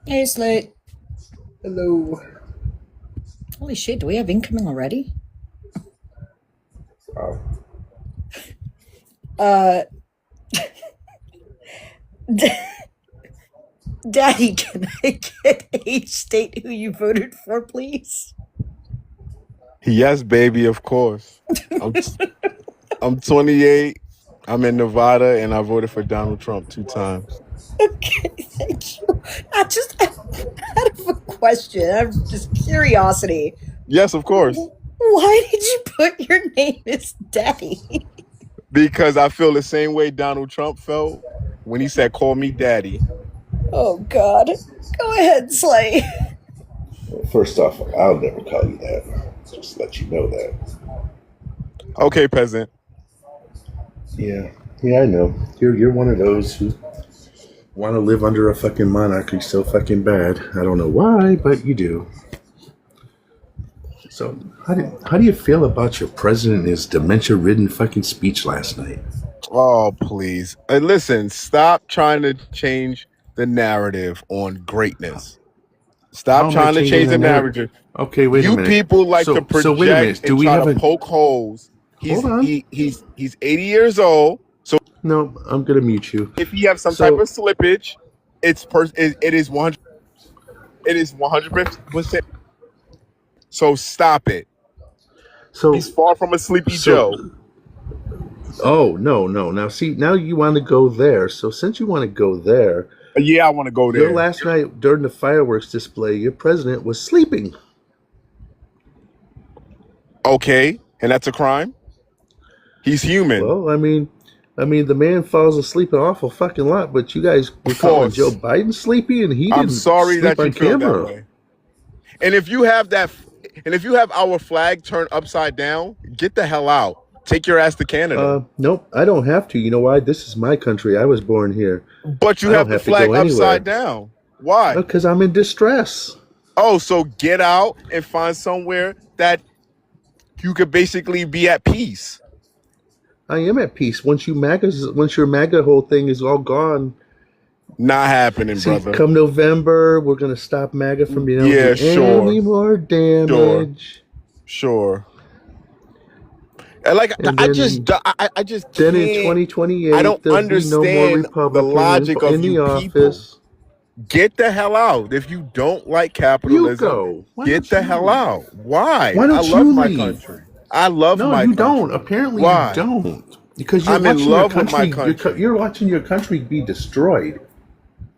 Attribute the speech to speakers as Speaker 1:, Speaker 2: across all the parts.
Speaker 1: Hey, Slate.
Speaker 2: Hello.
Speaker 1: Holy shit, do we have incoming already?
Speaker 2: Wow.
Speaker 1: Uh, Daddy, can I get age, state who you voted for, please?
Speaker 3: Yes, baby, of course. I'm I'm 28. I'm in Nevada, and I voted for Donald Trump 2 times.
Speaker 1: Okay, thank you. I had a question. I'm just curiosity.
Speaker 3: Yes, of course,
Speaker 1: Why did you put your name as Daddy?
Speaker 3: because I feel the same way Donald Trump felt when he said, "Call me daddy."
Speaker 1: Oh, God. Go ahead, Slay.
Speaker 2: Well, first off, I'll never call you that. Just to let you know that.
Speaker 3: Okay, peasant.
Speaker 2: Yeah. Yeah, I know. You're one of those who want to live under a fucking monarchy so fucking bad. I don't know why, but you do. So, how do you feel about your president and his dementia-ridden fucking speech last night?
Speaker 3: Oh, please. Listen, stop trying to change the narrative on greatness.
Speaker 2: How
Speaker 3: Stop
Speaker 2: am I
Speaker 3: trying to
Speaker 2: changing
Speaker 3: change
Speaker 2: the
Speaker 3: the
Speaker 2: narrative?
Speaker 3: narrative.
Speaker 2: Okay, wait a
Speaker 3: You
Speaker 2: minute.
Speaker 3: people like to
Speaker 2: So wait a
Speaker 3: project
Speaker 2: minute. Do
Speaker 3: and
Speaker 2: we
Speaker 3: try
Speaker 2: have
Speaker 3: to
Speaker 2: a?
Speaker 3: poke holes.
Speaker 2: Hold on.
Speaker 3: He's 80 years old. So
Speaker 2: No, I'm gonna mute you.
Speaker 3: if he have some type
Speaker 2: So
Speaker 3: of slippage, it is 100%. So stop it. He's
Speaker 2: so
Speaker 3: far from a sleepy
Speaker 2: so
Speaker 3: Joe.
Speaker 2: Oh, no, no. Now, see, now you want to go there. So, since you want to go there,
Speaker 3: Yeah, I want to go
Speaker 2: your
Speaker 3: there.
Speaker 2: last night during the fireworks display, your president was sleeping.
Speaker 3: Okay, and that's a crime. He's human.
Speaker 2: Well, I mean, the man falls asleep an awful fucking lot. But you guys were calling Joe
Speaker 3: False.
Speaker 2: Biden sleepy, and he
Speaker 3: I'm
Speaker 2: didn't
Speaker 3: sorry
Speaker 2: sleep
Speaker 3: that you
Speaker 2: on
Speaker 3: feel that
Speaker 2: camera.
Speaker 3: way. And if you have that, and if you have our flag turned upside down, get the hell out. Take your ass to Canada.
Speaker 2: Nope, I don't have to. You know why? This is my country. I was born here.
Speaker 3: But you
Speaker 2: I don't
Speaker 3: have the
Speaker 2: have to
Speaker 3: flag
Speaker 2: go
Speaker 3: upside
Speaker 2: anywhere
Speaker 3: down. Why?
Speaker 2: because I'm in distress.
Speaker 3: Oh, so get out and find somewhere that you could basically be at peace.
Speaker 2: I am at peace. Once your MAGA whole thing is all gone.
Speaker 3: Not happening,
Speaker 2: See,
Speaker 3: brother.
Speaker 2: come November, we're gonna stop MAGA from being able to
Speaker 3: Yeah,
Speaker 2: do any
Speaker 3: sure,
Speaker 2: more
Speaker 3: sure,
Speaker 2: damage,
Speaker 3: sure. And like
Speaker 2: and
Speaker 3: I just
Speaker 2: then in
Speaker 3: can't. I
Speaker 2: 2028
Speaker 3: don't
Speaker 2: there'll be no more
Speaker 3: understand the
Speaker 2: Republican
Speaker 3: logic
Speaker 2: in
Speaker 3: of
Speaker 2: the
Speaker 3: you people.
Speaker 2: office.
Speaker 3: Get the hell out. If you don't like
Speaker 2: You
Speaker 3: capitalism,
Speaker 2: go. Why
Speaker 3: get
Speaker 2: don't
Speaker 3: the hell
Speaker 2: you?
Speaker 3: out. Why?
Speaker 2: Why
Speaker 3: I
Speaker 2: don't
Speaker 3: love
Speaker 2: you
Speaker 3: my
Speaker 2: leave?
Speaker 3: country. I love
Speaker 2: No,
Speaker 3: my
Speaker 2: you don't.
Speaker 3: country.
Speaker 2: Apparently, you
Speaker 3: Why?
Speaker 2: don't, because you're
Speaker 3: I'm in
Speaker 2: watching your
Speaker 3: love with my
Speaker 2: country.
Speaker 3: country.
Speaker 2: You're watching your country be destroyed.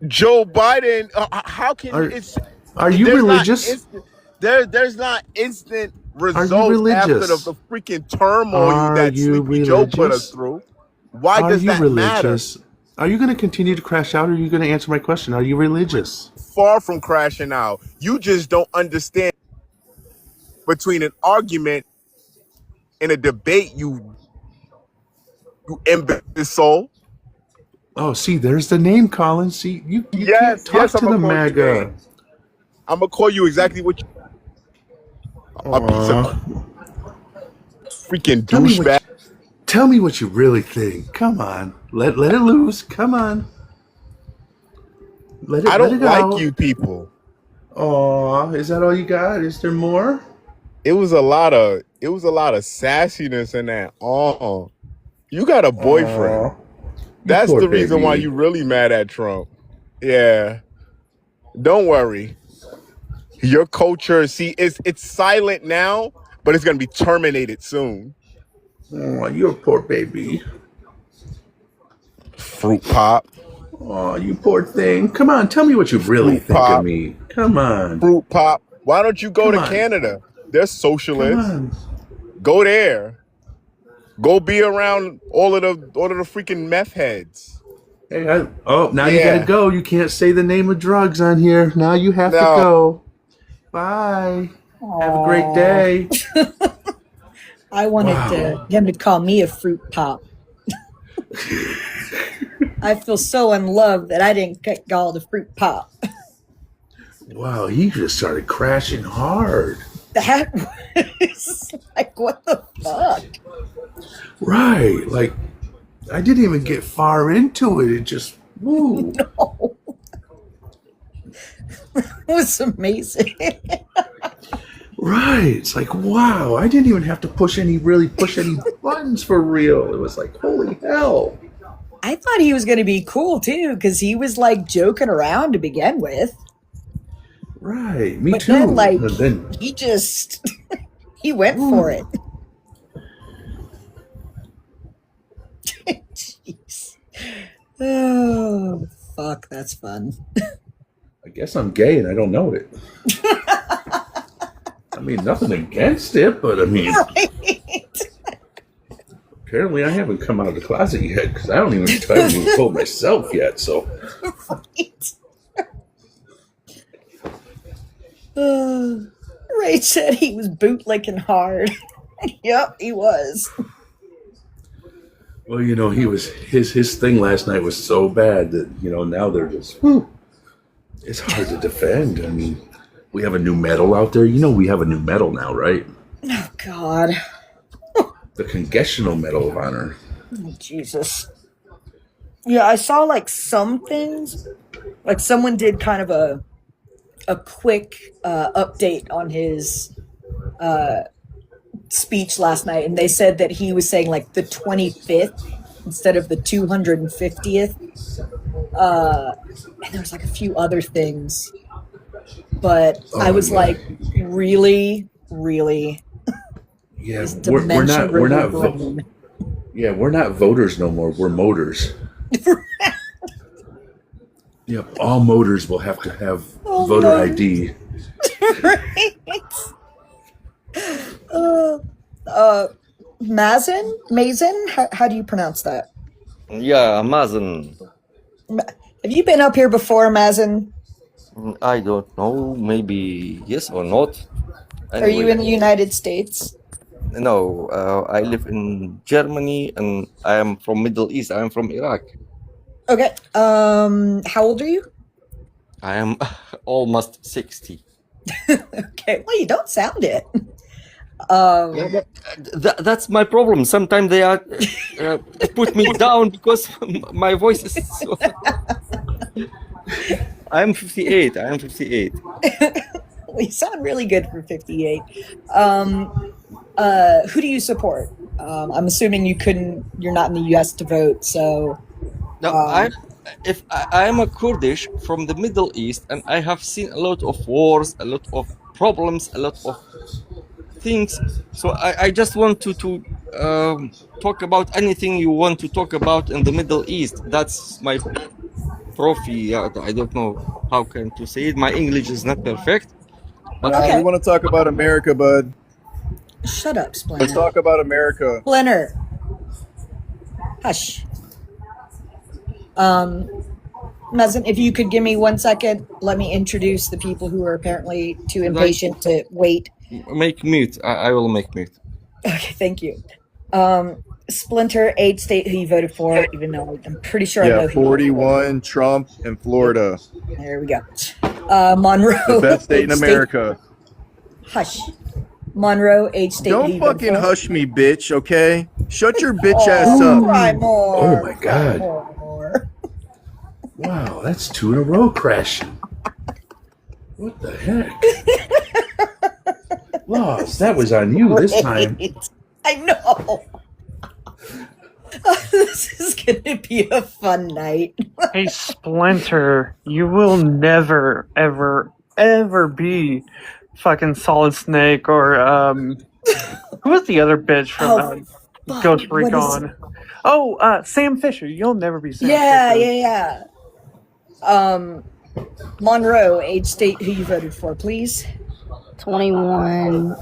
Speaker 3: Joe Biden, how can
Speaker 2: Are
Speaker 3: it's
Speaker 2: Are you
Speaker 3: there's not
Speaker 2: religious?
Speaker 3: instant there's not instant
Speaker 2: Are you
Speaker 3: results after the
Speaker 2: religious?
Speaker 3: freaking turmoil
Speaker 2: Are
Speaker 3: that
Speaker 2: you
Speaker 3: Sleepy Joe put us
Speaker 2: religious?
Speaker 3: through. Why
Speaker 2: Are
Speaker 3: does
Speaker 2: you
Speaker 3: that matter?
Speaker 2: religious? Are you going to continue to crash out, or are you going to answer my question? Are you religious?
Speaker 3: Far from crashing out. You just don't understand between an argument and a debate, you imbecile.
Speaker 2: Oh, see, there's the name, Colin. See, you can't
Speaker 3: Yes,
Speaker 2: talk
Speaker 3: yes, I'm
Speaker 2: to
Speaker 3: gonna
Speaker 2: the
Speaker 3: call you
Speaker 2: MAGA.
Speaker 3: names. I'm gonna call you exactly what a piece of
Speaker 2: Aw.
Speaker 3: freaking
Speaker 2: Tell me
Speaker 3: douchebag.
Speaker 2: what tell me what you really think. Come on. Let it loose. Come on.
Speaker 3: I
Speaker 2: Let
Speaker 3: don't
Speaker 2: it
Speaker 3: like
Speaker 2: out.
Speaker 3: you people.
Speaker 2: Aw, is that all you got? Is there more?
Speaker 3: It was a lot of sassiness in that. Oh, you got a boyfriend.
Speaker 2: Aw, you
Speaker 3: That's
Speaker 2: poor
Speaker 3: the reason why
Speaker 2: baby.
Speaker 3: you really mad at Trump. Yeah. Don't worry. Your culture, see, it's silent now, but it's gonna be terminated soon.
Speaker 2: Aw, you poor baby.
Speaker 3: Fruit pop.
Speaker 2: Aw, you poor thing. Come on, tell me what you really
Speaker 3: Fruit
Speaker 2: think of
Speaker 3: pop.
Speaker 2: me. Come on.
Speaker 3: Fruit pop. Why don't you go
Speaker 2: Come
Speaker 3: to
Speaker 2: on.
Speaker 3: Canada? They're
Speaker 2: Come
Speaker 3: socialists.
Speaker 2: on.
Speaker 3: Go there. Go be around all of the freaking meth heads.
Speaker 2: Hey, now you gotta
Speaker 3: Yeah.
Speaker 2: go. You can't say the name of drugs on here. Now you have to
Speaker 3: No.
Speaker 2: go. Bye. Have a great
Speaker 1: Aww.
Speaker 2: day.
Speaker 1: I wanted
Speaker 2: Wow.
Speaker 1: him to call me a fruit pop. I feel so unloved that I didn't get called a fruit pop.
Speaker 2: Wow, he just started crashing hard.
Speaker 1: That was like, what the fuck?
Speaker 2: Right. Like, I didn't even get far into it. It just, woo.
Speaker 1: No. was amazing.
Speaker 2: Right. It's like, wow, I didn't even have to really push any buttons for real. It was like, holy hell.
Speaker 1: I thought he was going to be cool too, because he was like joking around to begin with.
Speaker 2: Right. Me
Speaker 1: But
Speaker 2: too.
Speaker 1: then, like,
Speaker 2: And then,
Speaker 1: he just, he went for it. Jeez. Oh, fuck, that's fun.
Speaker 2: I guess I'm gay and I don't know it. I mean, nothing against it, but I mean,
Speaker 1: Right.
Speaker 2: apparently I haven't come out of the closet yet because I haven't even told myself yet. So,
Speaker 1: Right. Ray said he was bootlicking hard. Yep, he was.
Speaker 2: well, he was his thing last night was so bad that now they're just. It's hard to defend. I mean, we have a new medal out there. We have a new medal now, right?
Speaker 1: Oh, God.
Speaker 2: The Congressional Medal of Honor.
Speaker 1: Oh, Jesus. Yeah, I saw like some things. Like someone did kind of a quick update on his speech last night, and they said that he was saying like the 25th instead of the 250th. And there was like a few other things, but I was like, really, really.
Speaker 2: Yeah, we're not we're not voters no more. We're motors. Yep, all motors will have to have voter ID.
Speaker 1: Right. Mazen? How do you pronounce that?
Speaker 4: Yeah, Amazon.
Speaker 1: Have you been up here before, Mazen?
Speaker 4: I don't know. Maybe yes or not.
Speaker 1: Are you in the United States?
Speaker 4: No, I live in Germany and I am from Middle East. I am from Iraq.
Speaker 1: Okay. How old are you?
Speaker 4: I am almost 60.
Speaker 1: Okay. Well, you don't sound it.
Speaker 4: Yeah, but that's my problem. Sometimes they are put me down because my voice is so... I am 58. I am 58.
Speaker 1: Well, you sound really good for 58. Who do you support? I'm assuming you're not in the US to vote, so...
Speaker 4: No, I am a Kurdish from the Middle East, and I have seen a lot of wars, a lot of problems, a lot of things. So I just want to talk about anything you want to talk about in the Middle East. That's my trophy. I don't know how can to say it. My English is not perfect. But
Speaker 1: Okay.
Speaker 5: We want to talk about America, bud.
Speaker 1: Shut up, Splinter.
Speaker 5: Let's talk about America.
Speaker 1: Splinter. Hush. Mazen, if you could give me 1 second, let me introduce the people who are apparently too impatient to wait.
Speaker 4: Make mute. I will make mute.
Speaker 1: Okay, thank you. Splinter, 8 state who you voted for, even though I'm pretty sure I know
Speaker 5: Yeah,
Speaker 1: who you
Speaker 5: 41, Trump, and Florida.
Speaker 1: There we go. Monroe.
Speaker 5: The best state in America.
Speaker 1: Hush. Monroe, 8 state who
Speaker 5: Don't
Speaker 1: you voted
Speaker 5: fucking
Speaker 1: for.
Speaker 5: hush me, bitch, okay? Shut your bitch ass up.
Speaker 1: Cry more.
Speaker 2: Oh my God.
Speaker 1: More.
Speaker 2: Wow, that's 2 in a row crashing. What the heck? Lost. That was on you this time.
Speaker 1: I know. This is gonna be a fun night.
Speaker 6: Hey, Splinter, you will never, ever, ever be fucking Solid Snake or, who was the other bitch from
Speaker 1: Fuck,
Speaker 6: Ghost
Speaker 1: what is-
Speaker 6: Recon? Oh, Sam Fisher. You'll never be Sam
Speaker 1: Yeah,
Speaker 6: Fisher.
Speaker 1: yeah. Monroe, age state who you voted for, please.
Speaker 7: 21,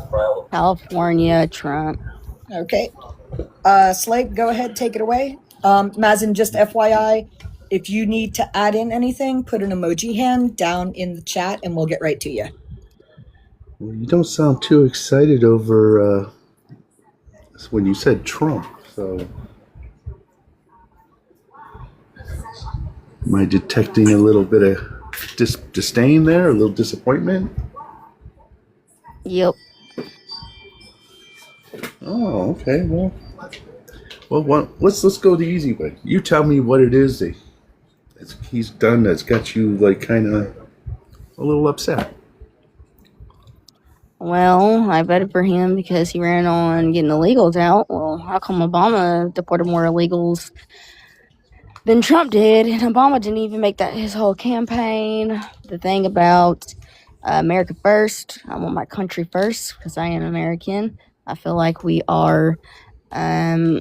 Speaker 7: California, Trump.
Speaker 1: Okay. Slade, go ahead, take it away. Mazen, just FYI, if you need to add in anything, put an emoji hand down in the chat and we'll get right to you.
Speaker 2: Well, you don't sound too excited over when you said Trump, so... Am I detecting a little bit of disdain there, a little disappointment?
Speaker 7: Yep.
Speaker 2: Oh, okay. Well, let's go the easy way. You tell me what it is that he's done that's got you like kind of a little upset.
Speaker 7: Well, I voted for him because he ran on getting illegals out. Well, how come Obama deported more illegals than Trump did? And Obama didn't even make that his whole campaign. The thing about America first, I want my country first because I am American. I feel like we are, our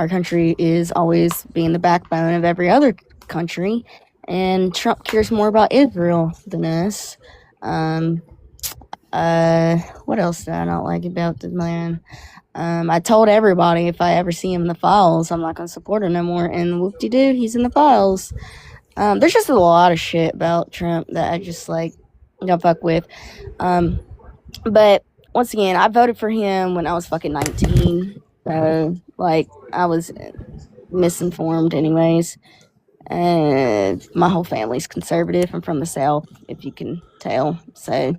Speaker 7: country is always being the backbone of every other country. And Trump cares more about Israel than us. What else did I not like about the man? I told everybody if I ever see him in the files, I'm not going to support him no more. And whoop-de-doo, he's in the files. There's just a lot of shit about Trump that I just, don't fuck with. But, once again, I voted for him when I was fucking 19. So, I was misinformed anyways. My whole family's conservative. I'm from the South, if you can tell. So,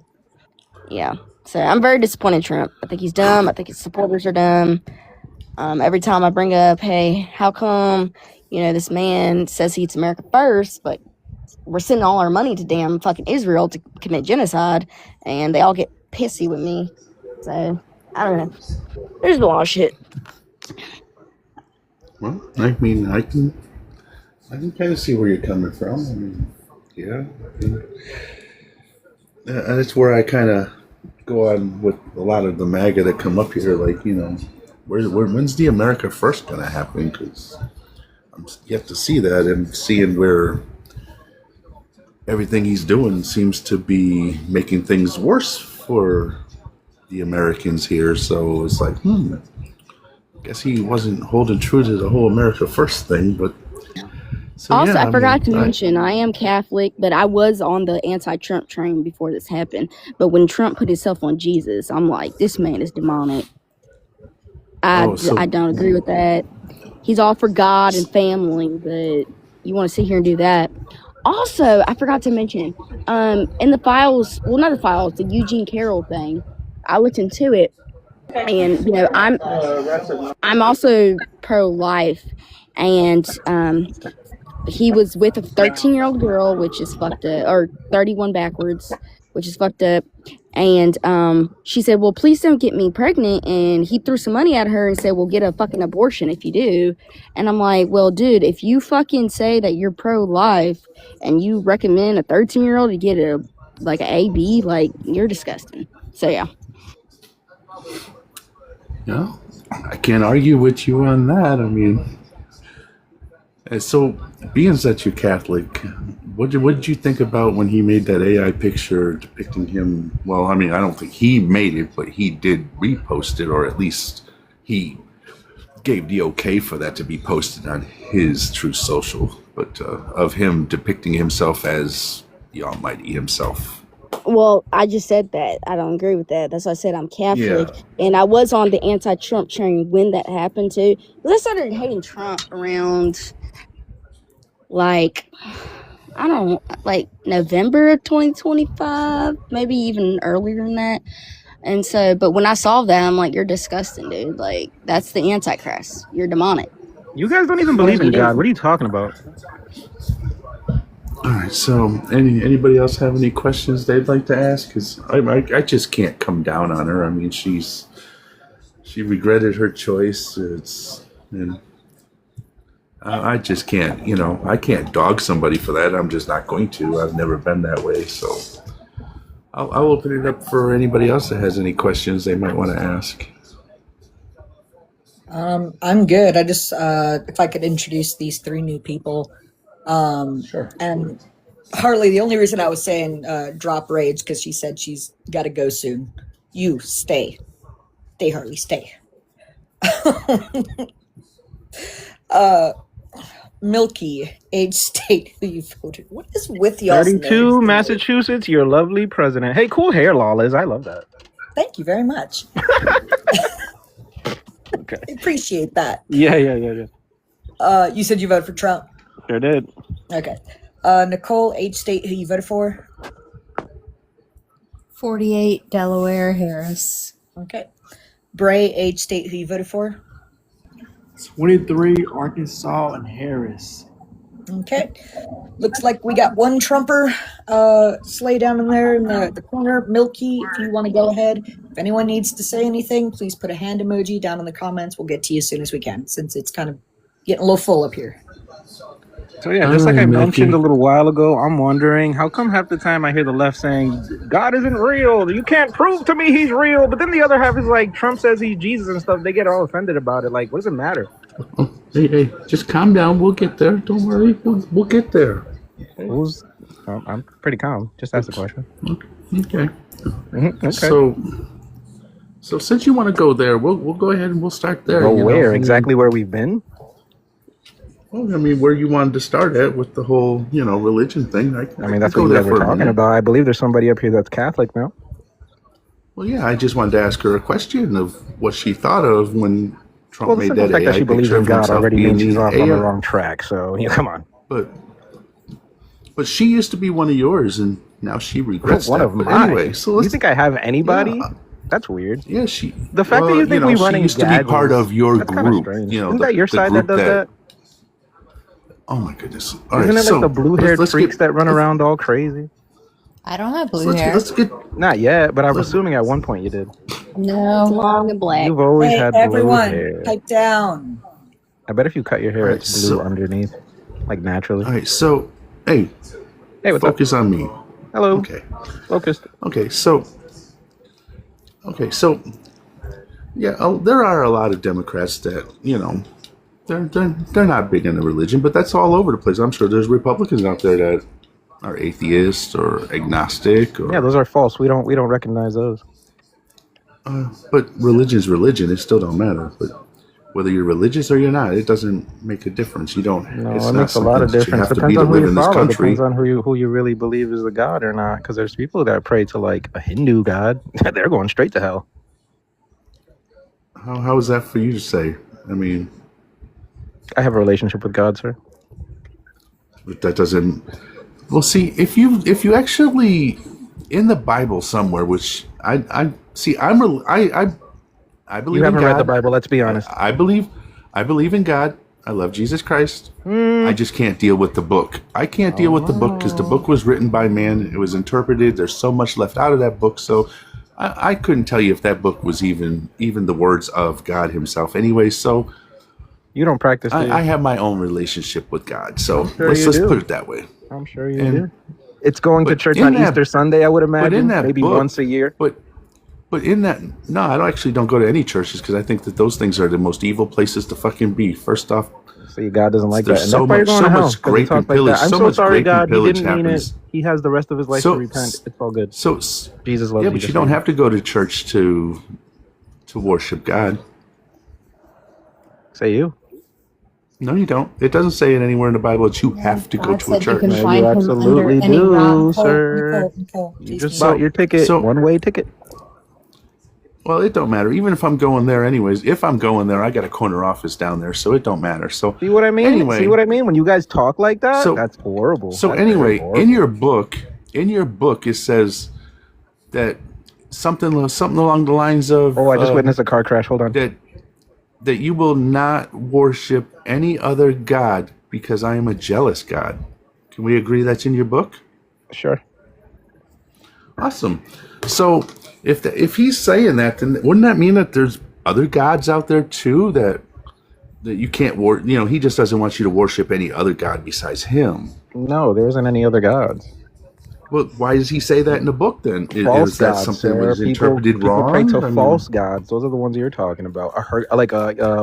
Speaker 7: yeah. So I'm very disappointed in Trump. I think he's dumb. I think his supporters are dumb. Every time I bring up, hey, how come, this man says he's America first, but we're sending all our money to damn fucking Israel to commit genocide, and they all get pissy with me. So, I don't know. There's a lot of shit.
Speaker 2: Well, I mean, I can kind of see where you're coming from. I mean, yeah. That's where I kind of go on with a lot of the MAGA that come up here. When's the America First going to happen? Because I'm yet to see that, and seeing where everything he's doing seems to be making things worse for the Americans here. So it's like, I guess he wasn't holding true to the whole America First thing, but. So,
Speaker 7: Also,
Speaker 2: yeah,
Speaker 7: I forgot to mention, I am Catholic, but I was on the anti-Trump train before this happened. But when Trump put himself on Jesus, I'm like, this man is demonic. I don't agree with that. He's all for God and family, but you want to sit here and do that. Also, I forgot to mention, in the files, well, not the files, the Eugene Carroll thing, I looked into it, and, I'm also pro-life, and, he was with a 13-year-old girl, which is fucked up, or 31 backwards, which is fucked up. And she said, well, please don't get me pregnant. And he threw some money at her and said, well, get a fucking abortion if you do. And I'm like, well, dude, if you fucking say that you're pro-life and you recommend a 13-year-old to get an AB, you're disgusting. So, yeah.
Speaker 2: Yeah, I can't argue with you on that. I mean, so being that you're Catholic, what did you think about when he made that AI picture depicting him? Well, I mean, I don't think he made it, but he did repost it, or at least he gave the okay for that to be posted on his Truth Social, but of him depicting himself as the Almighty himself.
Speaker 7: Well, I just said that. I don't agree with that. That's why I said I'm Catholic.
Speaker 2: Yeah.
Speaker 7: And I was on the anti-Trump train when that happened, too. Because I started hating Trump around, November of 2025, maybe even earlier than that. And so, but when I saw that, I'm like, you're disgusting, dude. That's the Antichrist. You're demonic.
Speaker 8: You guys don't even believe in God. What are you talking about?
Speaker 2: All right, so anybody else have any questions they'd like to ask? Because I just can't come down on her. I mean, she regretted her choice. I just can't, I can't dog somebody for that. I'm just not going to. I've never been that way. So I'll open it up for anybody else that has any questions they might want to ask.
Speaker 1: I'm good. I just, if I could introduce these three new people.
Speaker 2: Sure.
Speaker 1: And Harley, the only reason I was saying drop raids because she said she's got to go soon. You stay, Harley, stay. Milky, age, state, who you voted. What is with y'all?
Speaker 8: 32, Massachusetts, your lovely president. Hey, cool hair, Lawless. I love that.
Speaker 1: Thank you very much.
Speaker 8: Okay.
Speaker 1: I appreciate that.
Speaker 8: Yeah.
Speaker 1: You said you voted for Trump?
Speaker 8: Sure did.
Speaker 1: Okay. Nicole, age, state, who you voted for?
Speaker 9: 48, Delaware, Harris.
Speaker 1: Okay. Bray, age, state, who you voted for?
Speaker 10: 23, Arkansas and Harris.
Speaker 1: Okay. Looks like we got one Trumper sleigh down in there in the corner. Milky, if you want to go ahead. If anyone needs to say anything, please put a hand emoji down in the comments. We'll get to you as soon as we can, since it's kind of getting a little full up here.
Speaker 8: So yeah, just like I mentioned a little while ago, I'm wondering how come half the time I hear the left saying God isn't real, you can't prove to me he's real, but then the other half is like Trump says he's Jesus and stuff. They get all offended about it. Like, what does it matter?
Speaker 2: Oh, hey, just calm down. We'll get there. Don't worry. We'll get there.
Speaker 8: I'm pretty calm. Just ask the question.
Speaker 2: Okay.
Speaker 8: Okay.
Speaker 2: So since you want to go there, we'll go ahead and we'll start there.
Speaker 8: Go where? Exactly where we've been?
Speaker 2: Well, I mean, where you wanted to start at with the whole, religion thing.
Speaker 8: I mean, that's what you guys were talking about. I believe there's somebody up here that's Catholic now.
Speaker 2: Well, yeah, I just wanted to ask her a question of what she thought of when Trump made that
Speaker 8: the fact
Speaker 2: AI
Speaker 8: that she believes
Speaker 2: picture
Speaker 8: in
Speaker 2: of
Speaker 8: God
Speaker 2: himself
Speaker 8: already
Speaker 2: being
Speaker 8: means she's off on
Speaker 2: AI.
Speaker 8: the wrong track. So, come on.
Speaker 2: But she used to be one of yours, and now she regrets
Speaker 8: one
Speaker 2: that.
Speaker 8: of
Speaker 2: But
Speaker 8: mine.
Speaker 2: anyway, so let's,
Speaker 8: You think I have anybody?
Speaker 2: Yeah.
Speaker 8: That's weird.
Speaker 2: Yeah,
Speaker 8: The fact that you think we run
Speaker 2: she used to be part of your group.
Speaker 8: Isn't that your side that does that?
Speaker 2: Oh my goodness!
Speaker 8: Isn't it like the blue-haired freaks that run around all crazy?
Speaker 9: I don't have blue hair.
Speaker 8: Not yet, but I'm assuming at one point you did.
Speaker 9: No.
Speaker 7: Long and black.
Speaker 8: You've always
Speaker 1: Hey,
Speaker 8: had blue
Speaker 1: everyone,
Speaker 8: hair.
Speaker 1: pipe down.
Speaker 8: I bet if you cut your hair,
Speaker 2: All right,
Speaker 8: it's blue underneath, like naturally.
Speaker 2: All right, so hey,
Speaker 8: what's
Speaker 2: focus on me.
Speaker 8: Hello.
Speaker 2: Okay.
Speaker 8: Focused.
Speaker 2: Okay, so yeah, there are a lot of Democrats that they're not big into religion, but that's all over the place. I'm sure there's Republicans out there that are atheists or agnostic. Or,
Speaker 8: Yeah, those are false. We don't recognize those.
Speaker 2: but religion's religion. It still don't matter. But whether you're religious or you're not, it doesn't make a difference. You don't.
Speaker 8: No,
Speaker 2: it's
Speaker 8: it
Speaker 2: not
Speaker 8: makes a lot of
Speaker 2: something that you
Speaker 8: difference.
Speaker 2: have to
Speaker 8: Depends
Speaker 2: be to
Speaker 8: on who
Speaker 2: live
Speaker 8: you
Speaker 2: in this
Speaker 8: follow.
Speaker 2: country.
Speaker 8: Depends on who you really believe is a god or not. Because there's people that pray to like a Hindu god. They're going straight to hell.
Speaker 2: How is that for you to say? I mean,
Speaker 8: I have a relationship with God, sir.
Speaker 2: but that doesn't. Well, see, if you actually in the Bible somewhere, which I see, I believe
Speaker 8: You haven't
Speaker 2: in God.
Speaker 8: read the Bible. Let's be honest.
Speaker 2: I believe in God. I love Jesus Christ. I just can't deal with the book. I can't deal with the book because the book was written by man. It was interpreted. There's so much left out of that book. So I couldn't tell you if that book was even the words of God himself. Anyway, so
Speaker 8: You don't practice.
Speaker 2: I have my own relationship with God. So
Speaker 8: sure
Speaker 2: let's
Speaker 8: you do.
Speaker 2: put it that way.
Speaker 8: I'm sure you do. It's going to church on Easter Sunday, I would imagine. Maybe once a year.
Speaker 2: But in that, no, I don't go to any churches because I think that those things are the most evil places to fucking be. First off,
Speaker 8: see, God doesn't like that.
Speaker 2: there's
Speaker 8: And
Speaker 2: so
Speaker 8: that's why you're
Speaker 2: much,
Speaker 8: going to hell.
Speaker 2: much
Speaker 8: 'Cause he
Speaker 2: grape
Speaker 8: talks
Speaker 2: and
Speaker 8: like
Speaker 2: pillage.
Speaker 8: that. I'm
Speaker 2: so
Speaker 8: so
Speaker 2: much
Speaker 8: sorry,
Speaker 2: grape and
Speaker 8: God. He
Speaker 2: pillage
Speaker 8: didn't mean
Speaker 2: happens.
Speaker 8: it. He has the rest of his life to repent. It's all good.
Speaker 2: So
Speaker 8: Jesus loves
Speaker 2: yeah,
Speaker 8: you.
Speaker 2: but you don't have to go to church to worship God.
Speaker 8: Say you.
Speaker 2: No, you don't. It doesn't say it anywhere in the Bible that you have to go
Speaker 9: God
Speaker 2: to a
Speaker 9: said you
Speaker 2: church.
Speaker 9: can
Speaker 8: No,
Speaker 9: find
Speaker 8: you
Speaker 9: him
Speaker 8: absolutely
Speaker 9: under any
Speaker 8: do,
Speaker 9: rock.
Speaker 8: sir.
Speaker 1: Nicole,
Speaker 8: You
Speaker 1: please
Speaker 8: just
Speaker 1: be
Speaker 8: bought your ticket,
Speaker 2: so-
Speaker 8: one-way ticket.
Speaker 2: Well, it don't matter. Even if I'm going there anyways, if I'm going there, I got a corner office down there, so it don't matter. So
Speaker 8: See what I mean?
Speaker 2: Anyway,
Speaker 8: See what I mean? When you guys talk like that,
Speaker 2: So-
Speaker 8: that's horrible.
Speaker 2: So
Speaker 8: That's
Speaker 2: anyway,
Speaker 8: very horrible.
Speaker 2: in your book, it says that something along the lines of
Speaker 8: Oh, I just witnessed a car crash. Hold on.
Speaker 2: that you will not worship any other god because I am a jealous God. Can we agree that's in your book?
Speaker 8: Sure.
Speaker 2: Awesome. So if he's saying that, then wouldn't that mean that there's other gods out there too that you can't worship? He just doesn't want you to worship any other god besides him.
Speaker 8: No, there isn't any other gods.
Speaker 2: Well, why does he say that in the book then?
Speaker 8: False
Speaker 2: Is that
Speaker 8: gods,
Speaker 2: something that
Speaker 8: sir.
Speaker 2: was
Speaker 8: People
Speaker 2: interpreted wrong?
Speaker 8: pray to
Speaker 2: I mean,
Speaker 8: false gods. Those are the ones you're talking about.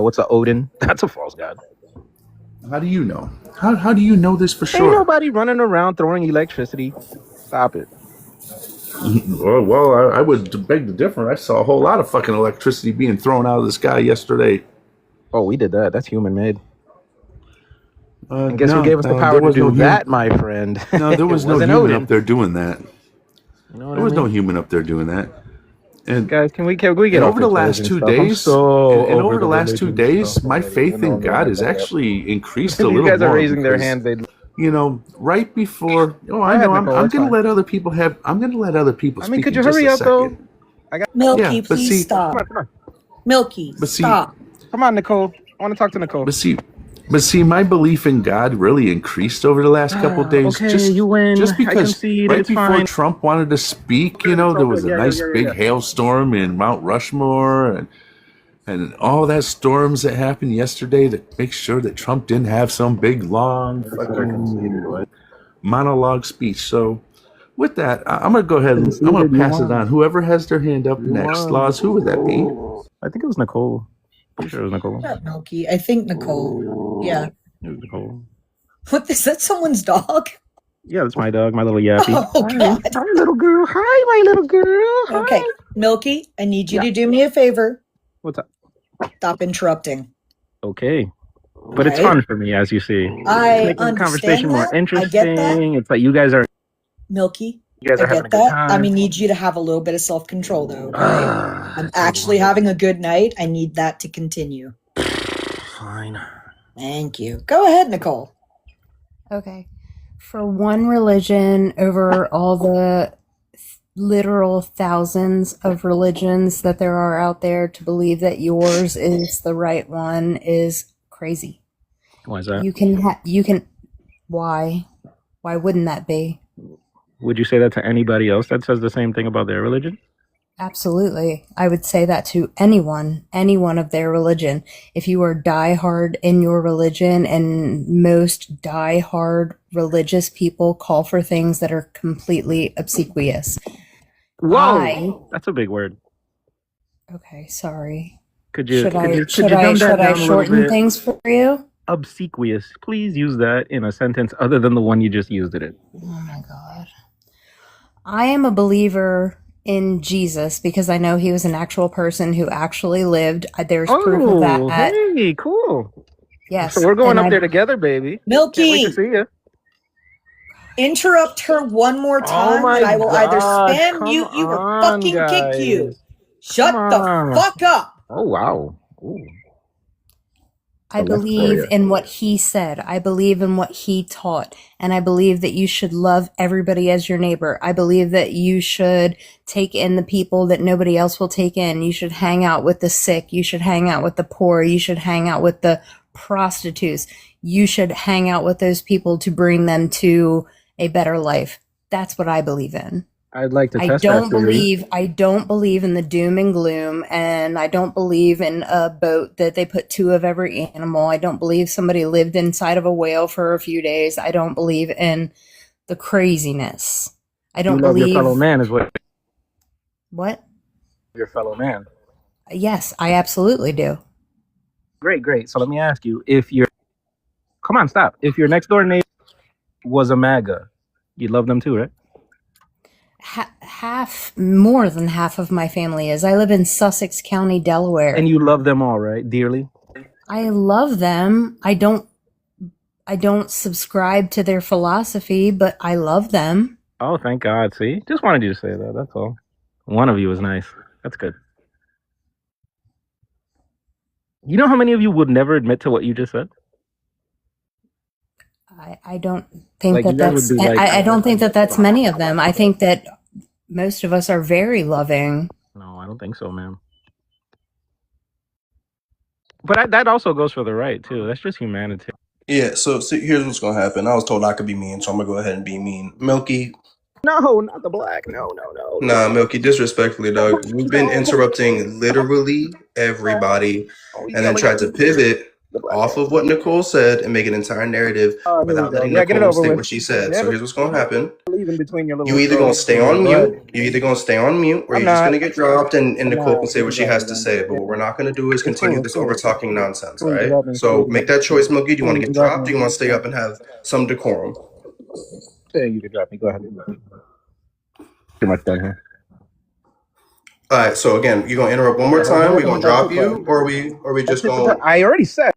Speaker 8: What's a Odin? That's a false god.
Speaker 2: How do you know? How do you know this for
Speaker 8: Ain't
Speaker 2: sure?
Speaker 8: nobody running around throwing electricity. Stop it.
Speaker 2: Well, I would beg to differ. I saw a whole lot of fucking electricity being thrown out of the sky yesterday.
Speaker 8: Oh, we did that. That's human made. And guess
Speaker 2: no,
Speaker 8: who gave us the
Speaker 2: there
Speaker 8: power to
Speaker 2: was
Speaker 8: do
Speaker 2: no
Speaker 8: that, my friend?
Speaker 2: No, there was
Speaker 8: It
Speaker 2: no
Speaker 8: wasn't
Speaker 2: human
Speaker 8: Odin.
Speaker 2: up there doing that.
Speaker 8: You know what
Speaker 2: There
Speaker 8: I
Speaker 2: was no
Speaker 8: mean?
Speaker 2: human up there doing that. And
Speaker 8: Guys, can we get
Speaker 2: and
Speaker 8: off
Speaker 2: over the
Speaker 8: this
Speaker 2: last
Speaker 8: religion
Speaker 2: 2
Speaker 8: stuff? I'm
Speaker 2: days,
Speaker 8: so
Speaker 2: and
Speaker 8: over
Speaker 2: over the last 2
Speaker 8: religion
Speaker 2: days,
Speaker 8: stuff
Speaker 2: my
Speaker 8: already.
Speaker 2: faith
Speaker 8: No,
Speaker 2: in God has
Speaker 8: no.
Speaker 2: actually increased a
Speaker 8: These
Speaker 2: little
Speaker 8: guys
Speaker 2: more.
Speaker 8: are raising their
Speaker 2: because,
Speaker 8: hand. They
Speaker 2: right before. Oh, I
Speaker 8: ahead,
Speaker 2: know.
Speaker 8: Nicole,
Speaker 2: I'm
Speaker 8: it's
Speaker 2: going to
Speaker 8: fine.
Speaker 2: let other people have. I'm going to let other people.
Speaker 8: I mean,
Speaker 2: speak
Speaker 8: could
Speaker 2: in
Speaker 8: you
Speaker 2: just
Speaker 8: hurry
Speaker 2: a
Speaker 8: up though?
Speaker 2: second.
Speaker 1: Milky,
Speaker 2: Yeah, but
Speaker 1: please
Speaker 2: see-
Speaker 1: stop.
Speaker 8: Come on.
Speaker 1: Milky,
Speaker 2: But see-
Speaker 1: stop.
Speaker 8: Come on, Nicole. I want to talk to Nicole.
Speaker 2: But see, But see, my belief in God really increased over the last couple of days.
Speaker 8: Okay, you win.
Speaker 2: Just
Speaker 8: I
Speaker 2: because
Speaker 8: concede,
Speaker 2: right
Speaker 8: it's
Speaker 2: before
Speaker 8: fine.
Speaker 2: Trump wanted to speak, you know, there was a nice big hailstorm in Mount Rushmore and all that storms that happened yesterday to make sure that Trump didn't have some big long fucking monologue speech. So with that, I'm gonna go ahead and I'm gonna pass it on. Whoever has their hand up next, Laws, who would that be?
Speaker 8: I think it was Nicole. Pretty sure it was Nicole.
Speaker 1: Not Milky. I think Nicole. Yeah.
Speaker 8: It was Nicole.
Speaker 1: What is that? Someone's dog?
Speaker 8: Yeah, that's my dog, my little yappy.
Speaker 1: Oh God.
Speaker 8: Hi, little girl. Hi, my little girl. Hi.
Speaker 1: Okay, Milky, I need you to do me a favor.
Speaker 8: What's up?
Speaker 1: Stop interrupting.
Speaker 8: Okay. But it's
Speaker 1: Right.
Speaker 8: fun for me, as you see.
Speaker 1: I
Speaker 8: It's making the
Speaker 1: understand
Speaker 8: conversation more
Speaker 1: that. I
Speaker 8: interesting.
Speaker 1: get that.
Speaker 8: It's like you guys are
Speaker 1: Milky,
Speaker 8: you guys
Speaker 1: I
Speaker 8: are having a
Speaker 1: get
Speaker 8: good
Speaker 1: that.
Speaker 8: time.
Speaker 1: I need you to have a little bit of self-control, though. Okay? I'm actually having a good night. I need that to continue.
Speaker 8: Fine.
Speaker 1: Thank you. Go ahead, Nicole.
Speaker 9: Okay. For one religion over all the literal thousands of religions that there are out there, to believe that yours is the right one is crazy.
Speaker 8: Why is that?
Speaker 9: You can why wouldn't that be?
Speaker 8: Would you say that to anybody else that says the same thing about their religion?
Speaker 9: Absolutely. I would say that to anyone of their religion. If you are diehard in your religion, and most diehard religious people call for things that are completely obsequious.
Speaker 8: Whoa! That's a big word.
Speaker 9: Okay, sorry.
Speaker 8: Could you
Speaker 9: Should I
Speaker 8: dumb that down a little
Speaker 9: shorten
Speaker 8: bit?
Speaker 9: things for you?
Speaker 8: Obsequious. Please use that in a sentence other than the one you just used it in.
Speaker 9: Oh my God. I am a believer in Jesus because I know he was an actual person who actually lived. There's proof of that.
Speaker 8: Hey, cool.
Speaker 9: Yes.
Speaker 8: So we're going
Speaker 9: and
Speaker 8: up
Speaker 9: I-
Speaker 8: there together, baby. Can't
Speaker 1: Milky,
Speaker 8: wait to see you.
Speaker 1: interrupt her one more time,
Speaker 8: my
Speaker 1: and I will either
Speaker 8: God,
Speaker 1: spam
Speaker 8: come
Speaker 1: mute you or
Speaker 8: on,
Speaker 1: fucking kick you.
Speaker 8: guys.
Speaker 1: Shut
Speaker 8: Come
Speaker 1: the
Speaker 8: on.
Speaker 1: fuck up.
Speaker 8: Oh, wow. Ooh.
Speaker 9: I believe in what he said. I believe in what he taught. And I believe that you should love everybody as your neighbor. I believe that you should take in the people that nobody else will take in. You should hang out with the sick. You should hang out with the poor. You should hang out with the prostitutes. You should hang out with those people to bring them to a better life. That's what I believe in.
Speaker 8: I'd like to
Speaker 9: I
Speaker 8: test
Speaker 9: don't
Speaker 8: that theory.
Speaker 9: believe in the doom and gloom, and I don't believe in a boat that they put two of every animal. I don't believe somebody lived inside of a whale for a few days. I don't believe in the craziness. I don't
Speaker 8: You love
Speaker 9: believe
Speaker 8: your fellow man is what
Speaker 9: what?
Speaker 8: your fellow man.
Speaker 9: Yes, I absolutely do.
Speaker 8: Great. So let me ask you, if your next door neighbor was a MAGA, you'd love them too, right?
Speaker 9: More than half of my family is. I live in Sussex County, Delaware.
Speaker 8: And you love them all, right? Dearly?
Speaker 9: I love them. I don't subscribe to their philosophy, but I love them.
Speaker 8: Oh, thank God. See? Just wanted you to say that. That's all. One of you is nice. That's good. You know how many of you would never admit to what you just said?
Speaker 9: I don't think
Speaker 8: Like,
Speaker 9: that
Speaker 8: you guys
Speaker 9: that's
Speaker 8: would be like-
Speaker 9: I don't think that that's many of them. I think that most of us are very loving.
Speaker 8: No, I don't think so, ma'am. But that also goes for the right, too. That's just humanity.
Speaker 10: Yeah, so here's what's gonna happen. I was told I could be mean, so I'm gonna go ahead and be mean. Milky,
Speaker 8: No, not the black. No.
Speaker 10: nah, Milky, disrespectfully, dog. You've been interrupting literally everybody, and then tried to pivot off of what Nicole said and make an entire narrative
Speaker 8: Oh, here we
Speaker 10: without
Speaker 8: go.
Speaker 10: letting
Speaker 8: Yeah, get it
Speaker 10: Nicole
Speaker 8: over
Speaker 10: state
Speaker 8: with.
Speaker 10: what she said.
Speaker 8: Yeah,
Speaker 10: So here's what's gonna happen.
Speaker 8: Leaving between your little
Speaker 10: You either gonna stay on
Speaker 8: But
Speaker 10: mute, you're either gonna stay on mute, or
Speaker 8: I'm
Speaker 10: you're just
Speaker 8: not.
Speaker 10: gonna get dropped, and
Speaker 8: I'm
Speaker 10: Nicole
Speaker 8: not.
Speaker 10: can say what she has to say. But what we're not gonna do is continue
Speaker 8: cool,
Speaker 10: this
Speaker 8: it's cool.
Speaker 10: over talking nonsense, all
Speaker 8: Please
Speaker 10: right?
Speaker 8: drop me.
Speaker 10: So
Speaker 8: Please
Speaker 10: make that choice, Milky. Do you want to
Speaker 8: Please
Speaker 10: get
Speaker 8: drop
Speaker 10: dropped?
Speaker 8: me.
Speaker 10: Or do you want to stay up and have some decorum?
Speaker 8: Yeah, you can drop me. Go ahead. Too much done here.
Speaker 10: All right. So again, you're gonna interrupt one more time. We're gonna drop you, or we just gonna.
Speaker 8: I already said.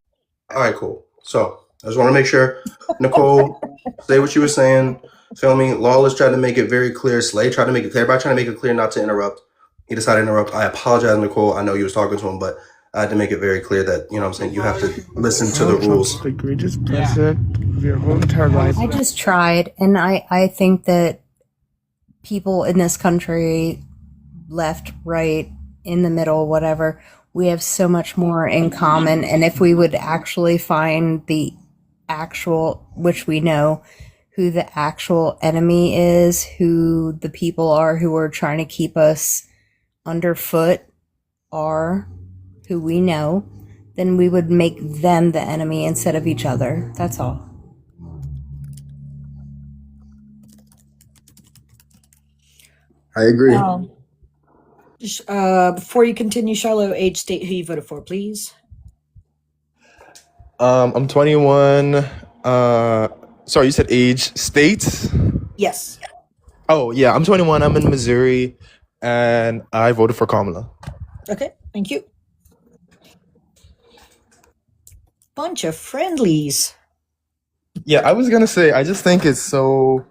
Speaker 10: All right, cool. So I just want to make sure, Nicole, say what you were saying. Feel me? Lawless tried to make it very clear. Slay tried to make it clear. Everybody trying to make it clear not to interrupt. He decided to interrupt. I apologize, Nicole. I know you was talking to him, but I had to make it very clear that, you know what I'm saying, you have to listen to the rules.
Speaker 11: The greatest president of your whole entire life.
Speaker 9: I just tried, and I think that people in this country, left, right, in the middle, whatever, We have so much more in common. And if we would actually find the actual, which we know, who the actual enemy is, who the people are who are trying to keep us underfoot are, who we know, then we would make them the enemy instead of each other. That's all.
Speaker 10: I agree.
Speaker 1: Before you continue, Shiloh, age, state who you voted for, please.
Speaker 12: I'm 21. Sorry, you said age, state?
Speaker 1: Yes.
Speaker 12: Oh yeah, I'm 21. I'm in Missouri, and I voted for Kamala.
Speaker 1: Okay, thank you. Bunch of friendlies.
Speaker 12: Yeah, I was gonna say, I just think it's so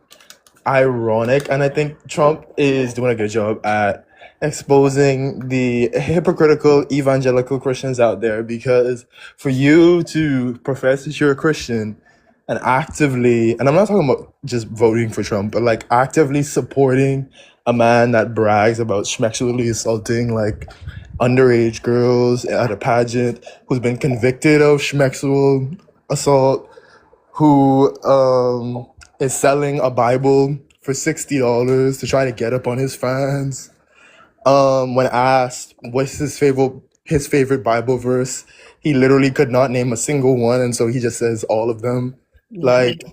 Speaker 12: ironic, and I think Trump is doing a good job at exposing the hypocritical evangelical Christians out there, because for you to profess that you're a Christian and actively, and I'm not talking about just voting for Trump, but like actively supporting a man that brags about sexually assaulting like underage girls at a pageant, who's been convicted of sexual assault, who is selling a Bible for $60 to try to get up on his fans. When asked what's his favorite Bible verse, he literally could not name a single one, and so he just says all of them. Like,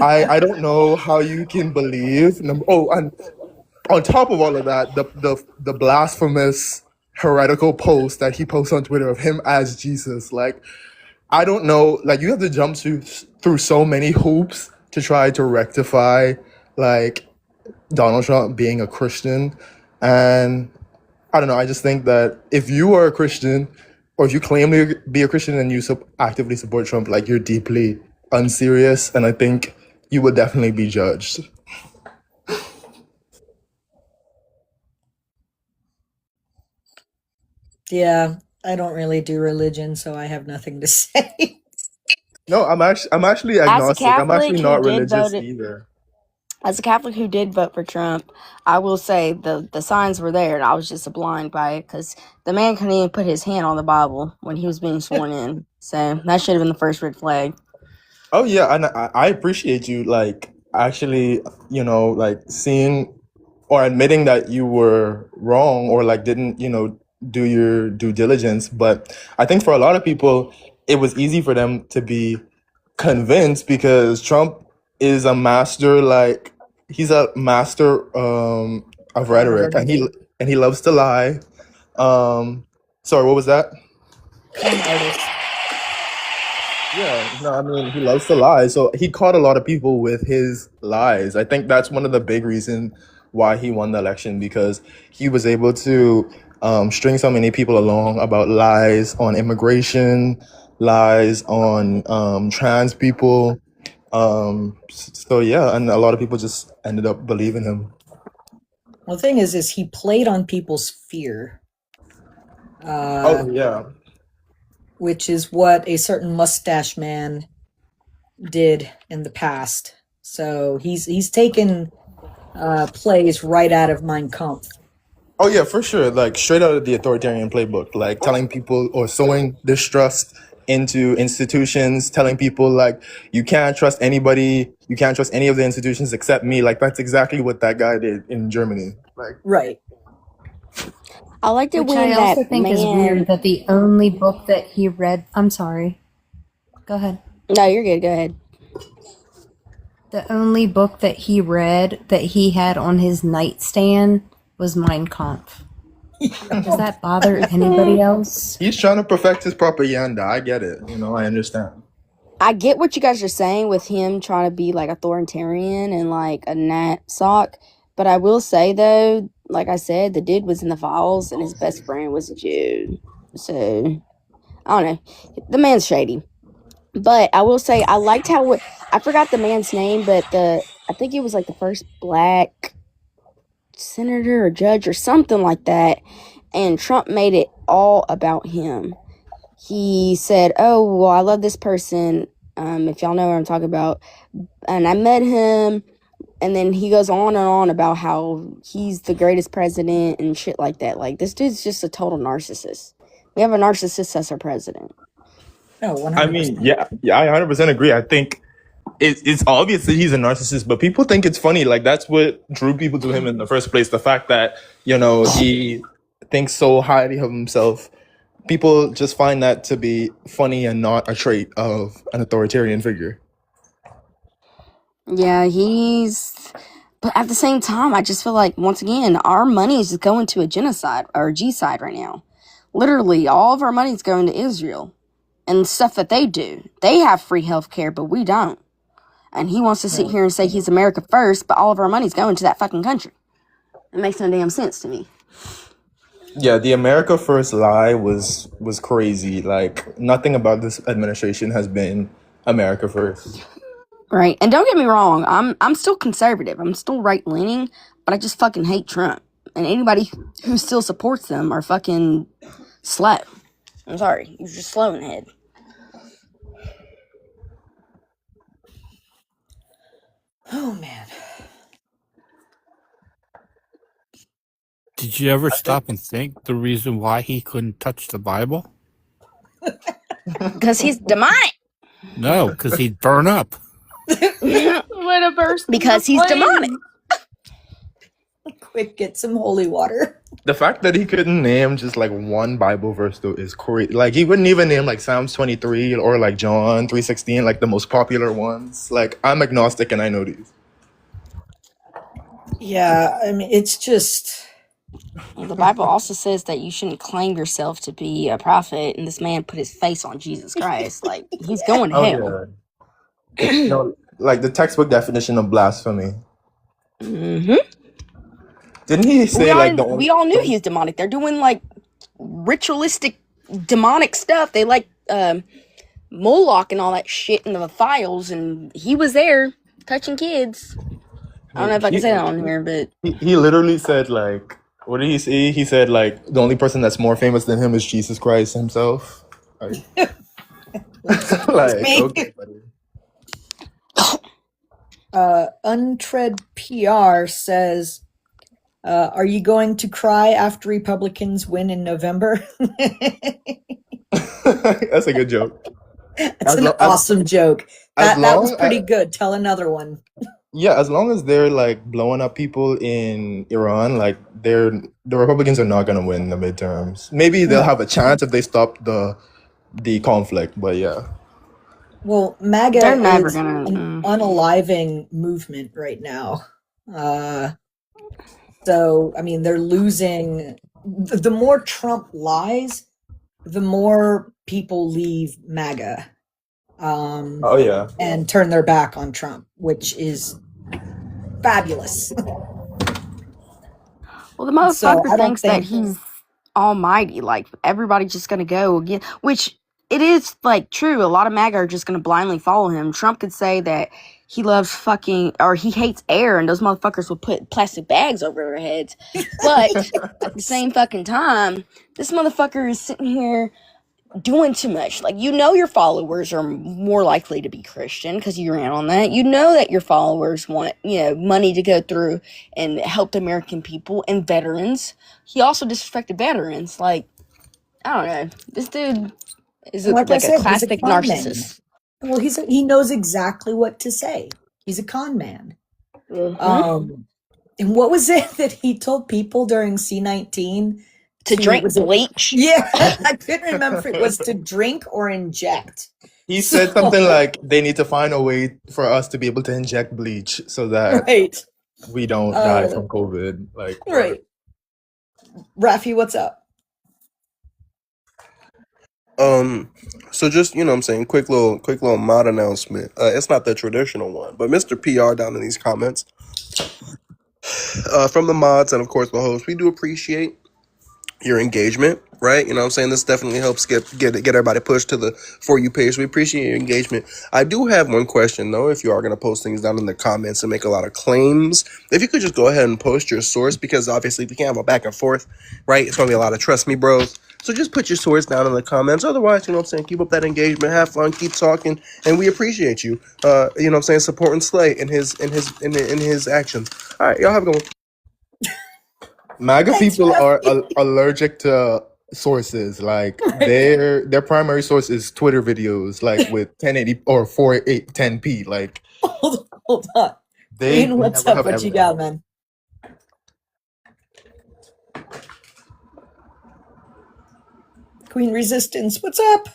Speaker 12: I don't know how you can believe. And on top of all of that, the blasphemous heretical post that he posts on Twitter of him as Jesus, like, I don't know, like, you have to jump through so many hoops to try to rectify like Donald Trump being a Christian. And I don't know, I just think that if you are a Christian, or if you claim to be a Christian and you actively support Trump, like, you're deeply unserious, and I think you would definitely be judged.
Speaker 1: Yeah, I don't really do religion, so I have nothing to say.
Speaker 12: No, I'm actually
Speaker 7: As a
Speaker 12: agnostic. I'm actually
Speaker 7: Catholic who
Speaker 12: not
Speaker 7: did
Speaker 12: religious
Speaker 7: vote,
Speaker 12: either.
Speaker 7: as a Catholic who did vote for Trump, I will say the signs were there, and I was just blind by it because the man couldn't even put his hand on the Bible when he was being sworn in. So that should have been the first red flag.
Speaker 12: Oh yeah, and I appreciate you, like, actually, like, seeing or admitting that you were wrong, or like didn't, do your due diligence. But I think for a lot of people, it was easy for them to be convinced because Trump is a master, like, he's a master of rhetoric, and he loves to lie. Sorry, what was that?
Speaker 1: Con artist.
Speaker 12: Yeah, no, I mean, he loves to lie. So he caught a lot of people with his lies. I think that's one of the big reasons why he won the election, because he was able to string so many people along about lies on immigration, lies on trans people. So yeah, and a lot of people just ended up believing him.
Speaker 1: Well, the thing is he played on people's fear.
Speaker 12: Oh yeah.
Speaker 1: Which is what a certain mustache man did in the past. So he's taken plays right out of Mein Kampf.
Speaker 12: Oh yeah, for sure. Like, straight out of the authoritarian playbook, like telling people or sowing distrust into institutions, telling people like, you can't trust anybody, you can't trust any of the institutions except me. Like, that's exactly what that guy did in Germany. Like,
Speaker 1: right.
Speaker 7: I liked it
Speaker 9: Which
Speaker 7: when
Speaker 9: I
Speaker 7: that
Speaker 9: also think is weird that the only book that he read. I'm sorry. Go ahead.
Speaker 7: No, you're good. Go ahead.
Speaker 9: The only book that he read that he had on his nightstand was Mein Kampf. Does that bother anybody else?
Speaker 12: He's trying to perfect his propaganda. I get it. I understand.
Speaker 7: I get what you guys are saying with him trying to be like authoritarian and like a nat sock, but I will say though, like I said, the dude was in the files and his best friend was a Jew. So I don't know. The man's shady. But I will say I liked how I forgot the man's name, but I think it was like the first black senator or judge or something like that, and Trump made it all about him. He said, "Oh, well, I love this person. If y'all know what I'm talking about, and I met him." And then he goes on and on about how he's the greatest president and shit like that. Like, this dude's just a total narcissist. We have a narcissist as our president.
Speaker 1: No, 100%.
Speaker 12: I mean, yeah, I 100% agree. I think it's obvious that he's a narcissist, but people think it's funny. Like, that's what drew people to him in the first place. The fact that, he thinks so highly of himself. People just find that to be funny and not a trait of an authoritarian figure.
Speaker 7: Yeah, but at the same time, I just feel like, once again, our money is just going to a genocide or a G-side right now. Literally, all of our money is going to Israel and stuff that they do. They have free health care, but we don't. And he wants to sit here and say he's America first, but all of our money's going to that fucking country. It makes no damn sense to me.
Speaker 12: Yeah, the America First lie was crazy. Like, nothing about this administration has been America First.
Speaker 7: Right. And don't get me wrong, I'm still conservative. I'm still right-leaning, but I just fucking hate Trump. And anybody who still supports them are fucking slow. I'm sorry. You're just slow in the head.
Speaker 1: Oh, man.
Speaker 13: Did you ever stop and think the reason why he couldn't touch the Bible?
Speaker 7: Because he's demonic.
Speaker 13: No, because he'd burn up.
Speaker 7: What a burst! Because he's demonic.
Speaker 1: Quick, get some holy water.
Speaker 12: The fact that he couldn't name just like one Bible verse though is crazy. Like, he wouldn't even name like Psalms 23 or like John 3:16, like the most popular ones. Like, I'm agnostic and I know these.
Speaker 1: Yeah, I mean, it's just...
Speaker 7: The Bible also says that you shouldn't claim yourself to be a prophet, and this man put his face on Jesus Christ. Like, he's going to hell.
Speaker 12: Yeah. Like the textbook definition of blasphemy.
Speaker 7: Mm-hmm.
Speaker 12: Didn't he say
Speaker 7: we all knew he was demonic. They're doing like ritualistic demonic stuff. They like Moloch and all that shit in the files, and he was there touching kids. I don't know if I can say that on here, but
Speaker 12: he literally said, like, what did he say? He said, like, the only person that's more famous than him is Jesus Christ himself. Like, okay, buddy.
Speaker 1: Untread PR says, are you going to cry after Republicans win in November?
Speaker 12: That's a good joke.
Speaker 1: That's an awesome joke. That was pretty good. Tell another one.
Speaker 12: Yeah, as long as they're like blowing up people in Iran, like the Republicans are not gonna win the midterms. Maybe they'll have a chance if they stop the conflict, but yeah.
Speaker 1: Well, MAGA
Speaker 7: they're never
Speaker 1: is
Speaker 7: gonna
Speaker 1: an unaliving movement right now. So, I mean, they're losing. The more Trump lies, the more people leave MAGA.
Speaker 12: Oh yeah.
Speaker 1: And turn their back on Trump, which is fabulous.
Speaker 7: Well, the motherfucker thinks that he's almighty. Like, everybody's just gonna go again, which it is like true. A lot of MAGA are just gonna blindly follow him. Trump could say that he loves or he hates air, and those motherfuckers will put plastic bags over their heads. But at the same fucking time, this motherfucker is sitting here doing too much. Like, your followers are more likely to be Christian because you ran on that. You know that your followers want, money to go through and help the American people and veterans. He also disrespected veterans. Like, I don't know. This dude is like a classic narcissist.
Speaker 1: Well, he knows exactly what to say. He's a con man.
Speaker 7: Mm-hmm.
Speaker 1: And what was it that he told people during C-19?
Speaker 7: To drink bleach?
Speaker 1: Yeah, I couldn't remember if it was to drink or inject.
Speaker 12: He said something like, they need to find a way for us to be able to inject bleach so that we don't die from COVID. Like,
Speaker 1: right. Rafi, what's up?
Speaker 10: So just, what I'm saying, quick little mod announcement. It's not the traditional one, but Mr. PR down in these comments, from the mods and of course the host, we do appreciate your engagement, right? You know what I'm saying? This definitely helps get everybody pushed to the For You page. We appreciate your engagement. I do have one question though. If you are going to post things down in the comments and make a lot of claims, if you could just go ahead and post your source, because obviously we can't have a back and forth, right? It's going to be a lot of trust me bros. So just put your source down in the comments. Otherwise, you know what I'm saying, keep up that engagement, have fun, keep talking, and we appreciate you. You know what I'm saying, supporting Slay in his actions. All right, y'all have a good one.
Speaker 12: MAGA people are allergic to sources. Like their primary source is Twitter videos, like with 1080 or 410p. Like
Speaker 1: hold on.
Speaker 12: they
Speaker 1: Queen, what's
Speaker 12: never
Speaker 1: up?
Speaker 12: have
Speaker 1: What you
Speaker 12: evidence.
Speaker 1: got, man? Queen Resistance, what's up?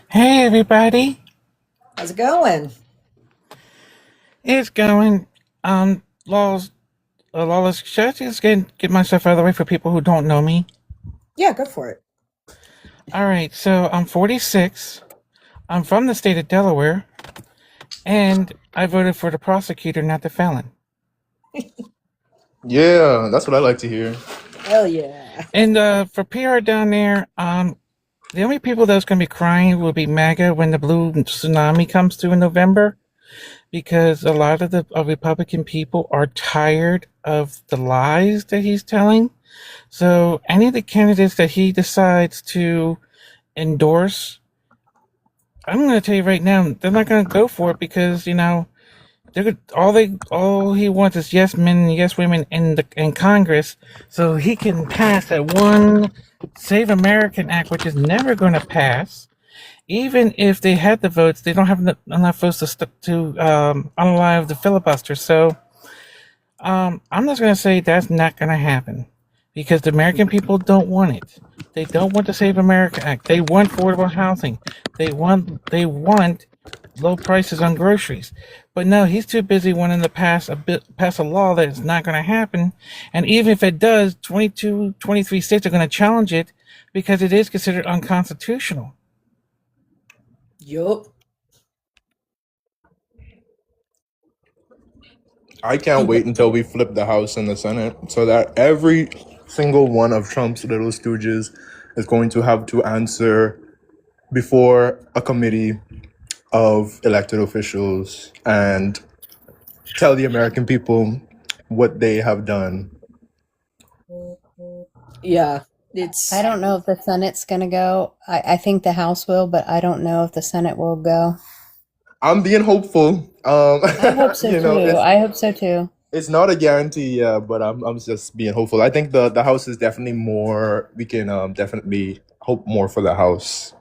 Speaker 13: Hey, everybody.
Speaker 1: How's it going?
Speaker 13: It's going. Lawless. Should I just get myself out of the way for people who don't know me?
Speaker 1: Yeah, go for it.
Speaker 13: All right, so I'm 46. I'm from the state of Delaware, and I voted for the prosecutor, not the felon.
Speaker 12: Yeah, that's what I like to hear.
Speaker 1: Hell yeah.
Speaker 13: And for PR down there, the only people that's going to be crying will be Maga when the blue tsunami comes through in November, because a lot of the Republican people are tired of the lies that he's telling. So any of the candidates that he decides to endorse, I'm going to tell you right now, they're not going to go for it because, you know, all he wants is yes men and yes women in Congress, so he can pass that one Save American Act, which is never going to pass. Even if they had the votes, they don't have enough votes to unalive the filibuster. So I'm just going to say that's not going to happen because the American people don't want it. They don't want the Save America Act. They want affordable housing. They want low prices on groceries. But no, he's too busy wanting to pass a law that is not going to happen. And even if it does, 22, 23 states are going to challenge it because it is considered unconstitutional.
Speaker 1: Yup.
Speaker 12: I can't wait until we flip the House and the Senate so that every single one of Trump's little stooges is going to have to answer before a committee of elected officials and tell the American people what they have done.
Speaker 1: Yeah,
Speaker 9: I don't know if the Senate's going to go. I think the House will, but I don't know if the Senate will go.
Speaker 12: I'm being hopeful.
Speaker 9: I hope so too. I hope so too.
Speaker 12: It's not a guarantee, yeah, but I'm just being hopeful. I think the House is definitely more. We can definitely hope more for the House.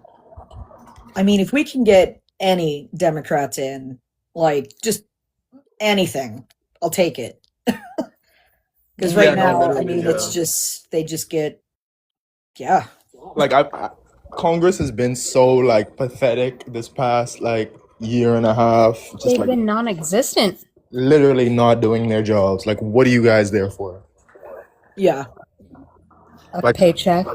Speaker 1: I mean, if we can get any Democrats in, like just anything, I'll take it. Because right now, I mean, it's just they just get, yeah.
Speaker 12: Like Congress has been so like pathetic this past like year and a half. Just
Speaker 9: They've
Speaker 12: like
Speaker 9: been non-existent.
Speaker 12: literally not doing their jobs. Like, what are you guys there for?
Speaker 1: Yeah.
Speaker 9: A paycheck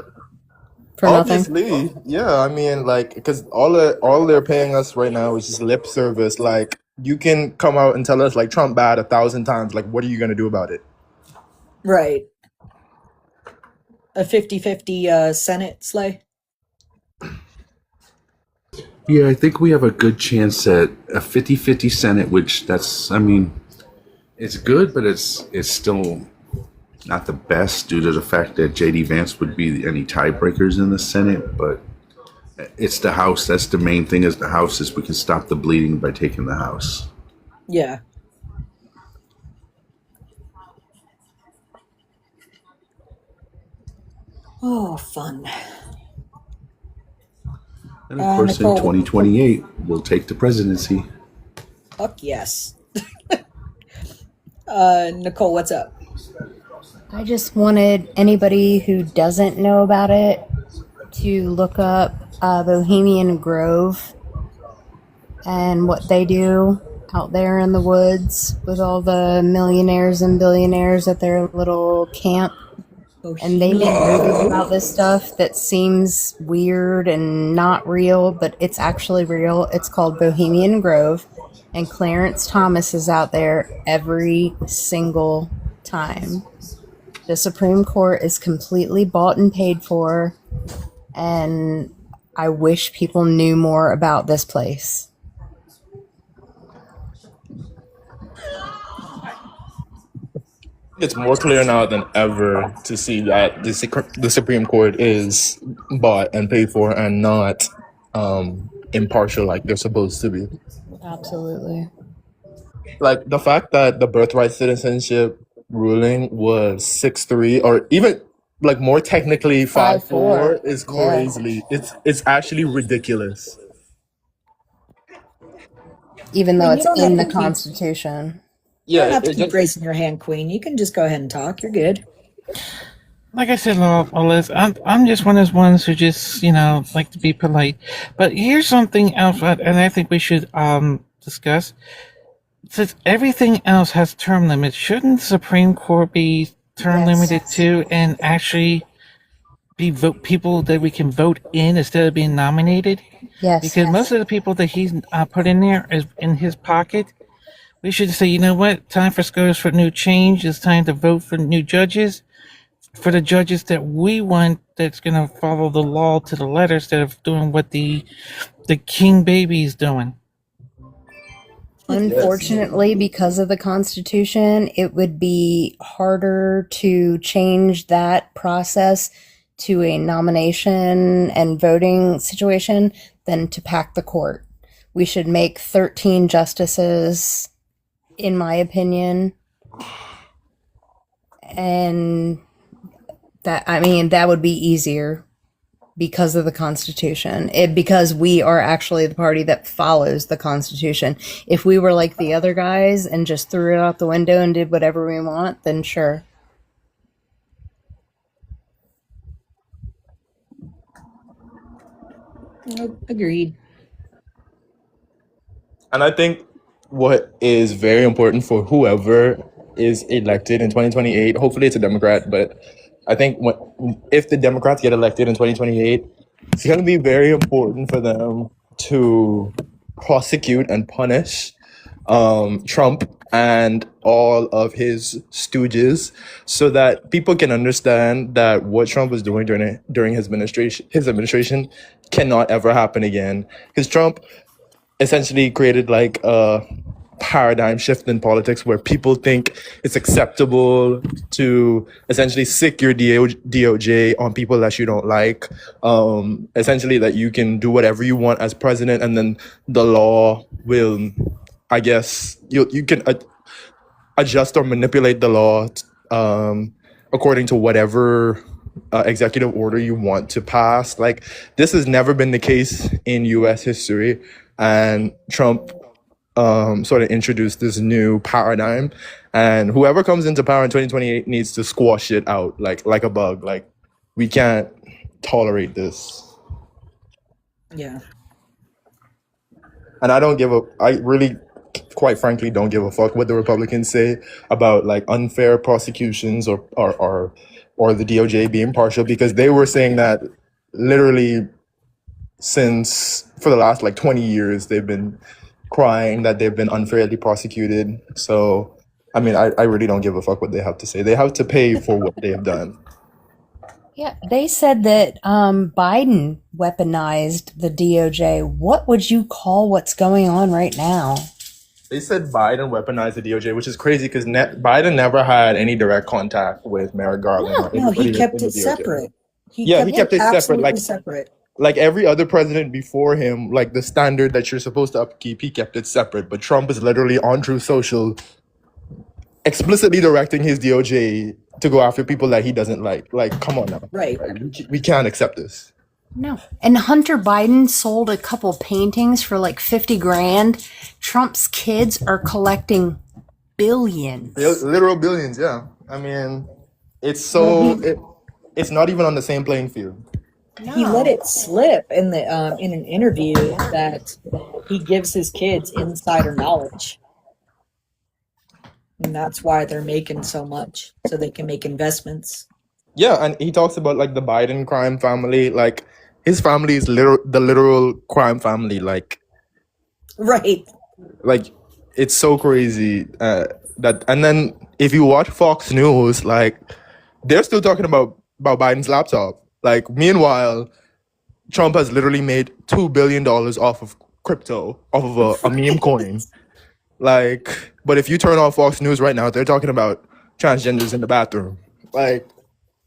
Speaker 9: for nothing.
Speaker 12: Obviously, yeah. I mean, like, because all they're paying us right now is just lip service. Like, you can come out and tell us like Trump bad 1,000 times. Like, what are you gonna do about it?
Speaker 1: Right. A 50-50 Senate slay.
Speaker 2: Yeah, I think we have a good chance at a 50-50 Senate, which I mean, it's good, but it's still not the best due to the fact that J.D. Vance would be any tiebreakers in the Senate, but it's the House. That's the main thing is the House is we can stop the bleeding by taking the House.
Speaker 1: Yeah. Oh, fun.
Speaker 2: And of course,
Speaker 1: Nicole,
Speaker 2: in 2028, we'll take the presidency.
Speaker 1: Fuck yes. Nicole, what's up?
Speaker 9: I just wanted anybody who doesn't know about it to look up Bohemian Grove and what they do out there in the woods with all the millionaires and billionaires at their little camp. And they make movies about this stuff that seems weird and not real, but it's actually real. It's called Bohemian Grove, and Clarence Thomas is out there every single time. The Supreme Court is completely bought and paid for, and I wish people knew more about this place.
Speaker 12: It's more clear now than ever to see that the Supreme Court is bought and paid for and not impartial like they're supposed to be.
Speaker 9: Absolutely.
Speaker 12: Like the fact that the birthright citizenship ruling was 6-3, or even like more technically 5'4"
Speaker 9: 5'4".
Speaker 12: is
Speaker 9: Yeah.
Speaker 12: crazy. It's actually ridiculous.
Speaker 9: Even though
Speaker 1: Queen, you
Speaker 9: it's
Speaker 1: don't have
Speaker 9: in
Speaker 1: to
Speaker 9: the
Speaker 1: keep
Speaker 9: Constitution.
Speaker 1: you
Speaker 12: Yeah,
Speaker 1: don't have to
Speaker 12: it
Speaker 1: keep
Speaker 12: just
Speaker 1: raising your hand, Queen. You can just go ahead and talk. You're good.
Speaker 13: Like I said, Liz, I'm just one of those ones who just like to be polite. But here's something else, and I think we should discuss. Since everything else has term limits, shouldn't the Supreme Court be term limited too, and actually be people that we can vote in instead of being nominated?
Speaker 9: Yes.
Speaker 13: Because most of the people that he's put in there is in his pocket. We should say, you know what? Time for scores for new change. It's time to vote for new judges. For the judges that we want, that's going to follow the law to the letter instead of doing what the king baby is doing.
Speaker 9: Unfortunately, because of the Constitution, it would be harder to change that process to a nomination and voting situation than to pack the court. We should make 13 justices, in my opinion. And that would be easier because of the Constitution. Because we are actually the party that follows the Constitution. If we were like the other guys and just threw it out the window and did whatever we want, then sure.
Speaker 1: Agreed.
Speaker 12: And I think what is very important for whoever is elected in 2028, hopefully it's a Democrat, but I think if the Democrats get elected in 2028, it's going to be very important for them to prosecute and punish Trump and all of his stooges, so that people can understand that what Trump was doing during his administration cannot ever happen again. Because Trump essentially created like a paradigm shift in politics where people think it's acceptable to essentially sick your DOJ on people that you don't like. Essentially that you can do whatever you want as president, and then the law will, I guess, you can adjust or manipulate the law according to whatever executive order you want to pass. Like, this has never been the case in U.S. history, and Trump sort of introduced this new paradigm, and whoever comes into power in 2028 needs to squash it out like a bug. Like, we can't tolerate this.
Speaker 1: Yeah.
Speaker 12: And I really, quite frankly, don't give a fuck what the Republicans say about like unfair prosecutions or the DOJ being partial, because they were saying that literally for the last like 20 years, they've been crying that they've been unfairly prosecuted. So, I mean, I really don't give a fuck what they have to say. They have to pay for what they have done.
Speaker 9: Yeah, they said that Biden weaponized the DOJ. What would you call what's going on right now?
Speaker 12: They said Biden weaponized the DOJ, which is crazy because Biden never had any direct contact with Merrick Garland.
Speaker 1: No, he kept it separate.
Speaker 12: He kept it separate.
Speaker 1: Separate.
Speaker 12: Like every other president before him, like the standard that you're supposed to upkeep, he kept it separate. But Trump is literally on Truth Social explicitly directing his DOJ to go after people that he doesn't like. Like, come on now.
Speaker 1: Right.
Speaker 12: Like, we can't accept this.
Speaker 9: No. And Hunter Biden sold a couple paintings for like 50 grand. Trump's kids are collecting billions.
Speaker 12: Literal billions, yeah. I mean, it's it's not even on the same playing field.
Speaker 1: No. He let it slip in in an interview that he gives his kids insider knowledge. And that's why they're making so much, so they can make investments.
Speaker 12: Yeah, and he talks about like the Biden crime family. Like, his family is the literal crime family. Like,
Speaker 1: right.
Speaker 12: Like, it's so crazy that. And then if you watch Fox News, like, they're still talking about Biden's laptop. Like, meanwhile, Trump has literally made $2 billion off of crypto, off of a meme coin. Like, but if you turn on Fox News right now, they're talking about transgenders in the bathroom. Like,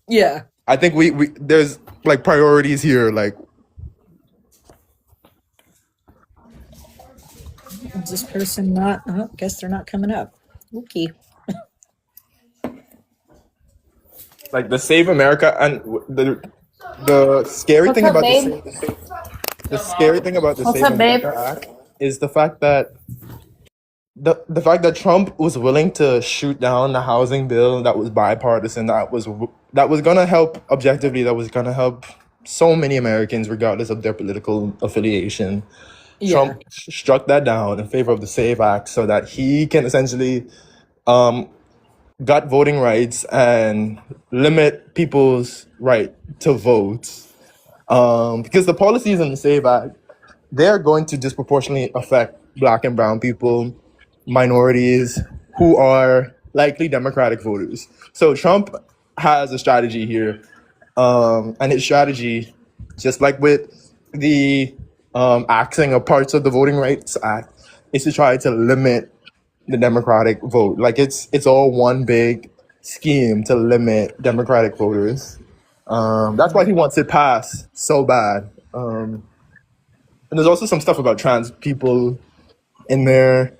Speaker 1: yeah,
Speaker 12: I think we there's like priorities here. Like,
Speaker 1: is this person not? Guess they're not coming up. Okay.
Speaker 12: Like the Save America and the scary
Speaker 9: What's
Speaker 12: thing
Speaker 9: up,
Speaker 12: about
Speaker 9: babe?
Speaker 12: the scary thing about the
Speaker 9: What's
Speaker 12: Save
Speaker 9: up, babe?
Speaker 12: America Act is the fact that the fact that Trump was willing to shoot down the housing bill that was bipartisan, that was gonna help objectively, that was gonna help so many Americans regardless of their political affiliation.
Speaker 1: Yeah.
Speaker 12: Trump struck that down in favor of the Save Act so that he can essentially um, got voting rights and limit people's right to vote. Because the policies in the Save Act, they're going to disproportionately affect Black and brown people, minorities who are likely Democratic voters. So Trump has a strategy here, and his strategy, just like with the axing of parts of the Voting Rights Act, is to try to limit the Democratic vote. Like it's all one big scheme to limit Democratic voters. That's why he wants it passed so bad. And there's also some stuff about trans people in there,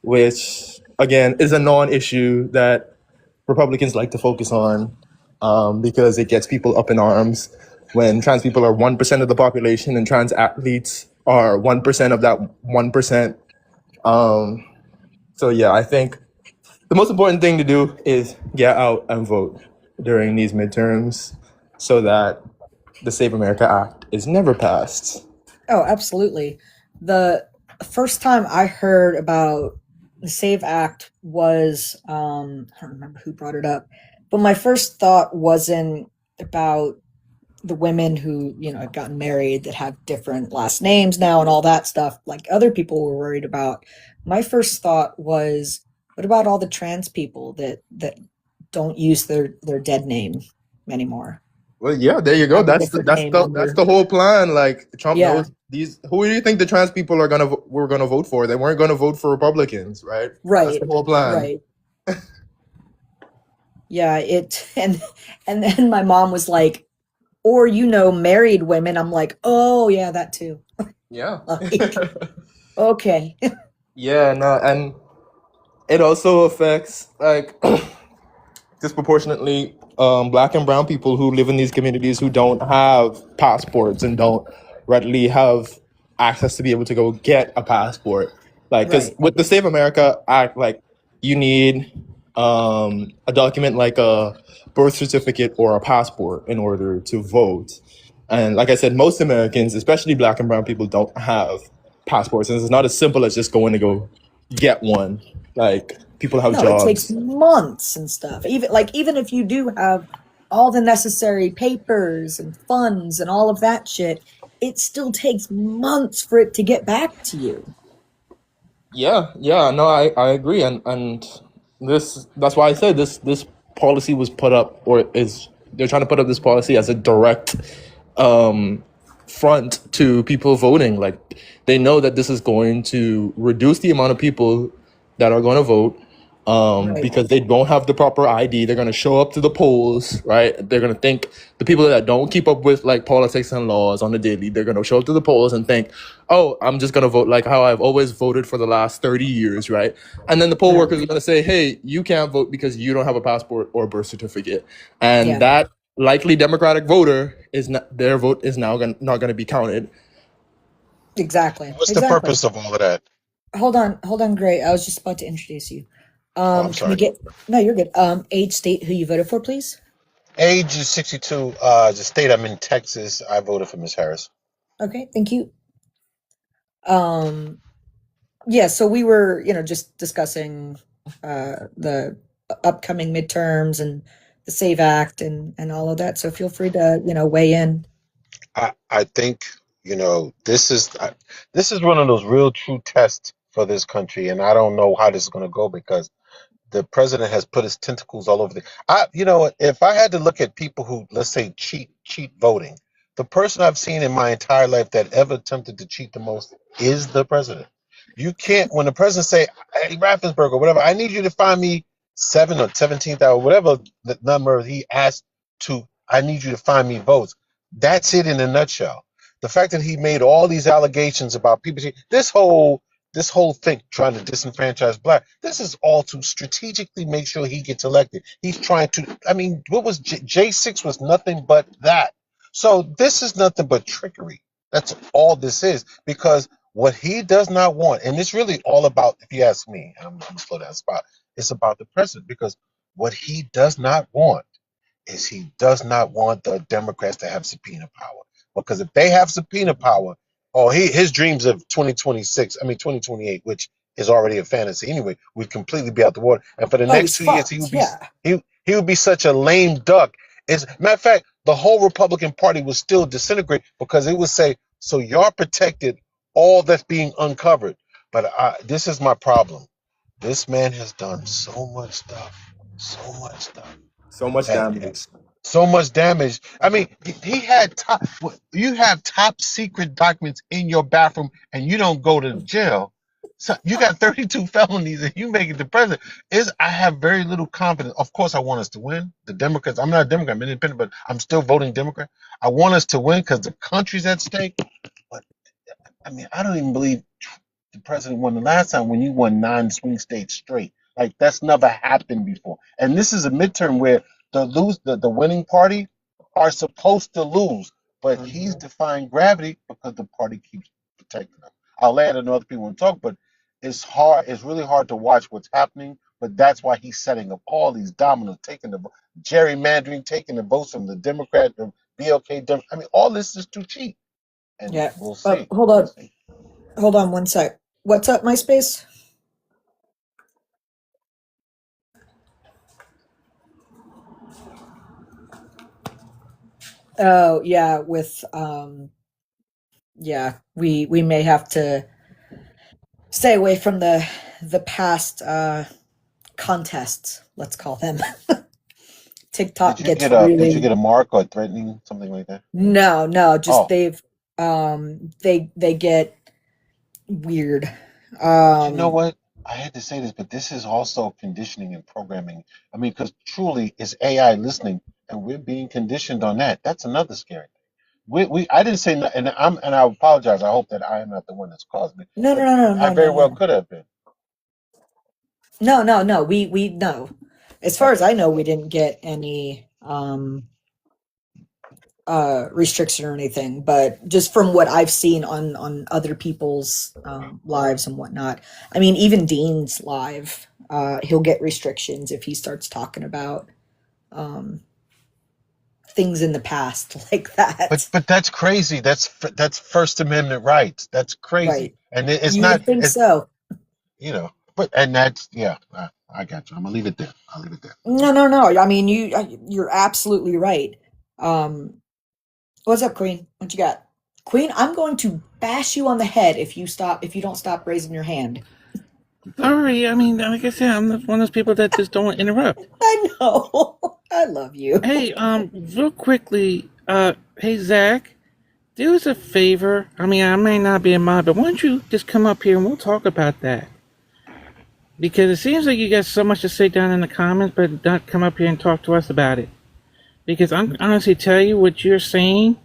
Speaker 12: which again is a non-issue that Republicans like to focus on, because it gets people up in arms when trans people are 1% of the population and trans athletes are 1% of that 1%. So yeah, I think the most important thing to do is get out and vote during these midterms so that the Save America Act is never passed.
Speaker 1: Oh, absolutely. The first time I heard about the SAVE Act was, I don't remember who brought it up, but my first thought wasn't about the women who, have gotten married that have different last names now and all that stuff, like other people were worried about. My first thought was, what about all the trans people that don't use their dead name anymore?
Speaker 12: Well, yeah, there you go.
Speaker 1: Have a
Speaker 12: That's
Speaker 1: different name
Speaker 12: that's the whole plan. Like Trump
Speaker 1: Yeah.
Speaker 12: knows these. Who do you think the trans people were gonna vote for? They weren't gonna vote for Republicans, right? That's
Speaker 1: Right.
Speaker 12: the whole plan.
Speaker 1: Right. Yeah, and then my mom was like, or married women. I'm like, oh yeah, that too.
Speaker 12: Yeah.
Speaker 1: Like, okay.
Speaker 12: Yeah, no, and it also affects like disproportionately Black and brown people who live in these communities who don't have passports and don't readily have access to be able to go get a passport. Like, because
Speaker 1: Right.
Speaker 12: with the Save America Act, like you need a document like a birth certificate or a passport in order to vote. And like I said, most Americans, especially Black and brown people, don't have passports, and it's not as simple as just going to go get one. Like people have
Speaker 1: No, it takes
Speaker 12: jobs.
Speaker 1: months and stuff. Even if you do have all the necessary papers and funds and all of that shit, it still takes months for it to get back to you.
Speaker 12: Yeah, no, I agree, and that's why I said this policy was put up, or is they're trying to put up this policy as a direct front to people voting. Like they know that this is going to reduce the amount of people that are going to vote,
Speaker 1: Right.
Speaker 12: because they don't have the proper ID. They're going to show up to the polls, right? They're going to think the people that don't keep up with like politics and laws on the daily, they're going to show up to the polls and think, oh, I'm just going to vote like how I've always voted for the last 30 years, right? And then the poll workers are going to say, hey, you can't vote because you don't have a passport or birth certificate. And
Speaker 1: Yeah.
Speaker 12: that likely Democratic voter is not, their vote is now not going to be counted.
Speaker 1: Exactly.
Speaker 14: What's the
Speaker 1: Exactly.
Speaker 14: purpose of all of that?
Speaker 1: Hold on, Gray. I was just about to introduce you.
Speaker 14: I'm
Speaker 1: Can we
Speaker 14: sorry.
Speaker 1: get No, you're good. Age, state, who you voted for, please?
Speaker 14: Age is 62. The state I'm in, Texas. I voted for Miss Harris.
Speaker 1: Okay, thank you. Yeah, so we were, just discussing the upcoming midterms and the SAVE Act and all of that. So feel free to, weigh in.
Speaker 14: I think this is one of those real true tests for this country, and I don't know how this is going to go because the president has put his tentacles all over if I had to look at people who, let's say, cheat voting, the person I've seen in my entire life that ever attempted to cheat the most is the president. You can't, when the president say, hey, Raffensperger or whatever, I need you to find me 7 or 17,000, whatever the number he asked I need you to find me votes. That's it in a nutshell. The fact that he made all these allegations about people, this whole this whole thing trying to disenfranchise black, this is all to strategically make sure he gets elected. He's trying to, I mean, what was J6 was nothing but that. So this is nothing but trickery. That's all this is, because what he does not want, and it's really all about, if you ask me, I'm going to slow down spot, it's about the president, because what he does not want is he does not want the Democrats to have subpoena power. Because if they have subpoena power, his dreams of 2028, which is already a fantasy anyway, would completely be out the water. And for the next 2 years, he would be such a lame duck. As matter of fact, the whole Republican Party would still disintegrate, because it would say, so y'all protected all that's being uncovered. But this is my problem. This man has done so much stuff.
Speaker 5: So much damage.
Speaker 14: So much damage. I mean, he had you have top secret documents in your bathroom, and you don't go to jail. So you got 32 felonies, and you make it the president. I have very little confidence. Of course, I want us to win. The Democrats. I'm not a Democrat. I'm independent, but I'm still voting Democrat. I want us to win because the country's at stake. But I mean, I don't even believe the president won the last time when you won 9 swing states straight. Like, that's never happened before. And this is a midterm where the winning party are supposed to lose, but he's defying gravity because the party keeps protecting them. I'll let other people talk, but it's hard. It's really hard to watch what's happening. But that's why he's setting up all these dominoes, taking the gerrymandering, taking the votes from the Democrat, the BLK. I mean, all this is too cheap. And we'll see.
Speaker 1: Hold on one sec. What's up, MySpace? Oh yeah, with we may have to stay away from the past contests, let's call them. TikTok
Speaker 14: Did
Speaker 1: gets
Speaker 14: you get a mark or threatening, something like that?
Speaker 1: No, just they've they get weird.
Speaker 14: But you know what? I had to say this, but this is also conditioning and programming. I mean, because truly, it's AI listening, and we're being conditioned on that. That's another scary thing. I didn't say, and I apologize. I hope that I am not the one that's caused it.
Speaker 1: No.
Speaker 14: I very well could have been.
Speaker 1: No. We no. As far as I know, we didn't get any restriction or anything, but just from what I've seen on other people's lives and whatnot. I mean, even Dean's live, he'll get restrictions if he starts talking about things in the past like that.
Speaker 14: But that's crazy. That's First Amendment rights. That's crazy,
Speaker 1: Right.
Speaker 14: and it's
Speaker 1: You
Speaker 14: not.
Speaker 1: would think so.
Speaker 14: You know, but and that's I got you. I'm gonna leave it there. I'll leave it there.
Speaker 1: No. I mean, you're absolutely right. What's up, Queen? What you got? Queen, I'm going to bash you on the head if you don't stop raising your hand.
Speaker 13: Sorry, I mean, like I said, I'm one of those people that just don't interrupt.
Speaker 1: I know. I love you.
Speaker 13: Hey, real quickly, hey, Zach, do us a favor. I mean, I may not be a mod, but why don't you just come up here and we'll talk about that? Because it seems like you got so much to say down in the comments, but not come up here and talk to us about it. Because I'm honestly tell you what you're saying.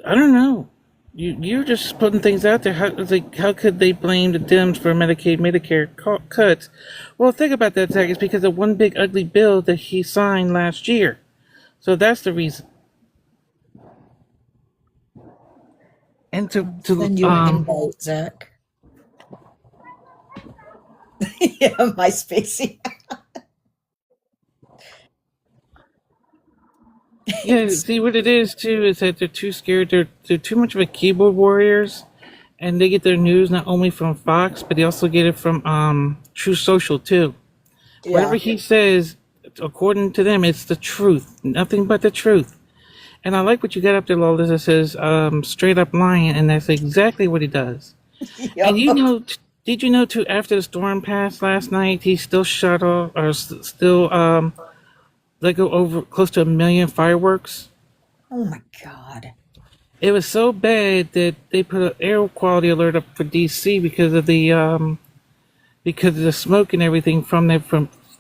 Speaker 13: I don't know. You're just putting things out there. How could they blame the Dems for Medicare cuts? Well, think about that, Zach. It's because of one big ugly bill that he signed last year. So that's the reason. And to
Speaker 1: send you an invite, Zach. Yeah, MySpace.
Speaker 13: Yeah, see what it is too is that they're too scared. They're too much of a keyboard warriors, and they get their news not only from Fox, but they also get it from True Social too. Yeah. Whatever he says, according to them, it's the truth, nothing but the truth. And I like what you got up there, Lawless. That says straight up lying, and that's exactly what he does. Yep. And did you know too? After the storm passed last night, he still shut off or still let go over close to 1 million fireworks.
Speaker 1: Oh my God!
Speaker 13: It was so bad that they put an air quality alert up for DC because of the smoke and everything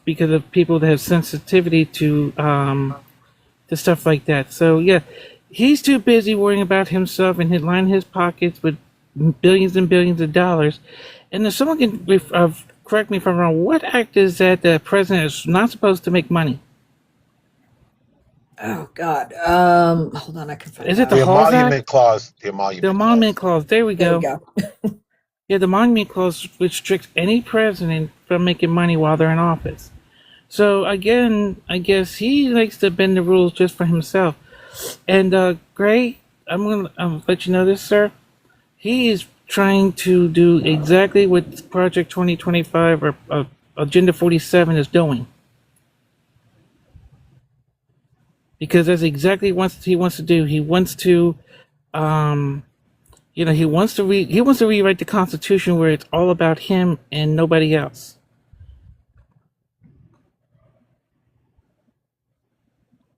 Speaker 13: because of people that have sensitivity to stuff like that. So yeah, he's too busy worrying about himself and lining his pockets with billions and billions of dollars. And if someone can correct me if I'm wrong, what act is that the president is not supposed to make money?
Speaker 1: Oh God. Hold on, I can find.
Speaker 13: Is it
Speaker 14: The
Speaker 13: the Halls
Speaker 14: emolument
Speaker 13: Act?
Speaker 14: clause. The
Speaker 13: The
Speaker 14: emolument
Speaker 13: Emolument Clause. There we
Speaker 1: There
Speaker 13: go.
Speaker 1: we go.
Speaker 13: Yeah, the Emolument Clause restricts any president from making money while they're in office. So again, I guess he likes to bend the rules just for himself. And Gray, I'm gonna let you know this, sir. He is trying to do exactly what Project 2025 or Agenda 47 is doing, because that's exactly what he wants to do. He wants to, he wants to rewrite the Constitution where it's all about him and nobody else.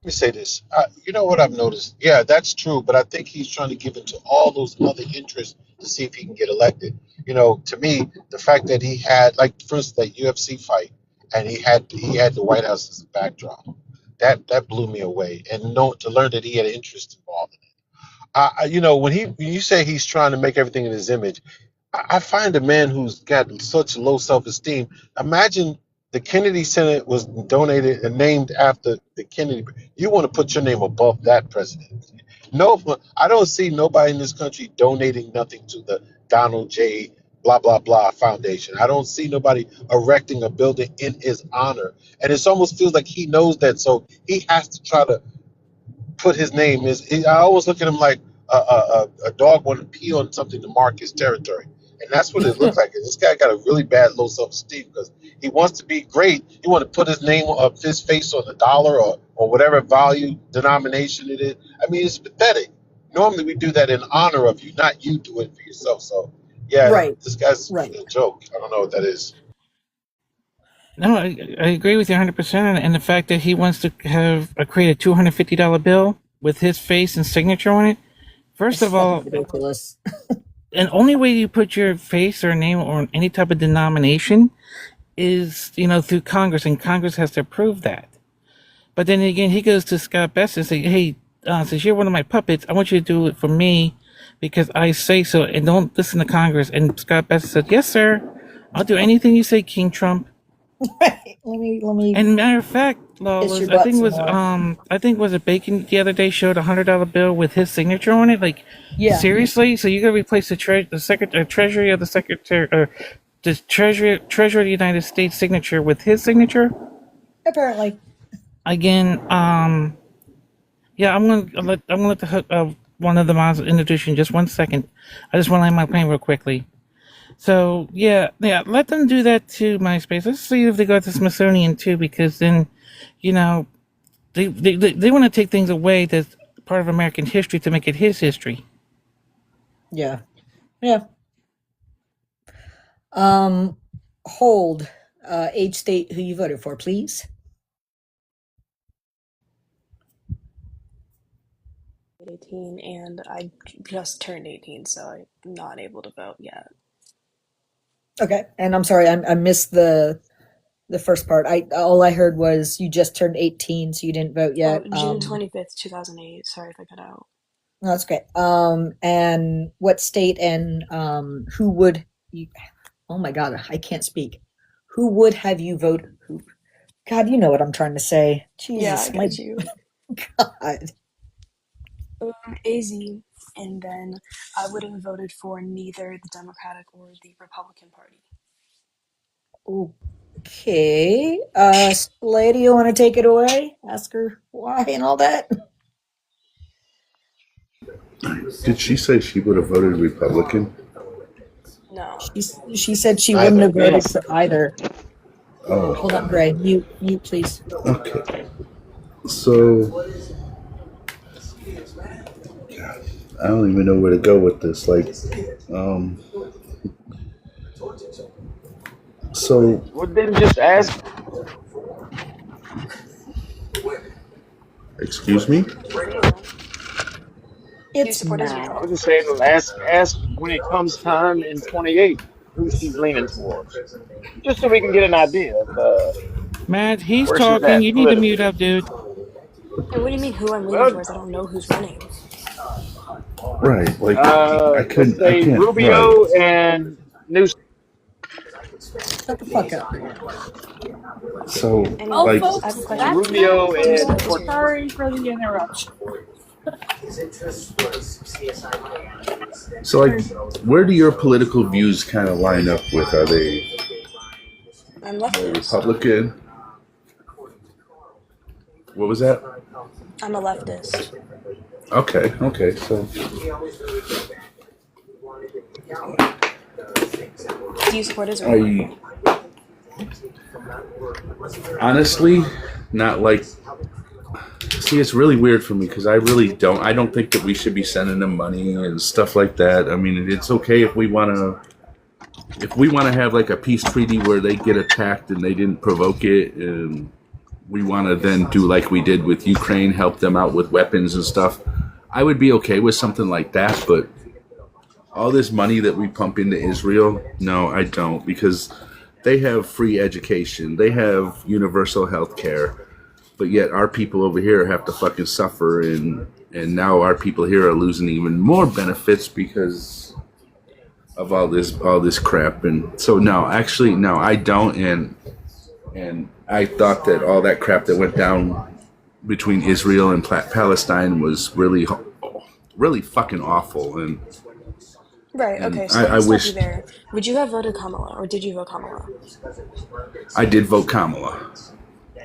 Speaker 14: Let me say this. You know what I've noticed? Yeah, that's true, but I think he's trying to give it to all those other interests to see if he can get elected. You know, to me, the fact that he had, like, for instance, that UFC fight, and he had the White House as a backdrop, that blew me away. And to learn that he had an interest involved in it. When you say he's trying to make everything in his image, I find a man who's got such low self-esteem. Imagine the Kennedy Center was donated and named after the Kennedy. You want to put your name above that president? No, I don't see nobody in this country donating nothing to the Donald J. Blah blah blah Foundation. I don't see nobody erecting a building in his honor, and it almost feels like he knows that, so he has to try to put his name. I always look at him like a dog wanting to pee on something to mark his territory, and that's what it looks like. And this guy got a really bad low self-esteem because he wants to be great. He want to put his name of his face on the dollar or whatever value denomination it is. I mean, it's pathetic. Normally we do that in honor of you, not you do it for yourself. So yeah,
Speaker 1: Right.
Speaker 14: this guy's
Speaker 1: Right.
Speaker 14: a joke. I don't know what that is.
Speaker 13: No, I agree with you 100%. And the fact that he wants to create a $250 bill with his face and signature on it. First of all,
Speaker 1: ridiculous.
Speaker 13: And only way you put your face or name on any type of denomination is, through Congress, and Congress has to approve that. But then again, he goes to Scott Best and say, hey, since you're one of my puppets, I want you to do it for me because I say so, and don't listen to Congress. And Scott Best said, yes, sir. I'll do anything you say, King Trump.
Speaker 1: Right. Let me.
Speaker 13: And matter of fact, Lawless, I think it was Bacon the other day showed $100 bill with his signature on it. Like,
Speaker 1: Yeah.
Speaker 13: Seriously? So you're gonna replace the Treasury of the Secretary, or the Treasury of the United States signature with his signature?
Speaker 1: Apparently.
Speaker 13: Again, yeah, I'm gonna let one of the mods introduce you in just 1 second. I just want to land my plane real quickly. So yeah, let them do that to MySpace. Let's see if they got the Smithsonian too, because then, they want to take things away that's part of American history to make it his history.
Speaker 1: Yeah. Yeah. Hold. Age, state, who you voted for, please.
Speaker 15: And I just turned 18, so I'm not able to vote yet.
Speaker 1: Okay, and I'm sorry, I missed the first part. All I heard was you just turned 18, so you didn't vote yet.
Speaker 15: June 25th, 2008. Sorry if I cut out.
Speaker 1: No, that's okay. And what state and who would you? Oh my God, I can't speak. Who would have you vote? God, you know what I'm trying to say. Jesus,
Speaker 15: Yeah, I got you.
Speaker 1: God.
Speaker 15: AZ, and then I would have voted for neither the Democratic or the Republican Party.
Speaker 1: Okay. Lady, you want to take it away? Ask her why and all that?
Speaker 2: Did she say she would have voted Republican?
Speaker 15: No.
Speaker 1: She said she wouldn't have voted for either.
Speaker 2: Oh.
Speaker 1: Hold on, Gray. Mute, please.
Speaker 2: Okay. So, God, I don't even know where to go with this. So.
Speaker 8: Well, then just ask.
Speaker 2: Excuse me?
Speaker 1: It's
Speaker 8: I was just saying, ask when it comes time in 28 who she's leaning towards, just so we can get an idea of
Speaker 13: Matt, he's
Speaker 8: where she's
Speaker 13: talking.
Speaker 8: at
Speaker 13: You need to
Speaker 8: politically.
Speaker 13: mute up, dude.
Speaker 15: And what do you mean who I'm leaning towards? I don't know who's running.
Speaker 2: Right. Like I
Speaker 8: Let's
Speaker 2: couldn't. I
Speaker 8: say
Speaker 2: can't.
Speaker 8: Rubio
Speaker 2: Right.
Speaker 8: and News.
Speaker 1: Shut the fuck up.
Speaker 2: So
Speaker 15: Anyway,
Speaker 2: like.
Speaker 15: I have a question for you.
Speaker 8: Rubio
Speaker 15: Do you
Speaker 8: and
Speaker 15: support Israel?
Speaker 13: Sorry for the interruption.
Speaker 2: So like, where do your political views kind of line up with? Are they
Speaker 15: I'm
Speaker 2: more
Speaker 15: leftist.
Speaker 2: Republican? What was that?
Speaker 15: I'm a leftist.
Speaker 2: Okay. Okay. So.
Speaker 15: Do you support Israel?
Speaker 2: Honestly, not like. See, it's really weird for me because I really don't. I don't think that we should be sending them money and stuff like that. I mean, it's okay if we want to. If we want to have like a peace treaty where they get attacked and they didn't provoke it, and we want to then do like we did with Ukraine, help them out with weapons and stuff, I would be okay with something like that. But all this money that we pump into Israel, no, I don't, because they have free education, they have universal health care, but yet our people over here have to fucking suffer, and now our people here are losing even more benefits because of all this crap. And so no, actually no, I don't, and I thought that all that crap that went down between Israel and Palestine was really fucking awful. And
Speaker 15: Right,
Speaker 2: and
Speaker 15: okay, so
Speaker 2: I
Speaker 15: let me stop
Speaker 2: wish
Speaker 15: you there. Would you have voted Kamala, or did you vote Kamala?
Speaker 2: I did vote Kamala.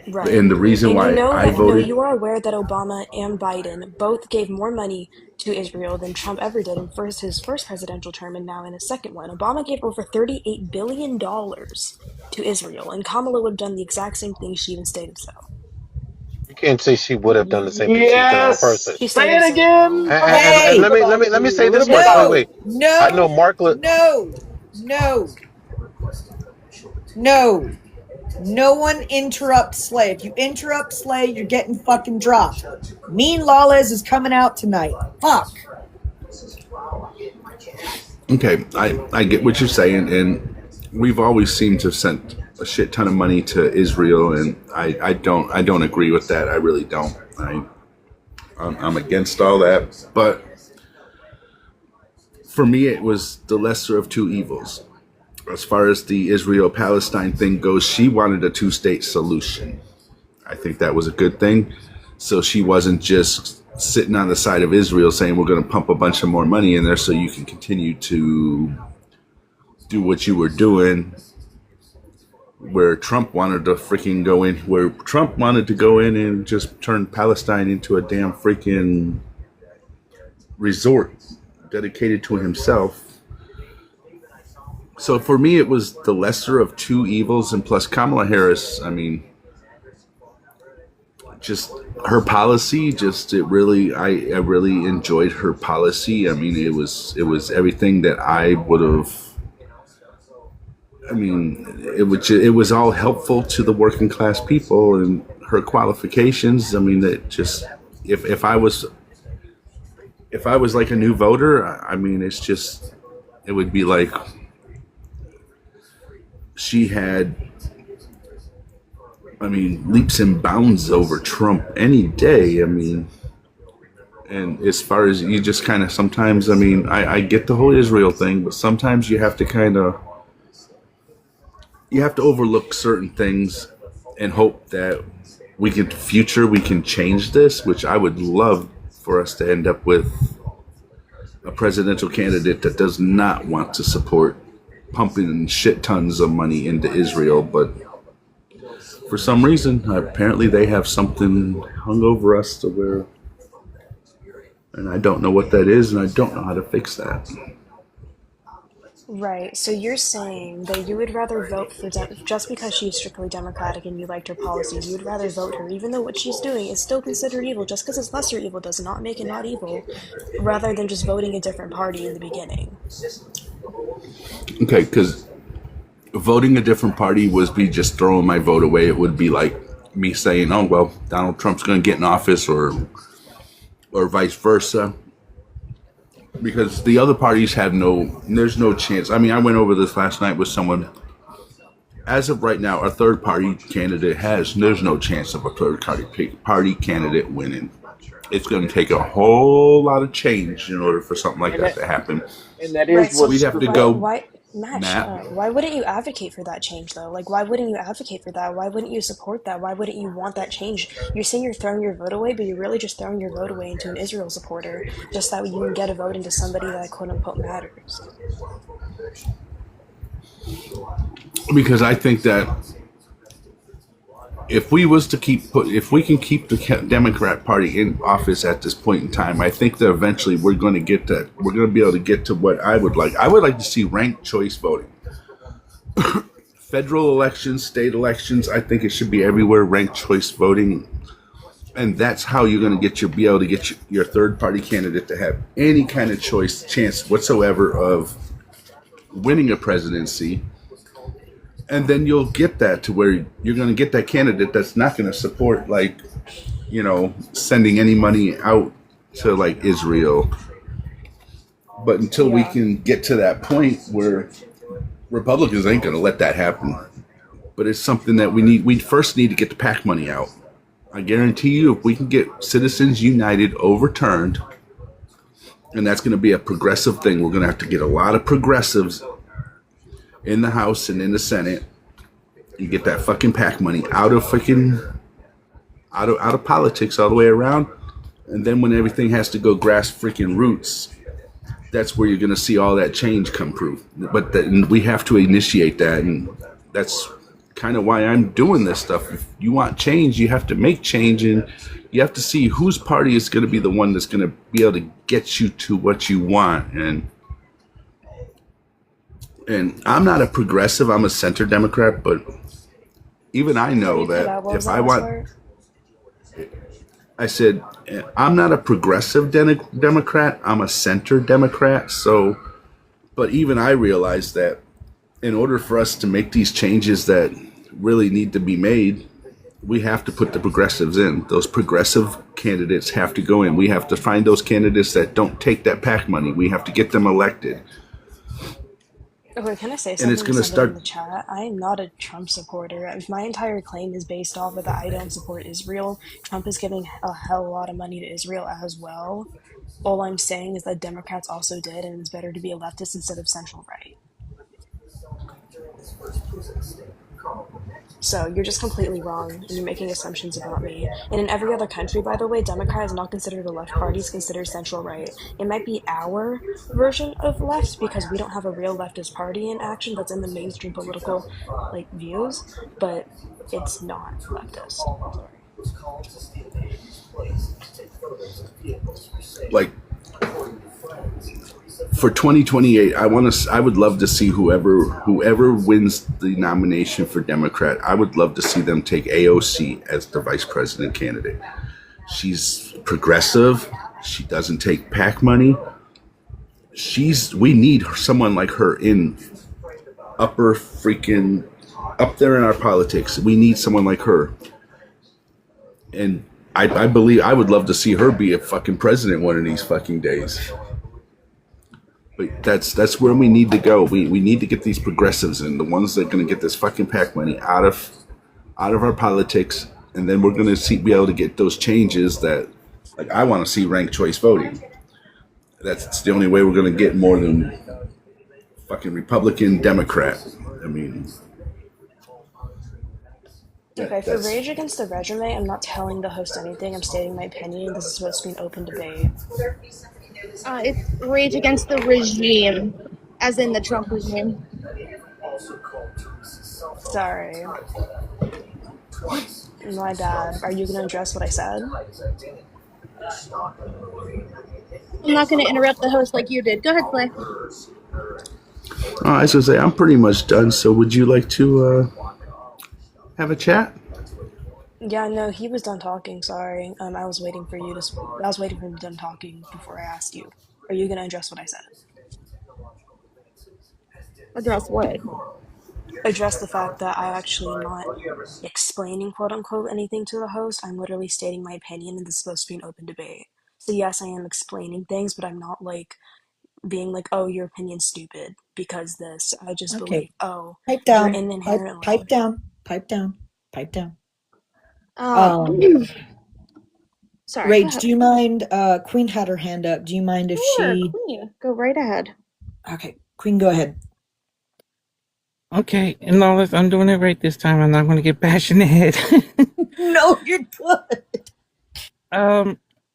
Speaker 15: Right.
Speaker 2: And the reason
Speaker 15: And
Speaker 2: why
Speaker 15: you know
Speaker 2: I
Speaker 15: that, no,
Speaker 2: voted,
Speaker 15: you are aware that Obama and Biden both gave more money to Israel than Trump ever did in his first presidential term and now in his second one. Obama gave over $38 billion to Israel, and Kamala would have done the exact same thing. She even stated so.
Speaker 14: You can't say she would have done the same thing. She's their own person.
Speaker 8: Yes.
Speaker 15: She
Speaker 8: Say
Speaker 15: stated
Speaker 8: it
Speaker 15: so.
Speaker 8: again.
Speaker 14: And
Speaker 1: Hey!
Speaker 14: let me say
Speaker 8: A little
Speaker 14: this
Speaker 8: more
Speaker 14: much.
Speaker 8: clearly.
Speaker 14: Wait.
Speaker 1: No,
Speaker 14: I know Mark.
Speaker 1: no. No one interrupts Slay. If you interrupt Slay, you're getting fucking dropped. Mean Lawless is coming out tonight. Fuck.
Speaker 2: okay, I get what you're saying, and we've always seemed to have sent a shit ton of money to Israel, and I don't agree with that. I really don't. I'm against all that, but for me, it was the lesser of two evils. As far as the Israel-Palestine thing goes, she wanted a two-state solution. I think that was a good thing. So she wasn't just sitting on the side of Israel saying we're going to pump a bunch of more money in there so you can continue to do what you were doing. Where Trump wanted to freaking go in, where Trump wanted to go in and just turn Palestine into a damn freaking resort dedicated to himself. So for me, it was the lesser of two evils, and plus Kamala Harris. I mean, just her policy. I really enjoyed her policy. I mean, it was everything that I would have. I mean, it was all helpful to the working class people, and her qualifications. I mean, it just if I was like a new voter, I mean, it's just it would be like. She had, I mean, leaps and bounds over Trump any day. I mean, and as far as you just kind of sometimes, I mean, I get the whole Israel thing, but sometimes you have to overlook certain things and hope that we can change this, which I would love for us to end up with a presidential candidate that does not want to support pumping shit tons of money into Israel, but for some reason, apparently they have something hung over us to where, and I don't know what that is, and I don't know how to fix that.
Speaker 15: Right, so you're saying that you would rather vote for just because she's strictly Democratic and you liked her policies, you would rather vote her, even though what she's doing is still considered evil. Just because it's lesser evil does not make it not evil, rather than just voting a different party in the beginning.
Speaker 2: Okay, because voting a different party was me just throwing my vote away. It would be like me saying, "Oh well, Donald Trump's going to get in office," or vice versa. Because the other parties there's no chance. I mean, I went over this last night with someone. As of right now, our third party candidate there's no chance of a third party candidate winning. It's going to take a whole lot of change in order for something like that to happen.
Speaker 8: And that
Speaker 15: Right.
Speaker 8: is
Speaker 15: So
Speaker 8: what's
Speaker 2: We'd have to
Speaker 8: screwed
Speaker 2: go,
Speaker 8: up.
Speaker 15: why, Match?
Speaker 2: Matt.
Speaker 15: Why wouldn't you advocate for that change though? Like, why wouldn't you advocate for that? Why wouldn't you support that? Why wouldn't you want that change? You're saying you're throwing your vote away, but you're really just throwing your vote away into an Israel supporter, just that you can get a vote into somebody that quote unquote matters.
Speaker 2: Because I think that if we can keep the Democrat Party in office at this point in time, I think that eventually we're going to get that. We're going to be able to get to what I would like. I would like to see ranked choice voting. Federal elections, state elections, I think it should be everywhere ranked choice voting. And that's how you're going to be able to get your third party candidate to have any kind of chance whatsoever of winning a presidency. And then you'll get that to where you're going to get that candidate that's not going to support, like, sending any money out to, like, Israel. But until we can get to that point where Republicans ain't going to let that happen. But it's something that we first need to get the PAC money out. I guarantee you, if we can get Citizens United overturned, and that's going to be a progressive thing, we're going to have to get a lot of progressives in the House and in the Senate, and get that fucking PAC money out of politics all the way around. And then when everything has to go grass freaking roots, that's where you're going to see all that change come through. But we have to initiate that, and that's kind of why I'm doing this stuff. If you want change, you have to make change, and you have to see whose party is going to be the one that's going to be able to get you to what you want. And I'm not a progressive, I'm a center Democrat, but even I know that if I want, I said, I'm not a progressive Democrat, I'm a center Democrat. So, but even I realize that in order for us to make these changes that really need to be made, we have to put the progressives in. Those progressive candidates have to go in. We have to find those candidates that don't take that PAC money. We have to get them elected.
Speaker 15: Okay, can I say
Speaker 2: And it's
Speaker 15: something
Speaker 2: going to
Speaker 15: to somebody in
Speaker 2: start.
Speaker 15: the chat? I am not a Trump supporter. If my entire claim is based off of that I don't support Israel, Trump is giving a hell of a lot of money to Israel as well. All I'm saying is that Democrats also did, and it's better to be a leftist instead of central right. So you're just completely wrong, and you're making assumptions about me. And in every other country, by the way, Democrat is not considered a left party; it's considered central right. It might be our version of left because we don't have a real leftist party in action that's in the mainstream political views, but it's not leftist. Sorry.
Speaker 2: Like, for 2028, I would love to see whoever wins the nomination for Democrat. I would love to see them take AOC as the vice president candidate. She's progressive. She doesn't take PAC money. We need someone like her in up there in our politics. We need someone like her. And I believe I would love to see her be a fucking president one of these fucking days. But that's where we need to go. We need to get these progressives in, the ones that are going to get this fucking PAC money out of our politics, and then we're going to be able to get those changes that, like, I want to see ranked choice voting. That's the only way we're going to get more than fucking Republican, Democrat. I mean.
Speaker 15: Okay, for Rage Against the Resume, I'm not telling the host anything. I'm stating my opinion. This is supposed to be an open debate.
Speaker 16: It's Rage Against the Regime, as in the Trump regime.
Speaker 15: Sorry. My bad. Are you going to address what I said?
Speaker 16: I'm not going to interrupt the host like you did. Go ahead, Slay.
Speaker 2: I was going to say, I'm pretty much done, so would you like to have a chat?
Speaker 15: Yeah, no, he was done talking, sorry. I was waiting for him to be done talking before I asked you. Are you going to address what I said?
Speaker 16: Address what?
Speaker 15: Address the fact that I actually am not explaining, quote-unquote, anything to the host. I'm literally stating my opinion, and this is supposed to be an open debate. So yes, I am explaining things, but I'm not, being like, oh, your opinion's stupid because this. I just believe, oh,
Speaker 1: pipe down.
Speaker 15: you're inherently...
Speaker 1: Pipe down. Pipe down. Pipe down.
Speaker 16: Sorry.
Speaker 1: Rage, do you mind? Queen had her hand up. Do you mind if
Speaker 16: Sure,
Speaker 1: she?
Speaker 16: Queen, go right ahead.
Speaker 1: Okay, Queen, go ahead.
Speaker 13: Okay, and Lawless, I'm doing it right this time. I'm not going to get bashed in the head.
Speaker 1: No, you're good.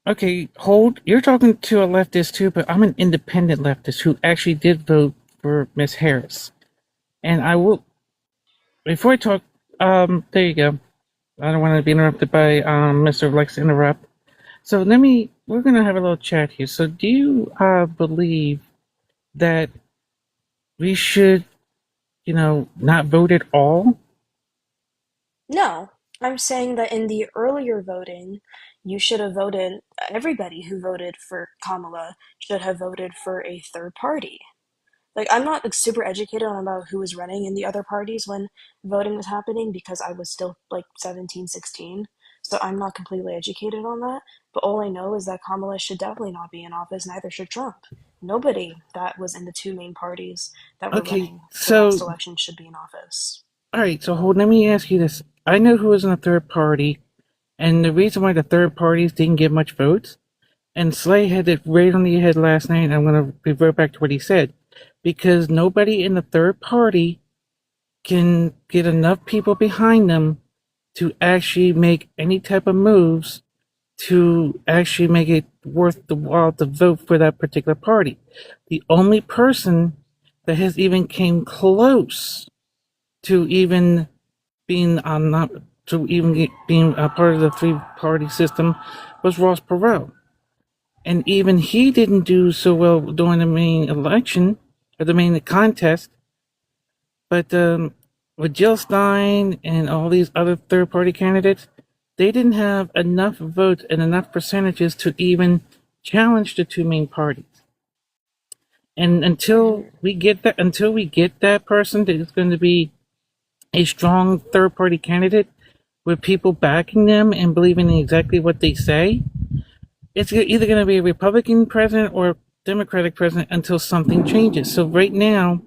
Speaker 13: Okay, hold. You're talking to a leftist too, but I'm an independent leftist who actually did vote for Miss Harris. And I will, before I talk, there you go. I don't want to be interrupted by Mr. Lex Interrupt. So we're going to have a little chat here. So do you believe that we should, not vote at all?
Speaker 15: No, I'm saying that in the earlier voting, you should have voted, everybody who voted for Kamala should have voted for a third party. Like, I'm not like super educated on about who was running in the other parties when voting was happening because I was still like 17, 16. So I'm not completely educated on that. But all I know is that Kamala should definitely not be in office, neither should Trump. Nobody that was in the two main parties that were
Speaker 13: Okay,
Speaker 15: running for last
Speaker 13: so,
Speaker 15: election should be in office.
Speaker 13: all right, so hold, let me ask you this. I know who was in the third party, and the reason why the third parties didn't get much votes, and Slay had it right on the head last night, and I'm going to revert back to what he said, because nobody in the third party can get enough people behind them to actually make any type of moves to actually make it worth the while to vote for that particular party. The only person that has even came close to even being not to even being a part of the three-party system was Ross Perot, and even he didn't do so well during the main election or the main contest. But with Jill Stein and all these other third-party candidates, they didn't have enough votes and enough percentages to even challenge the two main parties. And until we get that person that is going to be a strong third-party candidate with people backing them and believing in exactly what they say, it's either going to be a Republican president or a Democratic president until something changes. So right now,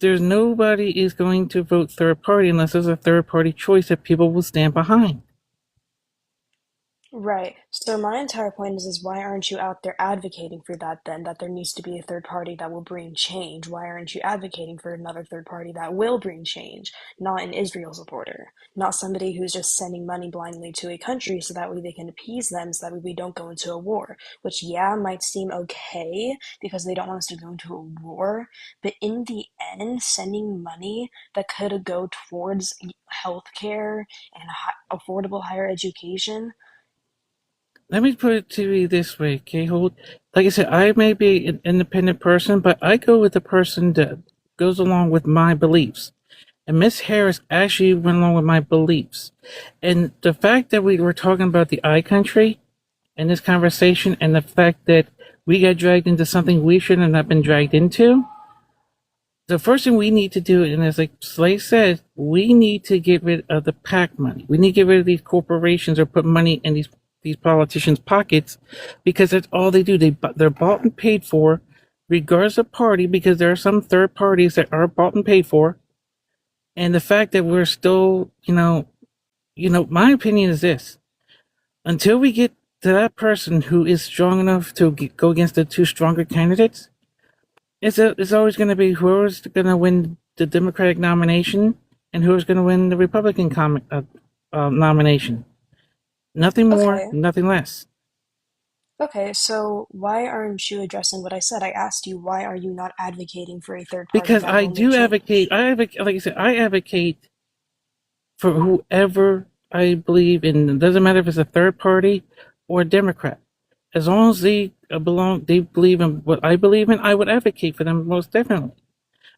Speaker 13: there's nobody is going to vote third party unless there's a third party choice that people will stand behind.
Speaker 15: Right. So my entire point is why aren't you out there advocating for that then? That there needs to be a third party that will bring change. Why aren't you advocating for another third party that will bring change? Not an Israel supporter. Not somebody who's just sending money blindly to a country so that way they can appease them so that way we don't go into a war. Which, yeah, might seem okay because they don't want us to go into a war. But in the end, sending money that could go towards healthcare and affordable higher education.
Speaker 13: Let me put it to you this way, okay, Hold. Like I said, I may be an independent person, but I go with the person that goes along with my beliefs. And Miss Harris actually went along with my beliefs. And the fact that we were talking about the I country in this conversation and the fact that we got dragged into something we shouldn't have been dragged into, the first thing we need to do, and as like Slay said, we need to get rid of the PAC money. We need to get rid of these corporations or put money in these politicians' pockets because that's all they do. They're bought and paid for, regardless of party, because there are some third parties that are bought and paid for. And the fact that we're still, my opinion is this: until we get to that person who is strong enough to go against the two stronger candidates, it's always going to be whoever's going to win the Democratic nomination and who's going to win the Republican nomination. Nothing more,
Speaker 15: Okay.
Speaker 13: nothing less.
Speaker 15: Okay, so why aren't you addressing what I said? I asked you, why are you not advocating for a third party
Speaker 13: Because
Speaker 15: that
Speaker 13: I
Speaker 15: will make
Speaker 13: do
Speaker 15: change?
Speaker 13: advocate. Like I said, I advocate for whoever I believe in. It doesn't matter if it's a third party or a Democrat. As long as they believe in what I believe in, I would advocate for them most definitely.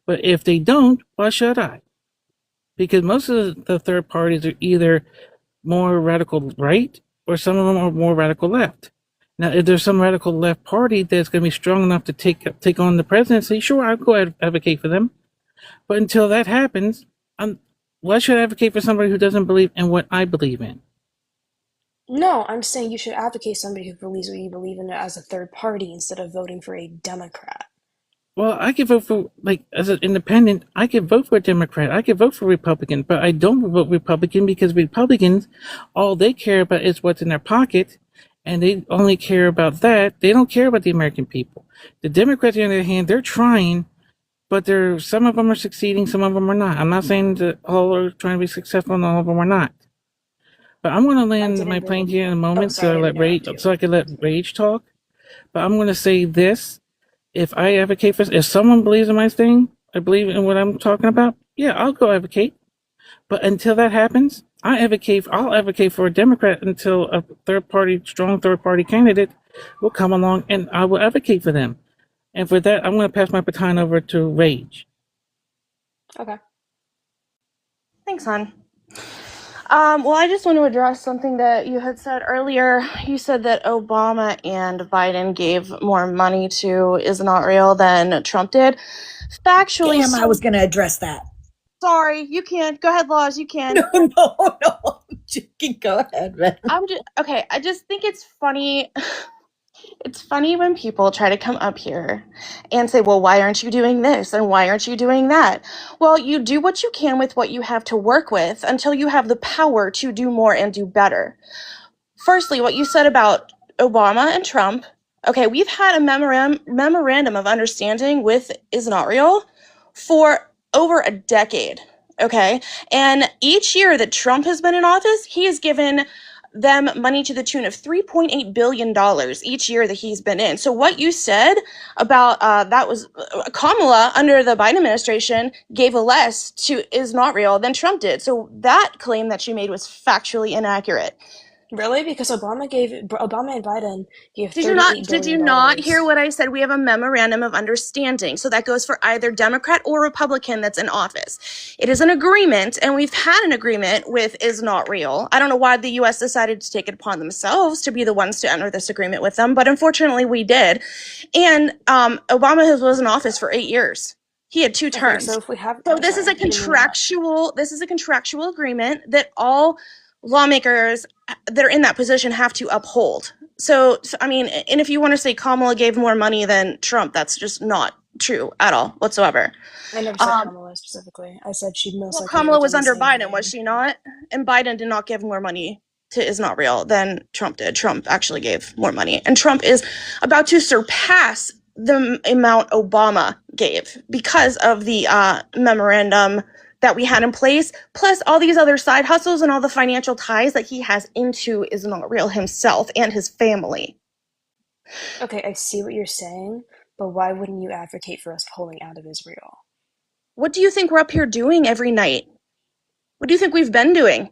Speaker 13: But if they don't, why should I? Because most of the third parties are either more radical right or some of them are more radical left. Now, if there's some radical left party that's going to be strong enough to take on the presidency, sure, I'll go ahead and advocate for them. But until that happens, why should I advocate for somebody who doesn't believe in what I believe in?
Speaker 15: No, I'm saying you should advocate somebody who believes what you believe in as a third party instead of voting for a Democrat.
Speaker 13: Well, I could vote for, as an independent, I could vote for a Democrat. I could vote for Republican, but I don't vote Republican because Republicans, all they care about is what's in their pocket. and they only care about that. They don't care about the American people. The Democrats, on the other hand, they're trying, but some of them are succeeding, some of them are not. I'm not saying that all are trying to be successful and all of them are not. But I'm going to land my plane here in a moment so I can let Rage talk. But I'm going to say this: if I advocate for, if someone believes in my thing, I believe in what I'm talking about. Yeah, I'll go advocate. But until that happens, I'll advocate for a Democrat until a strong third party candidate will come along, and I will advocate for them. And for that, I'm going to pass my baton over to Rage.
Speaker 15: Okay.
Speaker 16: Thanks, hon. Well, I just want to address something that you had said earlier. You said that Obama and Biden gave more money to Is Not Real than Trump did. Factually,
Speaker 1: Damn, I was going to address that.
Speaker 16: Sorry, you can. Go ahead, Laws, you can.
Speaker 1: No, I'm joking. Go ahead, man.
Speaker 16: I just think it's funny. It's funny when people try to come up here and say, well, why aren't you doing this? And why aren't you doing that? Well, you do what you can with what you have to work with until you have the power to do more and do better. Firstly, what you said about Obama and Trump. Okay, we've had a memorandum of understanding with Is Not Real for over a decade. Okay, and each year that Trump has been in office, he has given them money to the tune of $3.8 billion each year that he's been in. So what you said about that was Kamala under the Biden administration gave less to Is Not Real than Trump did. So that claim that you made was factually inaccurate.
Speaker 15: Really? Because Obama and Biden gave
Speaker 16: Did you not hear what I said? We have a memorandum of understanding. So that goes for either Democrat or Republican that's in office. It is an agreement, and we've had an agreement with Is Not Real. I don't know why the U.S. decided to take it upon themselves to be the ones to enter this agreement with them, but unfortunately we did. And Obama was in office for 8 years. He had 2 terms. This is a contractual agreement that all lawmakers that are in that position have to uphold. So I mean, and if you want to say Kamala gave more money than Trump, that's just not true at all whatsoever.
Speaker 15: I never said Kamala specifically. I said she'd most likely.
Speaker 16: Kamala was under Biden, was she not? And Biden did not give more money to Is Not Real than Trump did. Trump actually gave more money, and Trump is about to surpass the amount Obama gave because of the memorandum that we had in place, plus all these other side hustles and all the financial ties that he has into Is Not Real himself and his family.
Speaker 15: Okay, I see what you're saying, but why wouldn't you advocate for us pulling out of Israel?
Speaker 16: What do you think we're up here doing every night? What do you think we've been doing?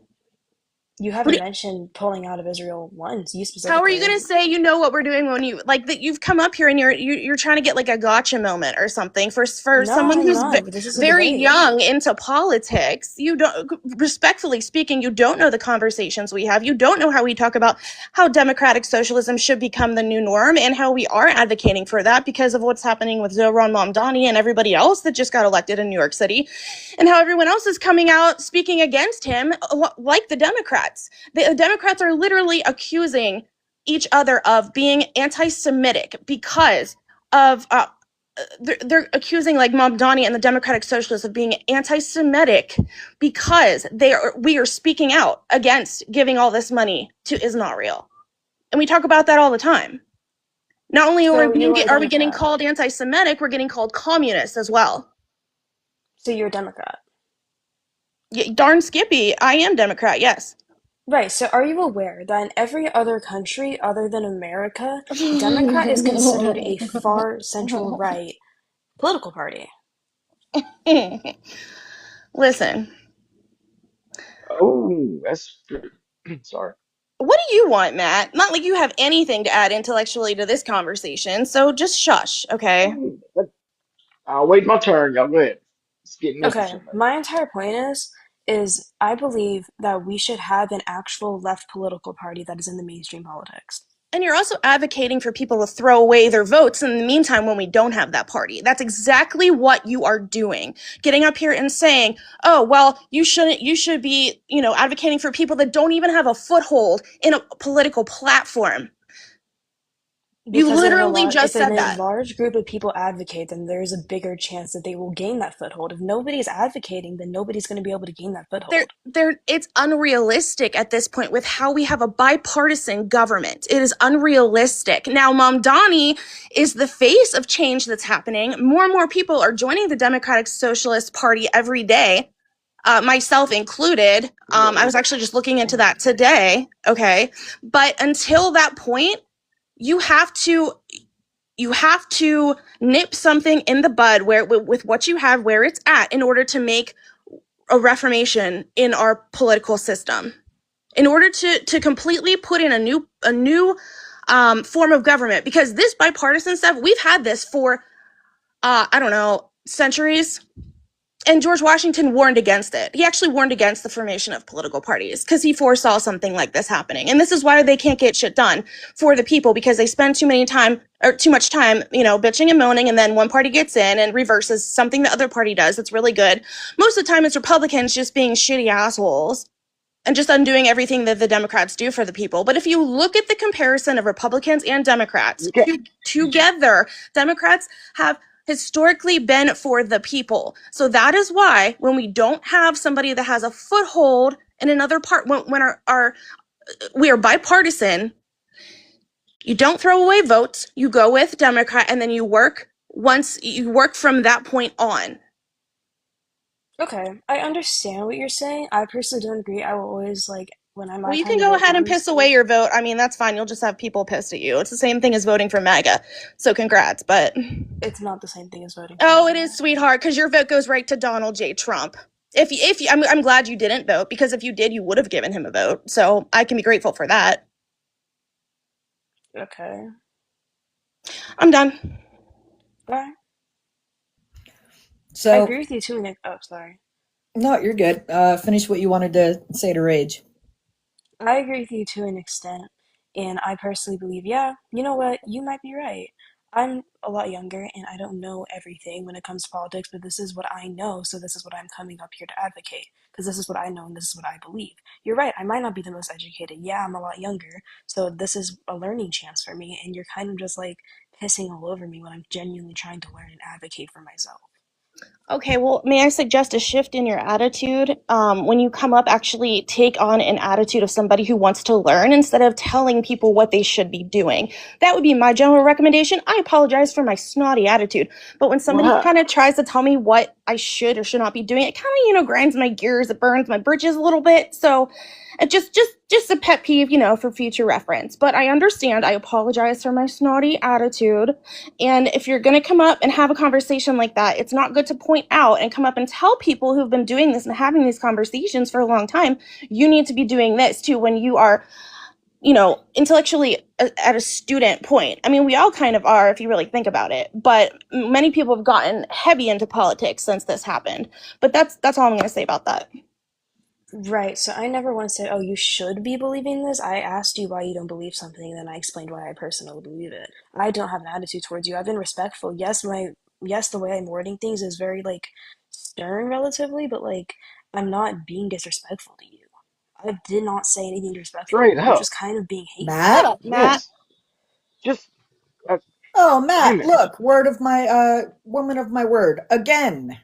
Speaker 15: You haven't mentioned pulling out of Israel once. You specifically.
Speaker 16: How are you going to say you know what we're doing when you like that? You've come up here and you're trying to get like a gotcha moment or something for someone who's very young into politics. You don't, respectfully speaking, you don't know the conversations we have. You don't know how we talk about how democratic socialism should become the new norm and how we are advocating for that because of what's happening with Zohran Mamdani and everybody else that just got elected in New York City, and how everyone else is coming out speaking against him, like the Democrats. The Democrats are literally accusing each other of being anti-Semitic because of they're accusing like Mamdani and the Democratic Socialists of being anti-Semitic because we are speaking out against giving all this money to Is Not Real, and we talk about that all the time. Not only are we getting called anti-Semitic, we're getting called communist as well.
Speaker 15: So you're a Democrat?
Speaker 16: Yeah, darn Skippy, I am Democrat. Yes.
Speaker 15: Right, so are you aware that in every other country other than America, Democrat is considered a far central-right political party?
Speaker 16: Listen.
Speaker 17: Oh, that's sorry.
Speaker 16: What do you want, Matt? Not like you have anything to add intellectually to this conversation, so just shush, okay?
Speaker 17: I'll wait my turn. Y'all go ahead.
Speaker 15: Okay, my entire point is I believe that we should have an actual left political party that is in the mainstream politics.
Speaker 16: And you're also advocating for people to throw away their votes in the meantime when we don't have that party. That's exactly what you are doing. Getting up here and saying, oh, well, you should be, advocating for people that don't even have a foothold in a political platform. You
Speaker 15: Because
Speaker 16: literally just said
Speaker 15: if
Speaker 16: that.
Speaker 15: a large group of people advocate, then there's a bigger chance that they will gain that foothold. If nobody's advocating, then nobody's going to be able to gain that foothold.
Speaker 16: It's unrealistic at this point with how we have a bipartisan government. It is unrealistic. Now, Mamdani is the face of change that's happening. More and more people are joining the Democratic Socialist Party every day, myself included. I was actually just looking into that today. Okay. But until that point, you have to nip something in the bud where with what you have where it's at in order to make a reformation in our political system, in order to completely put in a new form of government, because this bipartisan stuff, we've had this for I don't know, centuries. And George Washington warned against it. He actually warned against the formation of political parties because he foresaw something like this happening. And this is why they can't get shit done for the people, because they spend too much time, bitching and moaning, and then one party gets in and reverses something the other party does that's really good. Most of the time it's Republicans just being shitty assholes and just undoing everything that the Democrats do for the people. But if you look at the comparison of Republicans and Democrats together, Democrats have historically been for the people. So that is why when we don't have somebody that has a foothold in another part, when we are bipartisan, you don't throw away votes, you go with Democrat, and then you work from that point on.
Speaker 15: Okay, I understand what you're saying. I personally don't agree. I will always, when I'm
Speaker 16: Well, you can go ahead and piss away your vote. I mean, that's fine. You'll just have people pissed at you. It's the same thing as voting for Maga. So congrats, but
Speaker 15: it's not the same thing as voting
Speaker 16: for Maga. It is, sweetheart, because your vote goes right to Donald J. Trump. I'm glad you didn't vote, because if you did, you would have given him a vote. So I can be grateful for that.
Speaker 15: Okay.
Speaker 16: I'm done.
Speaker 15: Bye.
Speaker 1: So
Speaker 15: I agree with you too, Nick. Oh, sorry.
Speaker 1: No, you're good. Finish what you wanted to say to Rage.
Speaker 15: I agree with you to an extent, and I personally believe, yeah, you know what, you might be right. I'm a lot younger, and I don't know everything when it comes to politics, but this is what I know, so this is what I'm coming up here to advocate, because this is what I know, and this is what I believe. You're right, I might not be the most educated. Yeah, I'm a lot younger, so this is a learning chance for me, and you're kind of just, pissing all over me when I'm genuinely trying to learn and advocate for myself.
Speaker 16: Okay, well, may I suggest a shift in your attitude? When you come up, actually take on an attitude of somebody who wants to learn instead of telling people what they should be doing. That would be my general recommendation. I apologize for my snotty attitude, but when somebody kind of tries to tell me what I should or should not be doing, it kind of, grinds my gears, it burns my bridges a little bit. So just a pet peeve, for future reference. But I understand. I apologize for my snotty attitude. And if you're going to come up and have a conversation like that, it's not good to point out and come up and tell people who've been doing this and having these conversations for a long time, you need to be doing this too when you are, intellectually at a student point. I mean, we all kind of are if you really think about it, but many people have gotten heavy into politics since this happened. But that's all I'm going to say about that.
Speaker 15: Right, so I never want to say, oh, you should be believing this. I asked you why you don't believe something, and then I explained why I personally believe it. I don't have an attitude towards you. I've been respectful. Yes, the way I'm wording things is very, stern relatively, but, I'm not being disrespectful to you. I did not say anything disrespectful. I'm just kind of being hateful.
Speaker 1: Matt?
Speaker 17: Yes. Just...
Speaker 1: oh, Matt, look, word of my, woman of my word, again.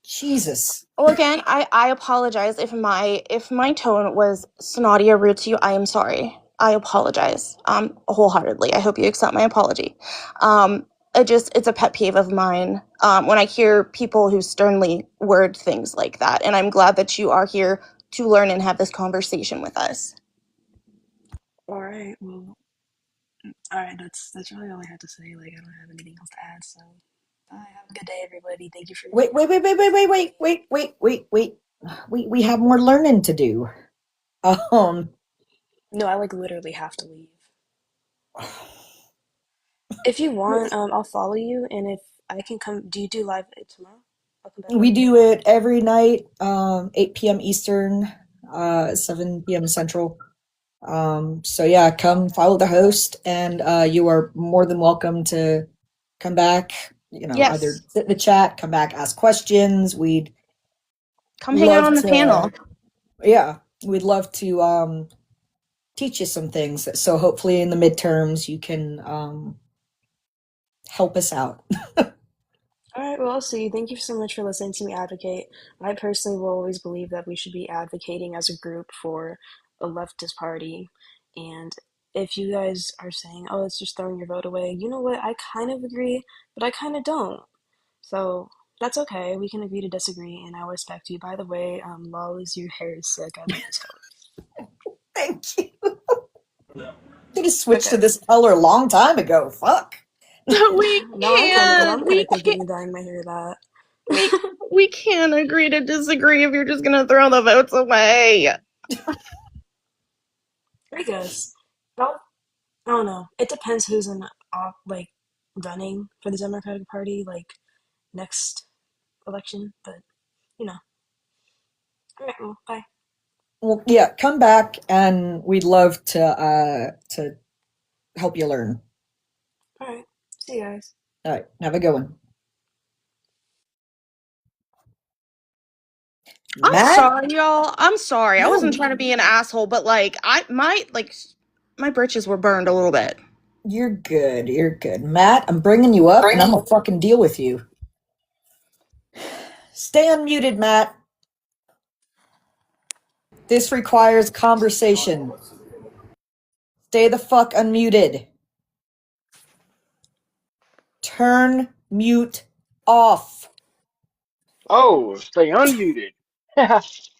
Speaker 1: Jesus.
Speaker 16: Well, again, I apologize if my tone was snotty or rude to you. I am sorry. I apologize wholeheartedly. I hope you accept my apology. It's a pet peeve of mine when I hear people who sternly word things like that. And I'm glad that you are here to learn and have this conversation with us.
Speaker 15: All right. Well, all right. That's really all I had to say. I don't have anything else to add. So, bye. Have a good day, everybody. Thank you for.
Speaker 1: Wait. We have more learning to do.
Speaker 15: No, I literally have to leave. If you want, I'll follow you, and if I can come, do you do live tomorrow? I'll come back.
Speaker 1: We do it every night, 8 p.m. Eastern, 7 p.m. Central. So yeah, come follow the host, and you are more than welcome to come back. Either sit in the chat, come back, ask questions. We'd
Speaker 16: come hang out on the panel.
Speaker 1: Yeah, we'd love to teach you some things. So hopefully in the midterms you can help us out.
Speaker 15: All right, well, I'll see. Thank you so much for listening to me advocate. I personally will always believe that we should be advocating as a group for a leftist party. And if you guys are saying, oh, it's just throwing your vote away, you know what? I kind of agree, but I kind of don't. So that's okay. We can agree to disagree, and I respect you. By the way, Lawless, your hair is sick. I love this color.
Speaker 1: Thank you. Should have switched to this color a long time ago. Fuck.
Speaker 16: We
Speaker 15: Now I'm
Speaker 16: can't.
Speaker 15: kind of thinking of dyeing my hair that.
Speaker 16: We can't agree to disagree if you're just gonna throw the votes away.
Speaker 15: I guess. I don't know. It depends who's in like running for the Democratic Party like next election, but you know. All right, well, bye.
Speaker 1: Well, yeah, come back and we'd love to help you learn.
Speaker 15: All right. See you guys.
Speaker 1: All right, have a good one.
Speaker 16: I'm sorry, y'all. I'm sorry. I
Speaker 1: No.
Speaker 16: wasn't trying to be an asshole, but like my britches were burned a little bit.
Speaker 1: You're good. You're good. Matt, I'm bringing you up and I'm gonna fucking deal with you. Stay unmuted, Matt. This requires conversation. Stay the fuck unmuted. Turn mute off.
Speaker 18: Oh, stay unmuted. That's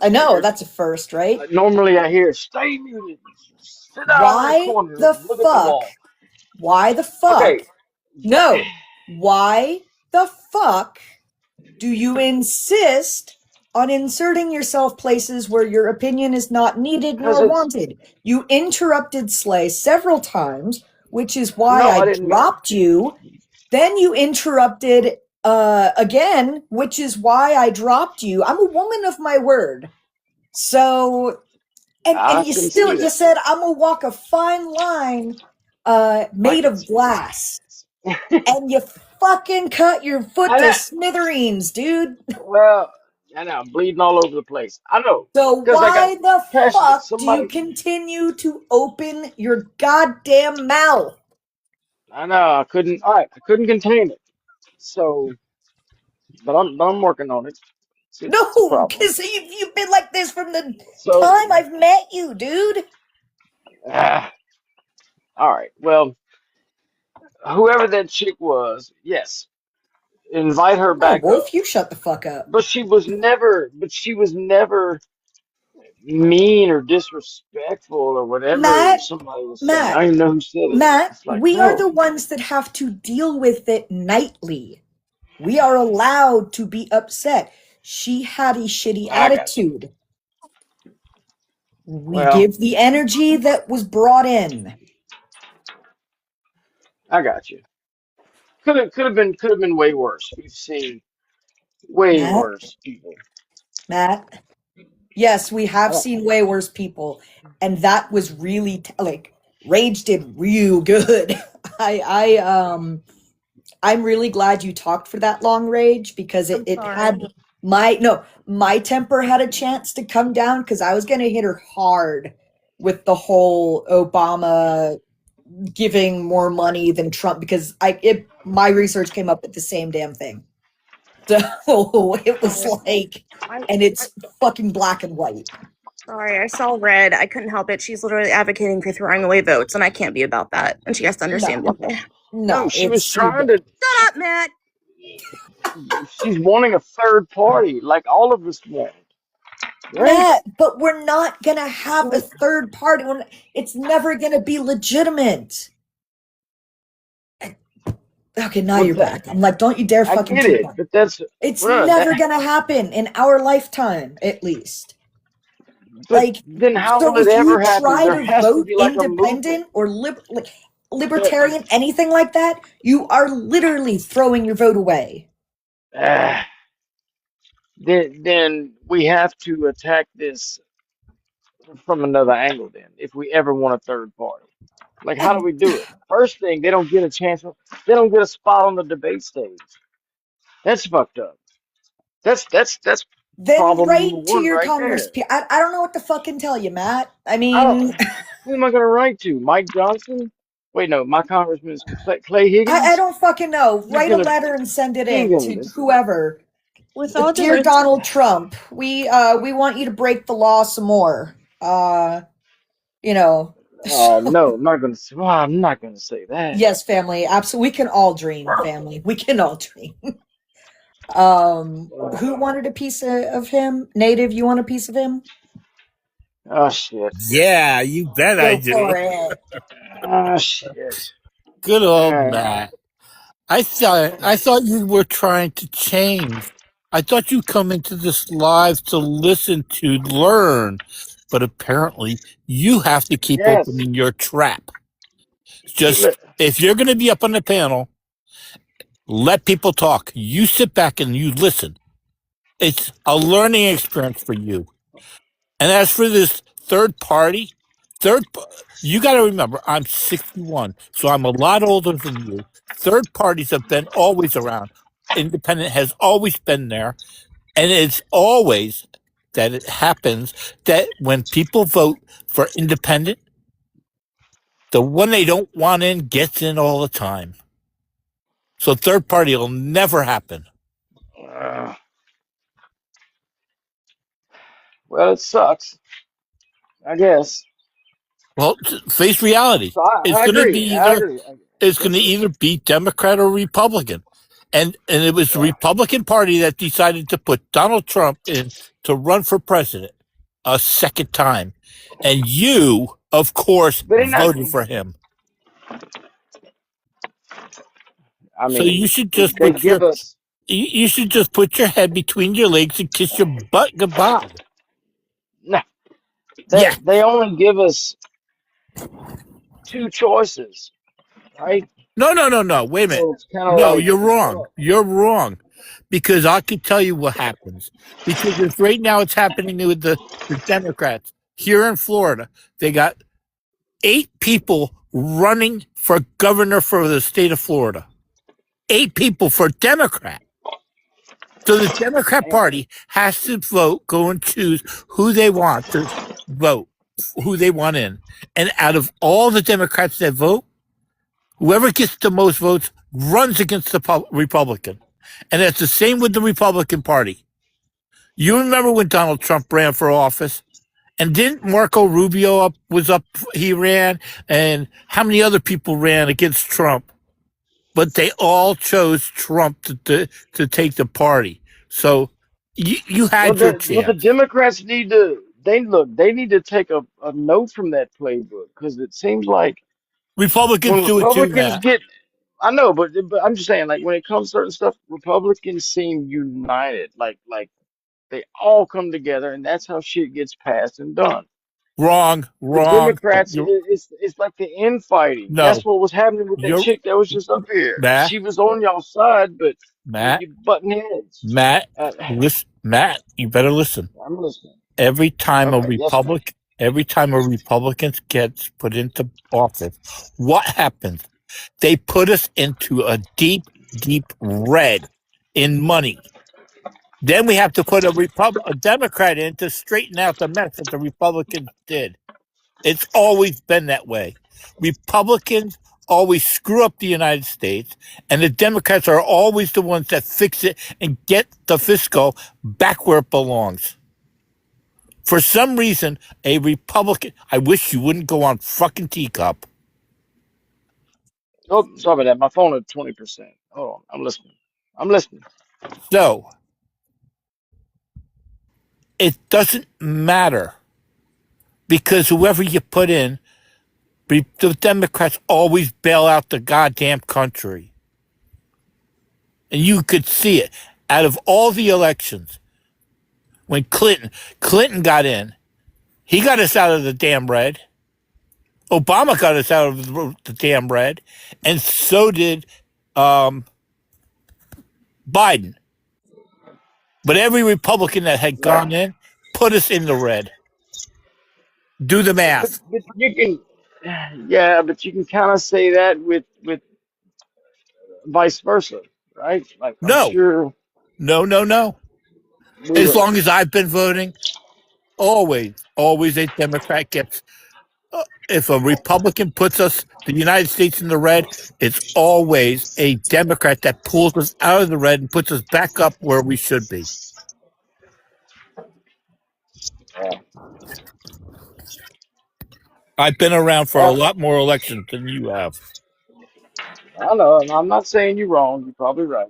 Speaker 1: I know,
Speaker 18: weird.
Speaker 1: that's a first, right?
Speaker 18: Normally I hear stay muted. Sit down in the
Speaker 1: Why
Speaker 18: corner
Speaker 1: the
Speaker 18: and look at the
Speaker 1: fuck?
Speaker 18: wall.
Speaker 1: Why the fuck?
Speaker 18: Okay.
Speaker 1: No. Why the fuck do you insist on inserting yourself places where your opinion is not needed nor wanted? You interrupted Slay several times, which is why
Speaker 18: No,
Speaker 1: I
Speaker 18: I didn't.
Speaker 1: dropped you. Then you interrupted again, which is why I dropped you. I'm a woman of my word. So and you
Speaker 18: can
Speaker 1: still
Speaker 18: see
Speaker 1: you
Speaker 18: that.
Speaker 1: said I'm gonna walk a fine line made of glass. And you fucking cut your foot to smithereens, dude.
Speaker 18: Well, I know I'm bleeding all over the place. I know.
Speaker 1: So
Speaker 18: Because I got
Speaker 1: why the
Speaker 18: passionate.
Speaker 1: fuck do you
Speaker 18: Somebody.
Speaker 1: continue to open your goddamn mouth?
Speaker 18: I know. I couldn't. All right. I couldn't contain it. So, but I'm working on it. It's a
Speaker 1: No,
Speaker 18: problem.
Speaker 1: because you've been like this from the
Speaker 18: So,
Speaker 1: time I've met you, dude.
Speaker 18: all right. Well, whoever that chick was, yes, invite her
Speaker 1: Oh,
Speaker 18: back up.
Speaker 1: Wolf, you shut the fuck up.
Speaker 18: But she was never. But she was never mean or disrespectful or whatever
Speaker 1: Matt,
Speaker 18: somebody was saying. I
Speaker 1: Matt,
Speaker 18: don't even know who said it.
Speaker 1: Matt,
Speaker 18: It's like
Speaker 1: we are
Speaker 18: no.
Speaker 1: the ones that have to deal with it nightly. We are allowed to be upset. She had a shitty
Speaker 18: I got you.
Speaker 1: attitude. We
Speaker 18: Well,
Speaker 1: give the energy that was brought in.
Speaker 18: I got you. Could have been way worse. We've seen way
Speaker 1: Matt,
Speaker 18: worse people.
Speaker 1: Matt. Yes, we have
Speaker 18: Oh,
Speaker 1: seen way worse people, and that was really like Rage did real good. I'm really glad you talked for that long, Rage, because it had
Speaker 16: Sorry.
Speaker 1: my temper had a chance to come down because I was gonna hit her hard with the whole Obama giving more money than Trump because my research came up with the same damn thing. So it was like, and it's fucking black and white.
Speaker 16: Sorry, I saw red. I couldn't help it. She's literally advocating for throwing away votes, and I can't be about that. And she has to understand why.
Speaker 18: no, she was
Speaker 1: it's
Speaker 18: trying to.
Speaker 16: Shut up, Matt.
Speaker 18: She's wanting a third party, like all of us want, right?
Speaker 1: Matt, but we're not gonna have a third party. It's never gonna be legitimate. Okay, now
Speaker 18: Well,
Speaker 1: you're back. I'm like, don't you dare
Speaker 18: I
Speaker 1: fucking
Speaker 18: get
Speaker 1: keep
Speaker 18: it,
Speaker 1: on.
Speaker 18: but that's
Speaker 1: It's
Speaker 18: well,
Speaker 1: never gonna happen in our lifetime, at least.
Speaker 18: But
Speaker 1: Like,
Speaker 18: then how
Speaker 1: so
Speaker 18: will it
Speaker 1: if
Speaker 18: ever
Speaker 1: you
Speaker 18: happen?
Speaker 1: try
Speaker 18: There
Speaker 1: to
Speaker 18: has to
Speaker 1: vote
Speaker 18: be like a movement.
Speaker 1: independent or libertarian, anything like that, you are literally throwing your vote away.
Speaker 18: Then we have to attack this from another angle. Then, if we ever want a third party, like how do we do it? First thing, they don't get a chance. They don't get a spot on the debate stage. That's fucked up. That's
Speaker 1: Then
Speaker 18: problem number
Speaker 1: write to
Speaker 18: one
Speaker 1: your
Speaker 18: right
Speaker 1: Congress.
Speaker 18: there.
Speaker 1: I don't know what to fucking tell you, Matt. I
Speaker 18: I don't.
Speaker 1: mean,
Speaker 18: Who am I gonna write to? Mike Johnson? Wait, no. My congressman is Clay
Speaker 1: I
Speaker 18: Higgins.
Speaker 1: don't fucking know.
Speaker 18: He's
Speaker 1: Write a
Speaker 18: gonna
Speaker 1: letter and send it in to
Speaker 18: Higgins.
Speaker 1: whoever.
Speaker 16: With all due
Speaker 1: Dear
Speaker 16: respect,
Speaker 1: Donald Trump, we want you to break the law some more. You know.
Speaker 18: No, I'm not gonna. Well, I'm not gonna say that.
Speaker 1: Yes, family. Absolutely. We can all dream, family. We can all dream. Who wanted a piece of him? Native, you want a piece of him?
Speaker 18: Oh shit.
Speaker 19: Yeah, you bet I
Speaker 1: Go
Speaker 19: do.
Speaker 1: for it.
Speaker 18: Oh shit.
Speaker 19: Good old
Speaker 18: Uh,
Speaker 19: Matt. I thought you were trying to change. I thought you come into this live to listen to learn, but apparently you have to keep
Speaker 18: yes.
Speaker 19: opening your trap.
Speaker 18: See,
Speaker 19: Just if you're going to be up on the panel, let people talk. You sit back and you listen. It's a learning experience for you. And as for this third party, third, you got to remember, I'm 61, so I'm a lot older than you. Third parties have been always around. Independent has always been there, and it's always that it happens that when people vote for independent, the one they don't want in gets in all the time. So third party will never happen.
Speaker 18: well, it sucks. I guess.
Speaker 19: Well, face reality.
Speaker 18: So
Speaker 19: It's
Speaker 18: I
Speaker 19: going to be
Speaker 18: agree. I
Speaker 19: either
Speaker 18: agree.
Speaker 19: it's going
Speaker 18: Yes,
Speaker 19: to
Speaker 18: sir.
Speaker 19: either be Democrat or Republican, and it was the Republican Party that decided to put Donald Trump in to run for president a second time, and you, of course,
Speaker 18: But in that,
Speaker 19: voted for him.
Speaker 18: I
Speaker 19: So you
Speaker 18: mean,
Speaker 19: should
Speaker 18: they,
Speaker 19: just
Speaker 18: they
Speaker 19: put
Speaker 18: give
Speaker 19: your
Speaker 18: us
Speaker 19: you should just put your head between your legs and kiss your butt goodbye.
Speaker 18: no.
Speaker 19: Yeah.
Speaker 18: They only give us two choices, right?
Speaker 19: No. Wait a minute.
Speaker 18: So it's kind of
Speaker 19: No,
Speaker 18: like,
Speaker 19: you're wrong. You're wrong. Because I could tell you what happens. Because if right now it's happening with the Democrats here in Florida. They got 8 people running for governor for the state of Florida. 8 people for Democrat. So the Democrat Party has to vote, go and choose who they want to vote, who they want in. And out of all the Democrats that vote, whoever gets the most votes runs against the Republican. And that's the same with the Republican Party. You remember when Donald Trump ran for office? And didn't Marco Rubio he ran, and how many other people ran against Trump? But they all chose Trump to take the party. So you
Speaker 18: well,
Speaker 19: had your
Speaker 18: the
Speaker 19: chance.
Speaker 18: Democrats need to, they need to take a note from that playbook because it seems like
Speaker 19: Republicans
Speaker 18: when
Speaker 19: do it too,
Speaker 18: Republicans
Speaker 19: Matt.
Speaker 18: get, I know, but I'm just saying, like when it comes to certain stuff, Republicans seem united, like they all come together, and that's how shit gets passed and done.
Speaker 19: Wrong.
Speaker 18: The Democrats,
Speaker 19: You're,
Speaker 18: it's like the infighting. That's
Speaker 19: no,
Speaker 18: what was happening with that
Speaker 19: you're
Speaker 18: chick that was just up here.
Speaker 19: Matt.
Speaker 18: She was on y'all's side, but
Speaker 19: Matt.
Speaker 18: you button heads.
Speaker 19: Matt. Listen, Matt. You better listen.
Speaker 18: I'm listening.
Speaker 19: Every time
Speaker 18: Okay, yes, sir.
Speaker 19: every time a Republican gets put into office, what happens? They put us into a deep, deep red in money. Then we have to put a Democrat in to straighten out the mess that the Republicans did. It's always been that way. Republicans always screw up the United States, and the Democrats are always the ones that fix it and get the fiscal back where it belongs. For some reason, a Republican, I wish you wouldn't go on fucking teacup.
Speaker 18: Oh, sorry about that. My phone at 20%. Hold on, I'm listening. I'm listening.
Speaker 19: So it doesn't matter because whoever you put in, the Democrats always bail out the goddamn country. And you could see it. Out of all the elections, when Clinton got in, he got us out of the damn red. Obama got us out of the damn red. And so did Biden. But every Republican that had gone in put us in the red. Do the math.
Speaker 18: But you can, yeah, but you can kind of say that with vice versa, right? Like I'm
Speaker 19: No.
Speaker 18: sure.
Speaker 19: No. As long as I've been voting, always a Democrat gets. If a Republican puts the United States in the red, it's always a Democrat that pulls us out of the red and puts us back up where we should be. I've been around for a lot more elections than you have.
Speaker 18: I know, and I'm not saying you're wrong. You're probably right.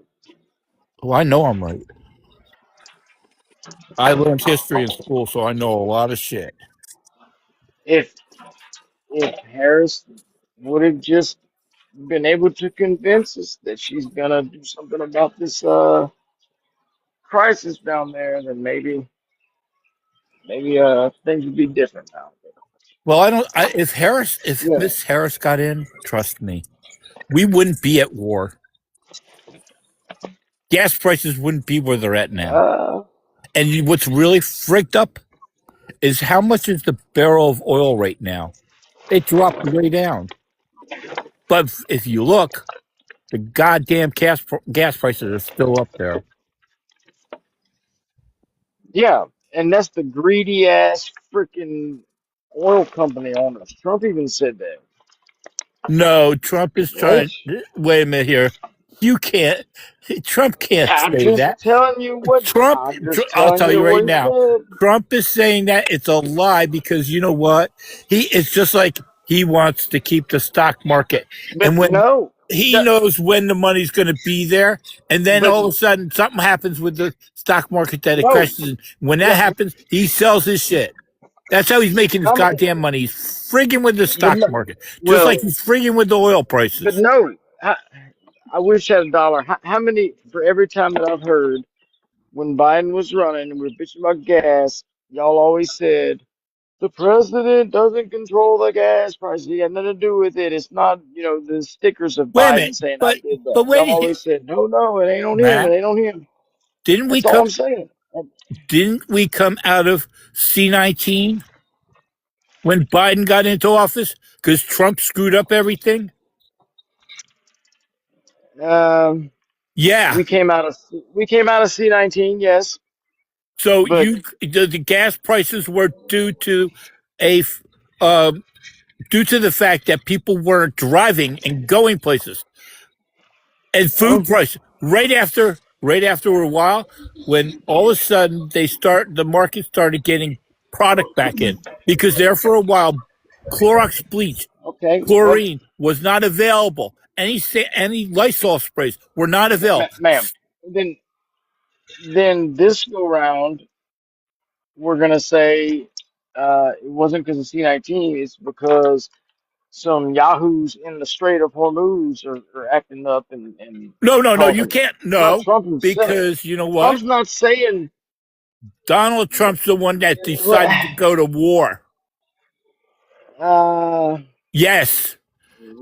Speaker 19: Well, I know I'm right. I learned history in school, so I know a lot of shit.
Speaker 18: If Harris would have just been able to convince us that she's gonna do something about this crisis down there, then maybe things would be different now.
Speaker 19: Well, if
Speaker 18: Yeah.
Speaker 19: Miss Harris got in, trust me, we wouldn't be at war. Gas prices wouldn't be where they're at now. And what's really frigged up is how much is the barrel of oil right now? It dropped way down. But if you look, the goddamn gas prices are still up there.
Speaker 18: Yeah, and that's the greedy ass freaking oil company owners. Trump even said that.
Speaker 19: No, Trump is
Speaker 18: What?
Speaker 19: trying. Wait a minute here. You can't. Trump can't
Speaker 18: I'm
Speaker 19: say
Speaker 18: just
Speaker 19: that.
Speaker 18: telling you what.
Speaker 19: Trump,
Speaker 18: I'm just
Speaker 19: I'll
Speaker 18: telling
Speaker 19: tell
Speaker 18: you
Speaker 19: you
Speaker 18: what
Speaker 19: right
Speaker 18: he
Speaker 19: now.
Speaker 18: said.
Speaker 19: Trump is saying that it's a lie because you know what? It's just like he wants to keep the stock market.
Speaker 18: But
Speaker 19: And when
Speaker 18: no,
Speaker 19: he knows when the money's going to be there, and then
Speaker 18: but
Speaker 19: all of a sudden something happens with the stock market that it
Speaker 18: no,
Speaker 19: crashes. And when that
Speaker 18: no.
Speaker 19: happens, he sells his shit. That's how he's making his
Speaker 18: How many?
Speaker 19: goddamn money. He's frigging with the
Speaker 18: But
Speaker 19: stock
Speaker 18: no,
Speaker 19: market, just like
Speaker 18: well,
Speaker 19: he's frigging with the oil
Speaker 18: but
Speaker 19: prices.
Speaker 18: no. I wish I had a dollar. How many for every time that I've heard when Biden was running and we were bitching about gas? Y'all always said the president doesn't control the gas prices. He had nothing to do with it. It's not, the stickers of
Speaker 19: Wait a
Speaker 18: Biden
Speaker 19: minp,
Speaker 18: saying I
Speaker 19: but
Speaker 18: did that.
Speaker 19: but
Speaker 18: Y'all
Speaker 19: wait,
Speaker 18: always said, no, no, it ain't on him. It
Speaker 19: Matt,
Speaker 18: ain't on him.
Speaker 19: didn't we
Speaker 18: That's all
Speaker 19: come?
Speaker 18: I'm saying.
Speaker 19: Didn't we come out of C-19 when Biden got into office because Trump screwed up everything?
Speaker 18: Um,
Speaker 19: Yeah.
Speaker 18: we came out of C-19, yes,
Speaker 19: So
Speaker 18: but
Speaker 19: the gas prices were a uh, due to the fact that people weren't driving and going places, and food prices right after a while, when all of a sudden the market started getting product back in because there for a while Clorox bleach,
Speaker 18: okay, well,
Speaker 19: chlorine was not available. Any Lysol sprays were not available.
Speaker 18: ma'am, then this go round, we're gonna say it wasn't because of C-19. It's because some yahoos in the Strait of Hormuz are acting up and
Speaker 19: No, you
Speaker 18: causing it.
Speaker 19: can't.
Speaker 18: It's not
Speaker 19: No,
Speaker 18: Trump himself.
Speaker 19: because you know what?
Speaker 18: Trump's not saying.
Speaker 19: Donald Trump's the one that
Speaker 18: Well,
Speaker 19: decided to go to war. Yes,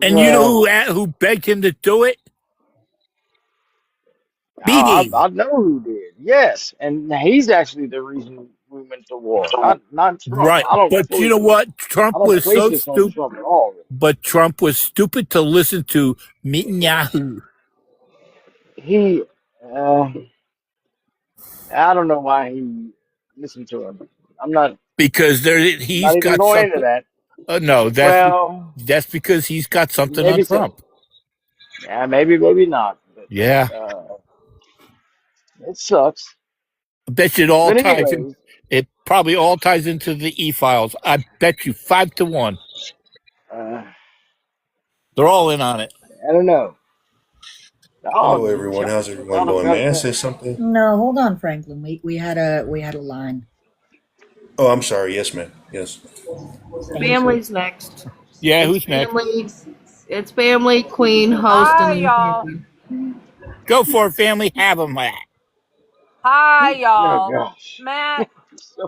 Speaker 19: and you know
Speaker 18: well,
Speaker 19: who begged him to do it?
Speaker 18: I,
Speaker 19: Bibi.
Speaker 18: I know who did. Yes, and he's actually the reason we went to war. Not Trump.
Speaker 19: Right, but you know what?
Speaker 18: I
Speaker 19: Trump
Speaker 18: don't
Speaker 19: was
Speaker 18: place
Speaker 19: so
Speaker 18: this on
Speaker 19: stupid.
Speaker 18: Trump at all.
Speaker 19: But Trump was stupid to listen to Netanyahu
Speaker 18: He, uh, I don't know why he listened to him. I'm not
Speaker 19: because he's
Speaker 18: not even
Speaker 19: got
Speaker 18: going into
Speaker 19: something.
Speaker 18: that.
Speaker 19: No,
Speaker 18: Well,
Speaker 19: that's because he's got something on
Speaker 18: maybe so.
Speaker 19: Trump.
Speaker 18: Yeah, maybe not.
Speaker 19: Yeah,
Speaker 18: But it sucks.
Speaker 19: I bet you
Speaker 18: But anyways,
Speaker 19: it probably all ties into the e-files. I bet you 5-1.
Speaker 18: uh,
Speaker 19: They're all in on it.
Speaker 18: I don't know.
Speaker 10: Hello,
Speaker 18: Oh,
Speaker 10: everyone. How's everyone
Speaker 18: y'all
Speaker 10: doing? May I
Speaker 18: got
Speaker 10: say something?
Speaker 1: No, hold on, Franklin. We had a line.
Speaker 10: Oh, I'm sorry. Yes, ma'am. Yes.
Speaker 1: Thank you.
Speaker 20: Family's next.
Speaker 19: Yeah,
Speaker 20: It's
Speaker 19: who's next?
Speaker 20: family. It's family, queen, host,
Speaker 21: Hi,
Speaker 20: and then
Speaker 21: y'all.
Speaker 20: champion.
Speaker 19: Go for it, family. Have them.
Speaker 21: Hi,
Speaker 18: Oh
Speaker 21: y'all.
Speaker 18: gosh.
Speaker 21: Matt,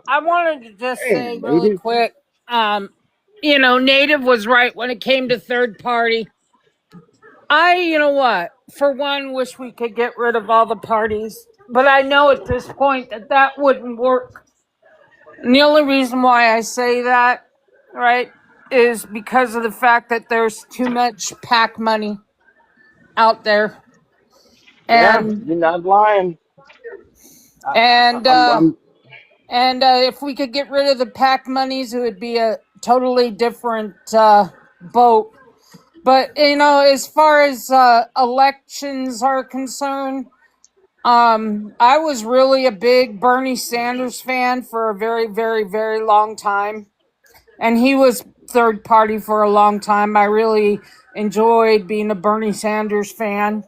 Speaker 21: I wanted to just say
Speaker 18: Damn,
Speaker 21: really
Speaker 18: baby.
Speaker 21: quick. Native was right when it came to third party. You know what? For one, wish we could get rid of all the parties, but I know at this point that wouldn't work. And the only reason why I say that, right, is because of the fact that there's too much PAC money out there.
Speaker 18: Yeah,
Speaker 21: And
Speaker 18: you're not lying.
Speaker 21: And
Speaker 18: I'm
Speaker 21: if we could get rid of the PAC monies, it would be a totally different boat. But as far as elections are concerned, I was really a big Bernie Sanders fan for a very, very, very long time. And he was third party for a long time. I really enjoyed being a Bernie Sanders fan.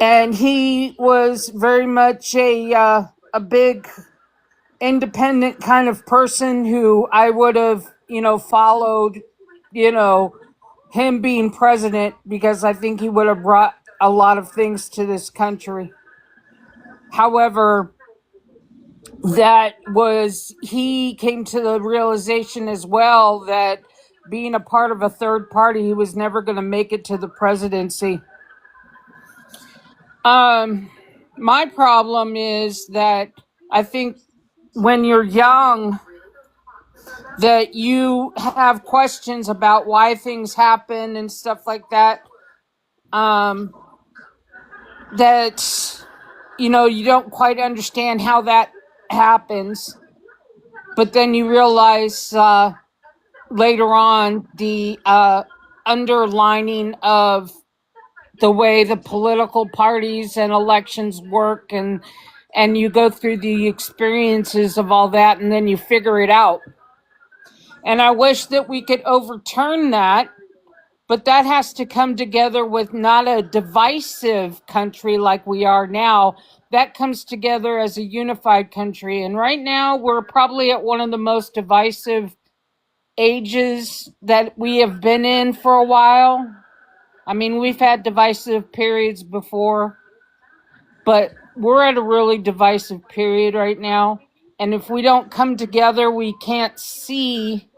Speaker 21: And he was very much a big independent kind of person who I would have, followed, him being president, because I think he would have brought a lot of things to this country. However, he came to the realization as well that being a part of a third party, he was never going to make it to the presidency. My problem is that I think when you're young, that you have questions about why things happen and stuff like that. That you don't quite understand how that happens, but then you realize later on the underlining of the way the political parties and elections work, and you go through the experiences of all that, and then you figure it out. And I wish that we could overturn that, but that has to come together with not a divisive country like we are now. That comes together as a unified country. And right now, we're probably at one of the most divisive ages that we have been in for a while. I mean, we've had divisive periods before, but we're at a really divisive period right now. And if we don't come together, we can't see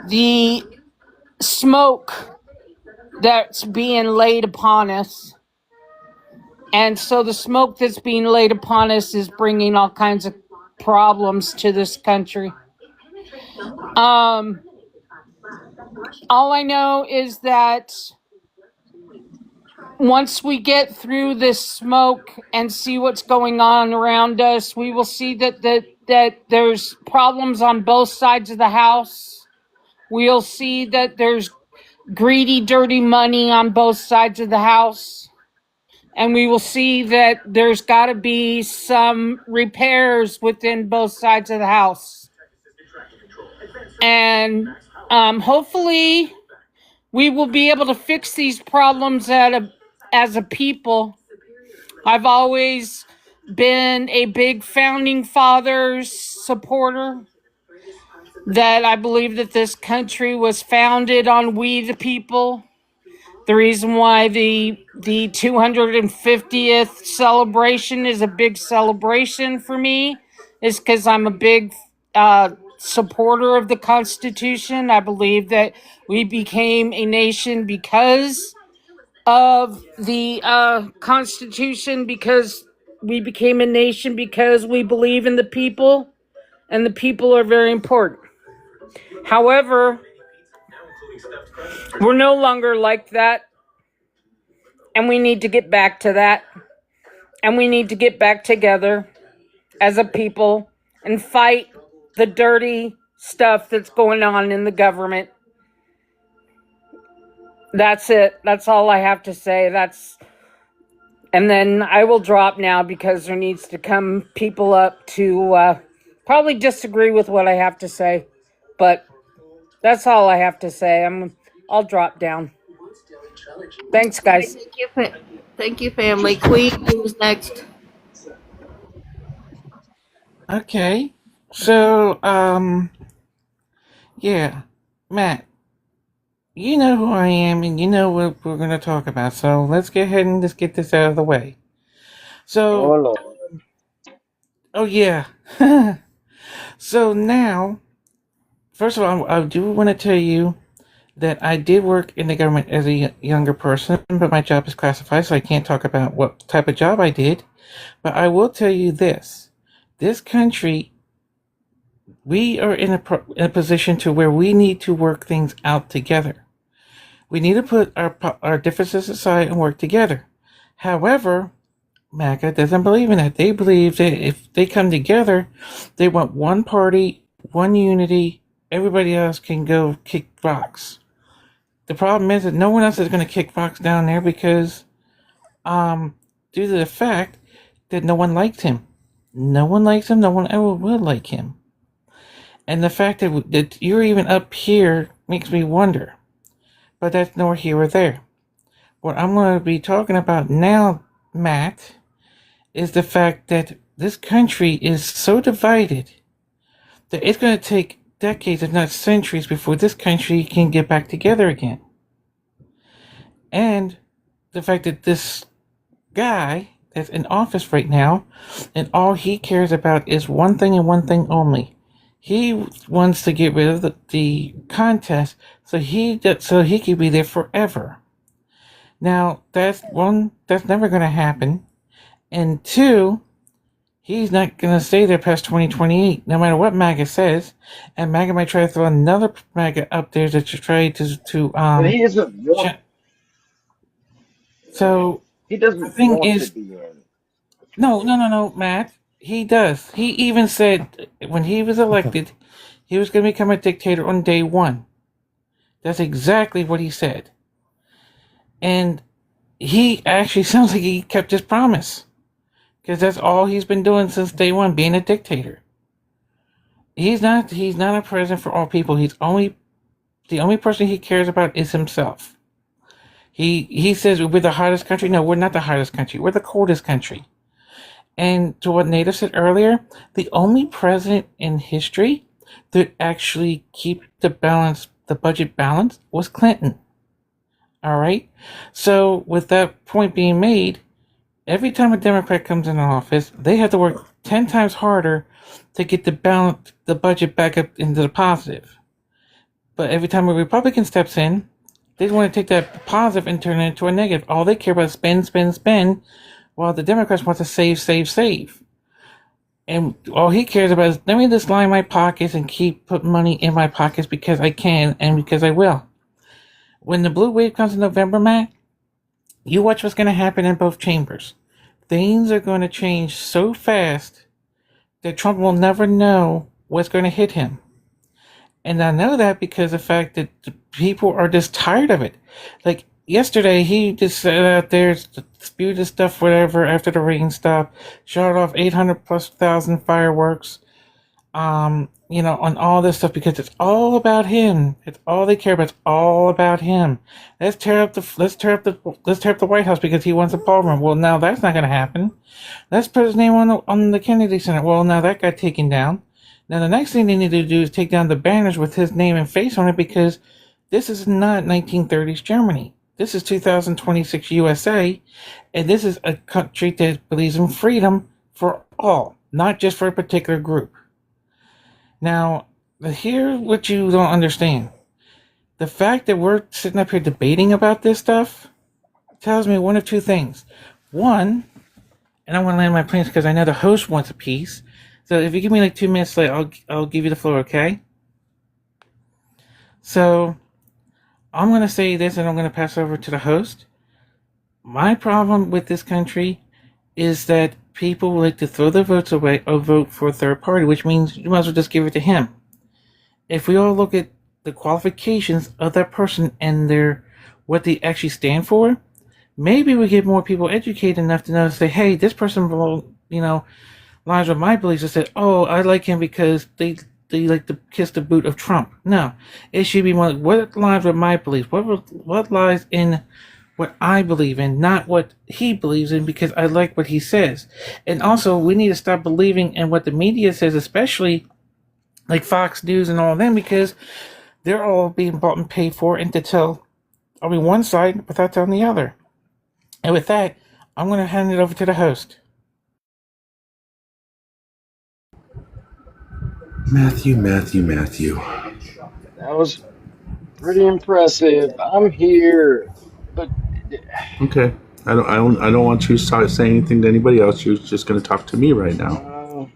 Speaker 21: the smoke that's being laid upon us. And so the smoke that's being laid upon us is bringing all kinds of problems to this country. All I know is that once we get through this smoke and see what's going on around us, we will see that there's problems on both sides of the house. We'll see that there's greedy, dirty money on both sides of the house. And we will see that there's got to be some repairs within both sides of the house. And hopefully we will be able to fix these problems as a people. I've always been a big Founding Fathers supporter, that I believe that this country was founded on we the people. The reason why the 250th celebration is a big celebration for me is because I'm a big supporter of the Constitution. I believe that we became a nation because of the Constitution, because we became a nation because we believe in the people, and the people are very important. However, we're no longer like that, and we need to get back to that, and we need to get back together as a people and fight the dirty stuff that's going on in the government. That's it. That's all I have to say. And then I will drop now, because there needs to come people up to probably disagree with what I have to say. But that's all I have to say. I'll drop down. Thanks, guys.
Speaker 20: Thank you, family. Queen, who's next?
Speaker 13: Okay. So, yeah. Matt, you know who I am, and you know what we're going to talk about. So let's get ahead and just get this out of the way. So, oh yeah. So now, first of all, I do want to tell you that I did work in the government as a younger person, but my job is classified, so I can't talk about what type of job I did. But I will tell you this. This country, we are in a position to where we need to work things out together. We need to put our differences aside and work together. However, MAGA doesn't believe in that. They believe that if they come together, they want one party, one unity. Everybody else can go kick rocks. The problem is that no one else is going to kick rocks down there because, due to the fact that no one liked him. No one likes him. No one ever will like him. And the fact that you're even up here makes me wonder. But that's nor here or there. What I'm going to be talking about now, Matt, is the fact that this country is so divided that it's going to take decades, if not centuries, before this country can get back together again. And the fact that this guy that's in office right now, and all he cares about is one thing and one thing only. He wants to get rid of the contest so he can be there forever. Now, that's never going to happen. And two, he's not going to stay there past 2028, no matter what MAGA says. And MAGA might try to throw another MAGA up there to try to
Speaker 18: But he doesn't want.
Speaker 13: So
Speaker 18: he doesn't
Speaker 13: the thing
Speaker 18: want
Speaker 13: is,
Speaker 18: to be in.
Speaker 13: no, Matt. He does. He even said when he was elected, he was going to become a dictator on day one. That's exactly what he said. And he actually sounds like he kept his promise. Because that's all he's been doing since day one, being a dictator. He's not a president for all people. The only person he cares about is himself. He says we're the hottest country. No, we're not the hottest country. We're the coldest country. And to what Native said earlier, the only president in history that actually keep the budget balanced was Clinton. All right. So with that point being made, every time a Democrat comes in office, they have to work 10 times harder to get the budget back up into the positive. But every time a Republican steps in, they want to take that positive and turn it into a negative. All they care about is spend, while the Democrats want to save. And all he cares about is, let me just line my pockets and keep putting money in my pockets because I can and because I will. When the blue wave comes in November, Matt, you watch what's going to happen in both chambers. Things are going to change so fast that Trump will never know what's going to hit him. And I know that because of the fact that the people are just tired of it. Like yesterday, he just sat out there, spewed his stuff, whatever, after the rain stopped, shot off 800,000+ fireworks, on all this stuff because it's all about him. It's all they care about. It's all about him. Let's tear up the White House because he wants a ballroom. Well, now that's not going to happen. Let's put his name on the Kennedy Center. Well, now that got taken down. Now the next thing they need to do is take down the banners with his name and face on it because this is not 1930s Germany. This is 2026 USA, and this is a country that believes in freedom for all, not just for a particular group. Now, here's what you don't understand. The fact that we're sitting up here debating about this stuff tells me one of two things. One, and I want to land my planes because I know the host wants a piece. So if you give me like 2 minutes, I'll give you the floor, okay? So I'm going to say this and I'm going to pass over to the host. My problem with this country is that people like to throw their votes away or vote for a third party, which means you might as well just give it to him. If we all look at the qualifications of that person and what they actually stand for, maybe we get more people educated enough to know to say, hey, this person lines with my beliefs and said, oh, I like him because they like to kiss the boot of Trump. No, it should be more like, what lines with my beliefs? What lies in what I believe in, not what he believes in, because I like what he says. And also, we need to stop believing in what the media says, especially like Fox News and all of them, because they're all being bought and paid for and to tell one side without telling the other. And with that, I'm going to hand it over to the host.
Speaker 2: Matthew.
Speaker 18: That was pretty impressive. I'm here, but
Speaker 2: Okay. I don't want you to say anything to anybody else. You're just going to talk to me right now.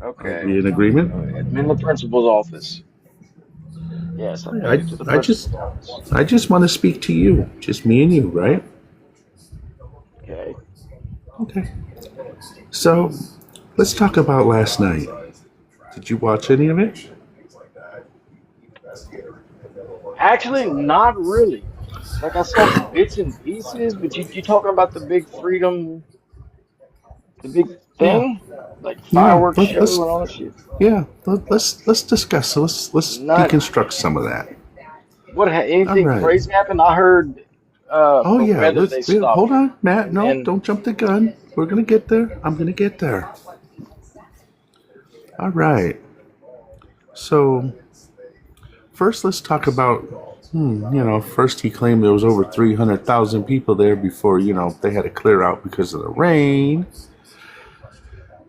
Speaker 18: Okay.
Speaker 2: Are we in agreement?
Speaker 18: I'm in the principal's office. Yes, I'm headed to the principal's office.
Speaker 2: I just want to speak to you. Just me and you, right?
Speaker 18: Okay.
Speaker 2: Okay. So, let's talk about last night. Did you watch any of it?
Speaker 18: Actually, not really. Like I saw bits and pieces, but you talking about the big freedom, the big
Speaker 2: Yeah.
Speaker 18: thing, like
Speaker 2: Yeah.
Speaker 18: fireworks show and all that shit.
Speaker 2: Let's discuss. So let's
Speaker 18: Not
Speaker 2: deconstruct some of that. All
Speaker 18: anything
Speaker 2: right.
Speaker 18: crazy happened. I heard
Speaker 2: Oh yeah.
Speaker 18: Beretta they stopped
Speaker 2: Hold
Speaker 18: her,
Speaker 2: on, Matt. No,
Speaker 18: and
Speaker 2: don't jump the gun. We're gonna get there. I'm gonna get there. All right. So first, let's talk about. First he claimed there was over 300,000 people there before they had to clear out because of the rain.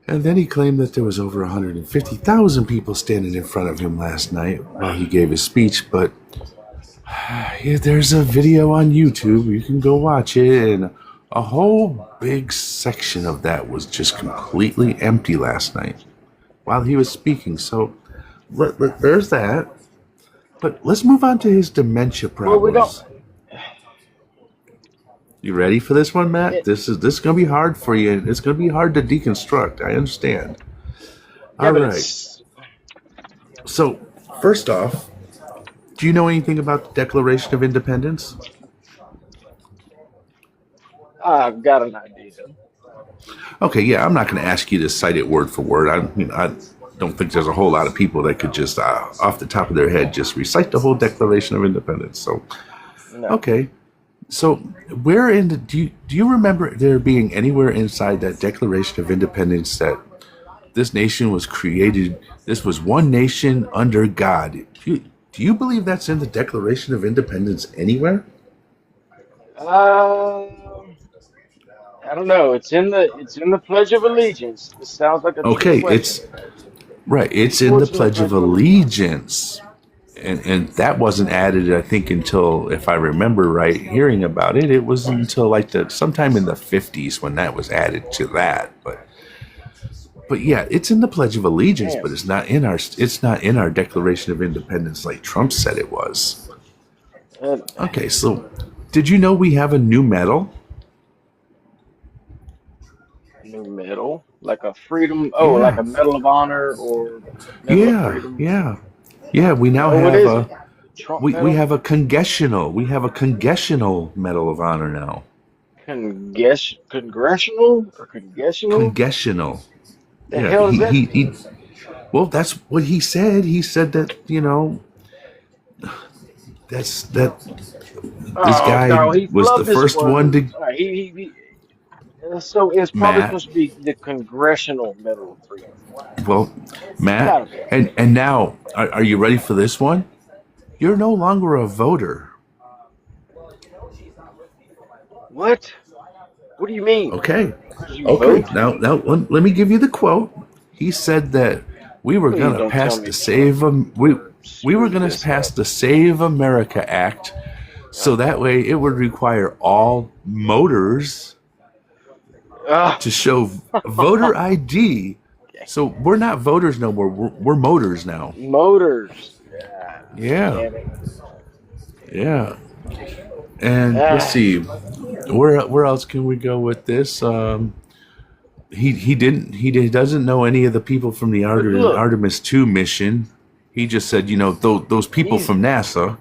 Speaker 2: And then he claimed that there was over 150,000 people standing in front of him last night while he gave his speech. But yeah, there's a video on YouTube. You can go watch it. And a whole big section of that was just completely empty last night while he was speaking. So there's that. But let's move on to his dementia
Speaker 18: well, we don't.
Speaker 2: problems. You ready for this one, Matt? This is going to be hard for you. It's going to be hard to deconstruct. I understand.
Speaker 18: Yeah,
Speaker 2: All
Speaker 18: but
Speaker 2: right. So, first off, do you know anything about the Declaration of Independence?
Speaker 18: I've got an idea.
Speaker 2: Okay, yeah, I'm not going to ask you to cite it word for word. I don't think there's a whole lot of people that could just, off the top of their head, just recite the whole Declaration of Independence. So,
Speaker 18: No.
Speaker 2: okay. So, where in do you remember there being anywhere inside that Declaration of Independence that this nation was created? This was one nation under God. Do you believe that's in the Declaration of Independence anywhere?
Speaker 18: I don't know. It's in the Pledge of Allegiance. This sounds like a trick
Speaker 2: Okay,
Speaker 18: question.
Speaker 2: it's in the Pledge of Allegiance. And that wasn't added, I think, until, if I remember right, hearing about it, it was until like sometime in the 50s when that was added to that. But yeah, it's in the Pledge of Allegiance,
Speaker 18: Damn.
Speaker 2: but it's not in our Declaration of Independence like Trump said it was. Okay, so did you know we have a new medal?
Speaker 18: New medal, like a freedom. Oh, like a Medal of Honor or Medal of Freedom.
Speaker 2: Yeah. We now
Speaker 18: what
Speaker 2: have
Speaker 18: is it? Trump
Speaker 2: we
Speaker 18: medal?
Speaker 2: have a congressional Medal of Honor now.
Speaker 18: Congressional or congressional?
Speaker 2: Congressional.
Speaker 18: The hell is that?
Speaker 2: He well, that's what he said. He said that this guy
Speaker 18: no, he
Speaker 2: was the
Speaker 18: flubbed his
Speaker 2: first one to.
Speaker 18: words. All right, so it's probably
Speaker 2: Matt.
Speaker 18: supposed to be the Congressional Medal of Freedom.
Speaker 2: Well, Matt,
Speaker 18: Gotta be.
Speaker 2: and now, are you ready for this one? You're no longer a voter.
Speaker 18: What? What do you mean?
Speaker 2: Okay.
Speaker 18: You vote?
Speaker 2: Now, let me give you the quote. He said that we were
Speaker 18: Please
Speaker 2: going to
Speaker 18: don't
Speaker 2: pass
Speaker 18: tell me
Speaker 2: the Save we were going to pass the Save America Act, so that way it would require all motors to show voter ID. So we're not voters no more. We're motors now.
Speaker 18: Motors.
Speaker 2: Yeah. And let's see, where else can we go with this? He doesn't know any of the people from the Artemis 2 mission. He just said, those people from NASA,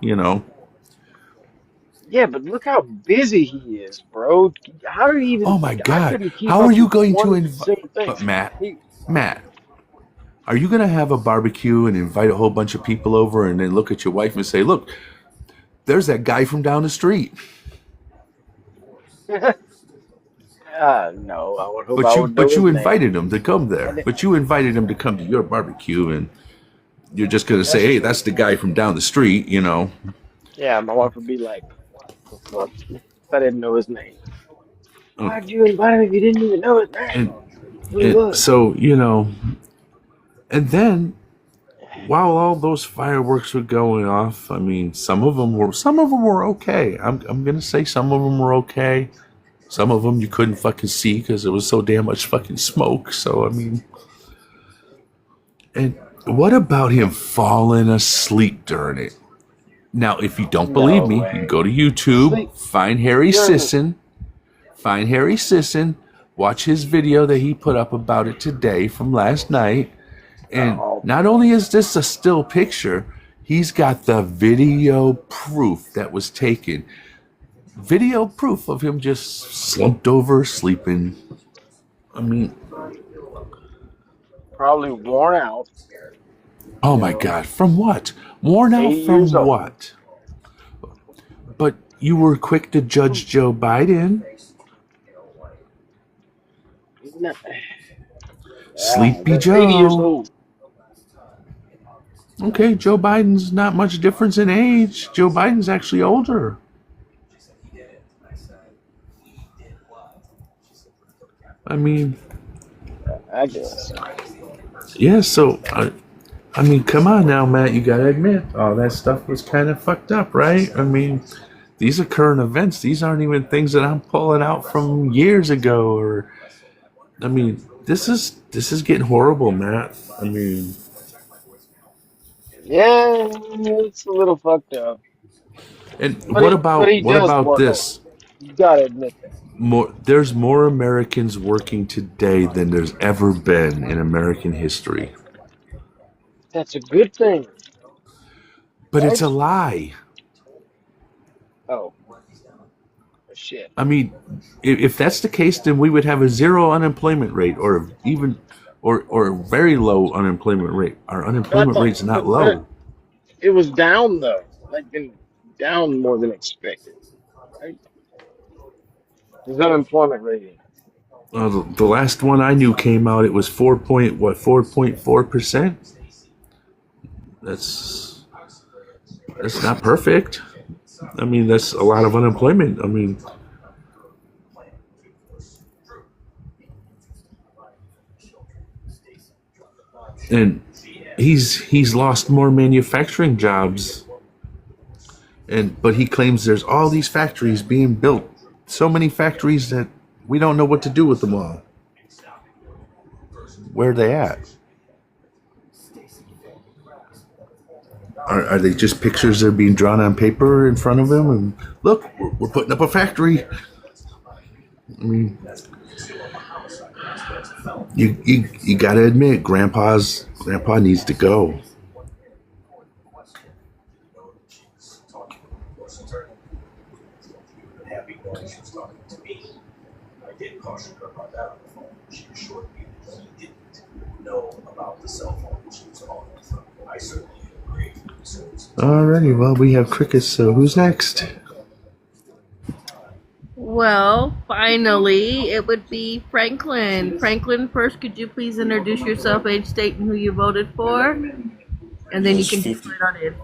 Speaker 18: Yeah, but look how busy he is, bro. How did he even?
Speaker 2: Oh my
Speaker 18: I
Speaker 2: God!
Speaker 18: couldn't keep
Speaker 2: How
Speaker 18: up
Speaker 2: are you
Speaker 18: with
Speaker 2: going
Speaker 18: one
Speaker 2: to
Speaker 18: single thing.
Speaker 2: But Matt, are you going to have a barbecue and invite a whole bunch of people over and then look at your wife and say, "Look, there's that guy from down the street"?
Speaker 18: No, I would hope I would know
Speaker 2: But you
Speaker 18: his name.
Speaker 2: invited him to come there. But you invited him to come to your barbecue, and you're just going to say, "Hey, that's the guy from down the street,"
Speaker 18: Yeah, my wife would be like, "What the fuck?" If I didn't know his name. Why'd you invite him if you didn't even know his name? Who he was?
Speaker 2: So and then while all those fireworks were going off, I mean, some of them were okay. I'm going to say some of them were okay. Some of them you couldn't fucking see because there was so damn much fucking smoke. So, I mean, and what about him falling asleep during it? Now, if you don't believe me, you can go to YouTube, find Harry Sisson, Watch his video that he put up about it today from last night. And not only is this a still picture, he's got the video proof that was taken. Video proof of him just slumped over sleeping. I mean,
Speaker 18: Probably worn out.
Speaker 2: oh my God, from what? Worn out
Speaker 18: 80
Speaker 2: from
Speaker 18: years old.
Speaker 2: what? But you were quick to judge Joe Biden. Sleepy
Speaker 18: That's 80 years
Speaker 2: Joe.
Speaker 18: old.
Speaker 2: Okay, Joe Biden's not much difference in age. Joe Biden's actually older. I mean,
Speaker 18: I guess.
Speaker 2: yeah, so, I mean, come on now, Matt, you gotta admit, all that stuff was kind of fucked up, right? I mean, these are current events. These aren't even things that I'm pulling out from years ago, or, I mean, this is getting horrible, Matt. I mean,
Speaker 18: Yeah, it's a little fucked up.
Speaker 2: and
Speaker 18: But he
Speaker 2: what
Speaker 18: does
Speaker 2: about
Speaker 18: work hard.
Speaker 2: this?
Speaker 18: You gotta admit that.
Speaker 2: There's more Americans working today than there's ever been in American history.
Speaker 18: That's a good thing.
Speaker 2: But it's a lie.
Speaker 18: Oh. Shit.
Speaker 2: I mean, if that's the case, then we would have a zero unemployment rate, or even, or a very low unemployment rate. Our unemployment rate's not low.
Speaker 18: It was down though, like down more than expected. Right? His unemployment rate.
Speaker 2: The last one I knew came out. It was 4.4%. That's not perfect. I mean, that's a lot of unemployment. I mean, and he's lost more manufacturing jobs, but he claims there's all these factories being built, so many factories that we don't know what to do with them all. Where are they at? Are they just pictures that are being drawn on paper in front of him? And look, we're putting up a factory. I mean, you got to admit, Grandpa needs to go. Alrighty, well, we have crickets, so who's next?
Speaker 20: Well, finally, it would be Franklin. Franklin, first, could you please introduce yourself, age, state, and who you voted for? And then
Speaker 3: Yes,
Speaker 20: you can
Speaker 3: 50,
Speaker 20: put it on in.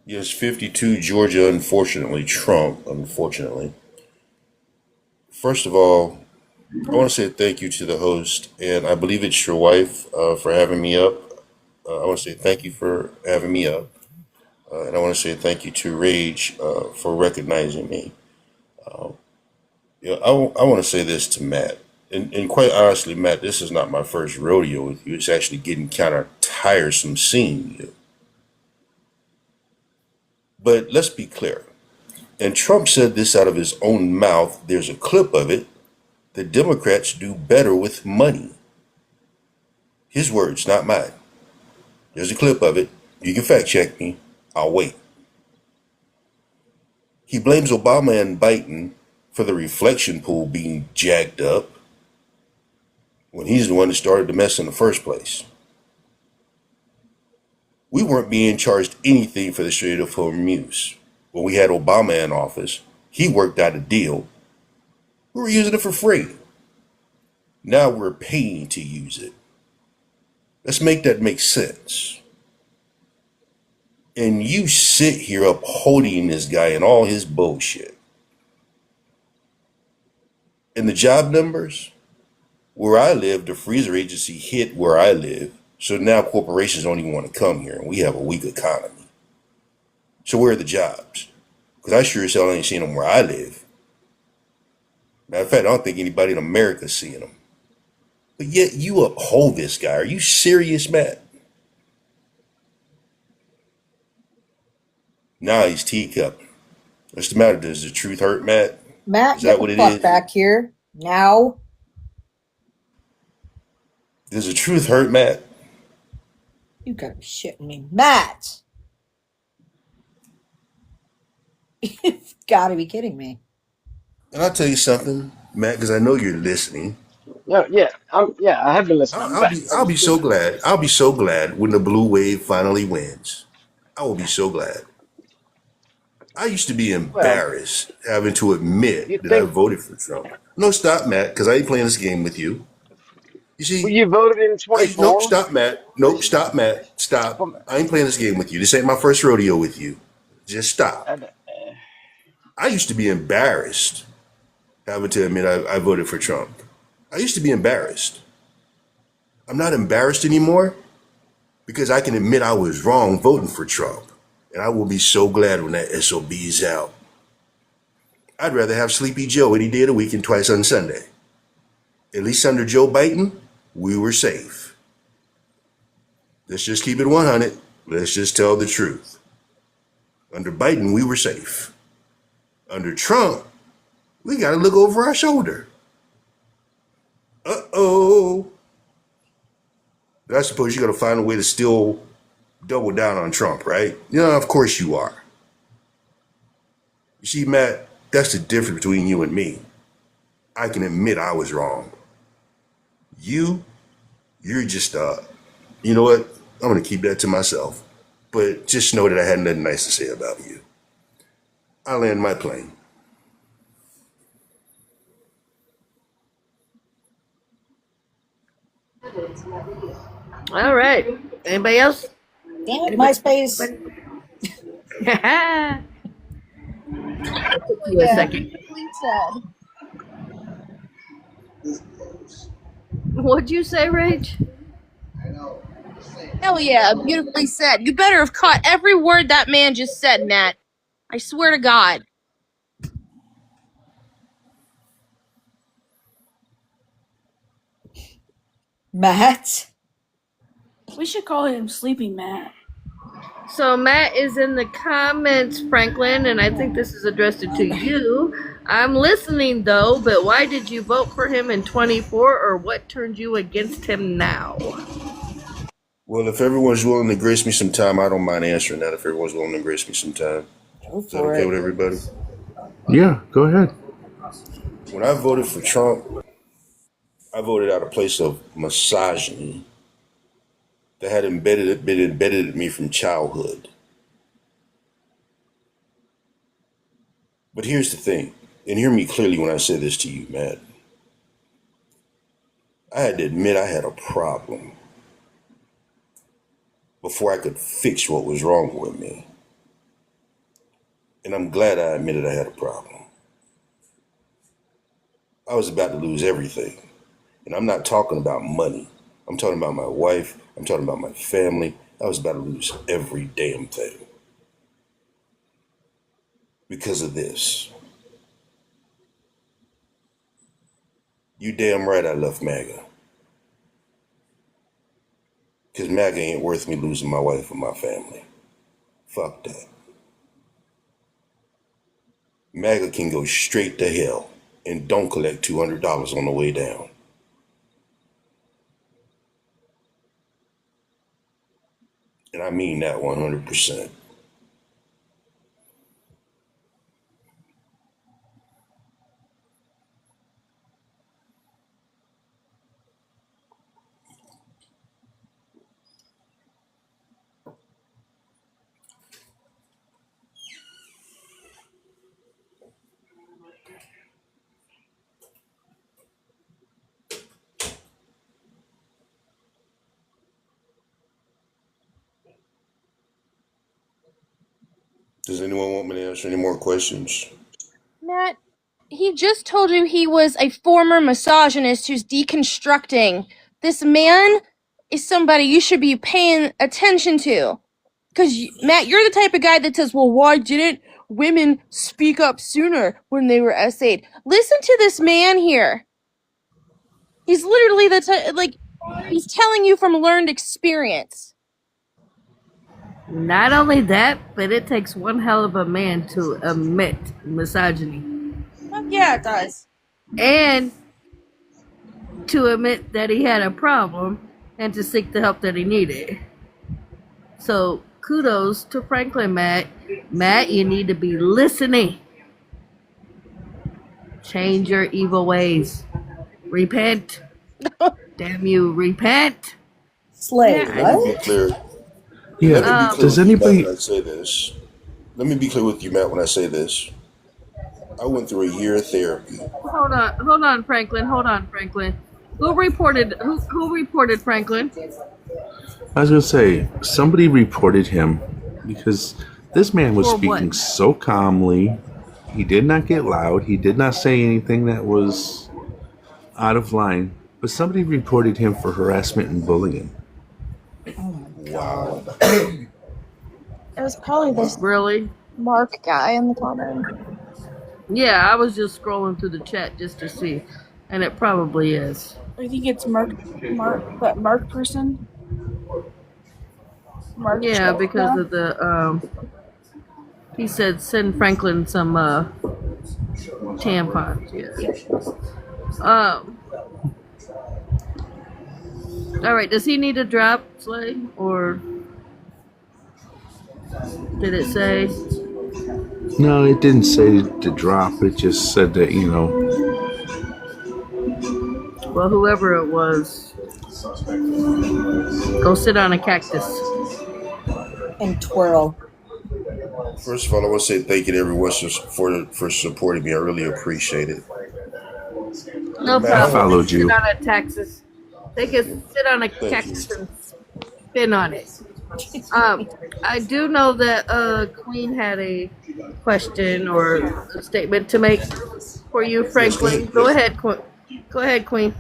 Speaker 3: yes, 52 Georgia, unfortunately, Trump, unfortunately. First of all, I want to say thank you to the host, and I believe it's your wife for having me up. I want to say thank you for having me up. And I want to say thank you to Rage for recognizing me. I want to say this to Matt. And quite honestly, Matt, this is not my first rodeo with you. It's actually getting kind of tiresome seeing you. But let's be clear. And Trump said this out of his own mouth. There's a clip of it. The Democrats do better with money. His words, not mine. There's a clip of it. You can fact check me. I'll wait. He blames Obama and Biden for the reflection pool being jacked up when he's the one that started the mess in the first place. We weren't being charged anything for the Strait of Hormuz. When we had Obama in office, he worked out a deal. We were using it for free. Now we're paying to use it. Let's make that make sense. And you sit here upholding this guy and all his bullshit. And the job numbers, where I live, the freezer agency hit where I live. So now corporations don't even want to come here, and we have a weak economy. So where are the jobs? Because I sure as hell ain't seeing them where I live. Matter of fact, I don't think anybody in America's seeing them. But yet you uphold this guy. Are you serious, Matt? Now he's teacup. What's the matter? Does the truth hurt, Matt?
Speaker 1: Matt,
Speaker 3: Is
Speaker 1: get
Speaker 3: that
Speaker 1: the
Speaker 3: what it
Speaker 1: fuck
Speaker 3: is?
Speaker 1: back here now.
Speaker 3: Does the truth hurt, Matt?
Speaker 1: You gotta be shitting me. Matt! You've gotta be kidding me.
Speaker 3: And I'll tell you something, Matt, because I know you're listening.
Speaker 18: No, yeah, I have been listening. I'm back. I
Speaker 3: I'll
Speaker 18: was
Speaker 3: be so
Speaker 18: just
Speaker 3: glad. I'll be so glad when the blue wave finally wins. I will be so glad. I used to be
Speaker 18: well.
Speaker 3: embarrassed having to
Speaker 18: You
Speaker 3: admit that I
Speaker 18: think?
Speaker 3: voted for Trump. No, stop, Matt, because I ain't playing this game with you. You
Speaker 18: Well,
Speaker 3: see,
Speaker 18: you voted in
Speaker 3: nope,
Speaker 18: 24.
Speaker 3: stop, Matt. Nope, stop, Matt. Stop. I ain't playing this game with you. This ain't my first rodeo with you. Just stop. I used to be embarrassed having to admit I voted for Trump. I used to be embarrassed. I'm not embarrassed anymore because I can admit I was wrong voting for Trump. And I will be so glad when that SOB is out. I'd rather have Sleepy Joe any day of the week and twice on Sunday. At least under Joe Biden, we were safe. Let's just keep it 100. Let's just tell the truth. Under Biden, we were safe. Under Trump, we got to look over our shoulder. Uh-oh. I suppose you got to find a way to still double down on Trump, right? Yeah, of course you are. You see, Matt, that's the difference between you and me. I can admit I was wrong. You're just, you know what? I'm going to keep that to myself. But just know that I had nothing nice to say about you. I land my plane.
Speaker 20: All right. Anybody else?
Speaker 1: Damn it, MySpace.
Speaker 20: It took you a second. What'd you say, Rach?
Speaker 16: Hell yeah, beautifully said. You better have caught every word that man just said, Nat. I swear to God.
Speaker 1: Matt?
Speaker 4: We should call him Sleeping Matt.
Speaker 20: So Matt is in the comments, Franklin, and I think this is addressed to you. I'm listening though, but why did you vote for him in 24, or what turned you against him now?
Speaker 3: Well, if everyone's willing to grace me some time, I don't mind answering that if everyone's willing to grace me some time. Is that okay with everybody?
Speaker 2: Yeah, go ahead.
Speaker 3: When I voted for Trump, I voted out of a place of misogyny that had been embedded in me from childhood. But here's the thing, and hear me clearly when I say this to you, Matt. I had to admit I had a problem before I could fix what was wrong with me. And I'm glad I admitted I had a problem. I was about to lose everything. And I'm not talking about money. I'm talking about my wife. I'm talking about my family. I was about to lose every damn thing. Because of this. You damn right I left Maga. Because Maga ain't worth me losing my wife and my family. Fuck that. Maga can go straight to hell and don't collect $200 on the way down. And I mean that 100%. Does anyone want me to answer any more questions?
Speaker 16: Nat, he just told you he was a former misogynist who's deconstructing. This man is somebody you should be paying attention to. Because, Matt, you're the type of guy that says, well, why didn't women speak up sooner when they were essayed? Listen to this man here. He's literally he's telling you from learned experience.
Speaker 20: Not only that, but it takes one hell of a man to admit misogyny.
Speaker 16: Fuck yeah, it does.
Speaker 20: And to admit that he had a problem and to seek the help that he needed. So kudos to Franklin, Matt. Matt, you need to be listening. Change your evil ways. Repent. Damn you, repent.
Speaker 1: Slay,
Speaker 3: Let me be
Speaker 1: what?
Speaker 3: clear.
Speaker 2: Yeah.
Speaker 3: Let me be clear
Speaker 2: Does
Speaker 3: with you, Matt,
Speaker 2: anybody?
Speaker 3: when I say this. Let me be clear with you, Matt, when I say this. I went through a year of therapy.
Speaker 20: Hold on, Franklin. Hold on, Franklin. Who reported Franklin?
Speaker 2: I was gonna say somebody reported him because this man was
Speaker 20: For what?
Speaker 2: speaking so calmly. He did not get loud. He did not say anything that was out of line. But somebody reported him for harassment and bullying.
Speaker 1: Oh my
Speaker 3: Wow.
Speaker 1: god.
Speaker 6: It was probably this
Speaker 20: Really?
Speaker 6: Mark guy in the comments.
Speaker 20: Yeah, I was just scrolling through the chat just to see, and it probably is.
Speaker 4: I think it's that Mark person. Mark
Speaker 20: Yeah, because
Speaker 4: Chestnut.
Speaker 20: of the he said send Franklin some tampons. Yeah. All right. Does he need to drop Slay, or did it say?
Speaker 2: No, it didn't say to drop. It just said that, you know.
Speaker 20: Well, whoever it was, go sit on a cactus.
Speaker 1: And twirl.
Speaker 3: First of all, I want to say thank you to everyone for supporting me. I really appreciate it.
Speaker 20: No
Speaker 3: Matt, I
Speaker 20: problem. They
Speaker 3: want
Speaker 20: can sit
Speaker 3: you.
Speaker 20: on a cactus. They can sit on a
Speaker 3: Thank you.
Speaker 20: cactus and spin on it. I do know that Queen had a question or a statement to make for you, Franklin. Go ahead, Queen. Go ahead, Queen.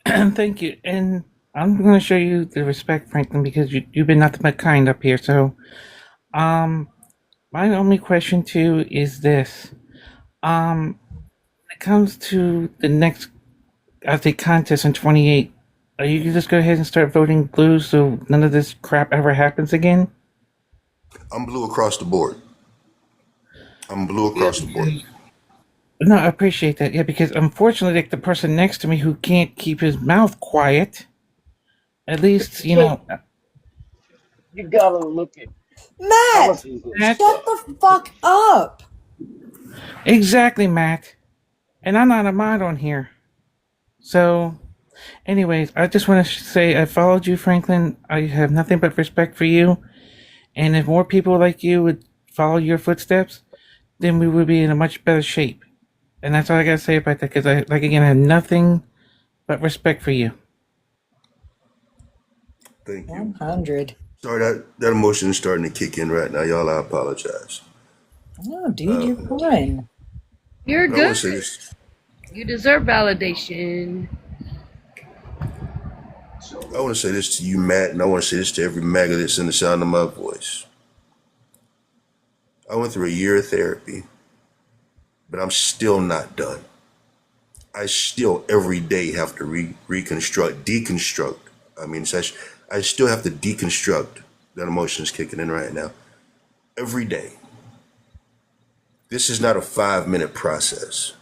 Speaker 13: Thank you. And I'm going to show you the respect, Franklin, because you've been nothing but kind up here. So, my only question to you is this. When it comes to the next, I think, contest in 28, are you just go ahead and start voting blue so none of this crap ever happens again?
Speaker 3: I'm blue across the board. I'm blue across the board.
Speaker 13: No, I appreciate that. Yeah, because unfortunately, like the person next to me who can't keep his mouth quiet, at least, you know.
Speaker 18: You gotta look at
Speaker 1: Matt!
Speaker 18: policies and
Speaker 1: Shut
Speaker 18: stuff.
Speaker 1: the fuck up!
Speaker 13: Exactly, Matt. And I'm not a mod on here. So, anyways, I just want to say I followed you, Franklin. I have nothing but respect for you. And if more people like you would follow your footsteps, then we would be in a much better shape. And that's all I got to say about that, because I have nothing but respect for you.
Speaker 3: Thank you.
Speaker 1: 100.
Speaker 3: Sorry, that emotion is starting to kick in right now, y'all. I apologize.
Speaker 1: No, dude, you're fine.
Speaker 20: You're
Speaker 3: I want
Speaker 20: good.
Speaker 3: to say this.
Speaker 20: You deserve validation.
Speaker 3: I want to say this to you, Matt, and I want to say this to every Maga that's in the sound of my voice. I went through a year of therapy, but I'm still not done. I still every day have to deconstruct. I mean, I still have to deconstruct. That emotion is kicking in right now. Every day. This is not a 5-minute process.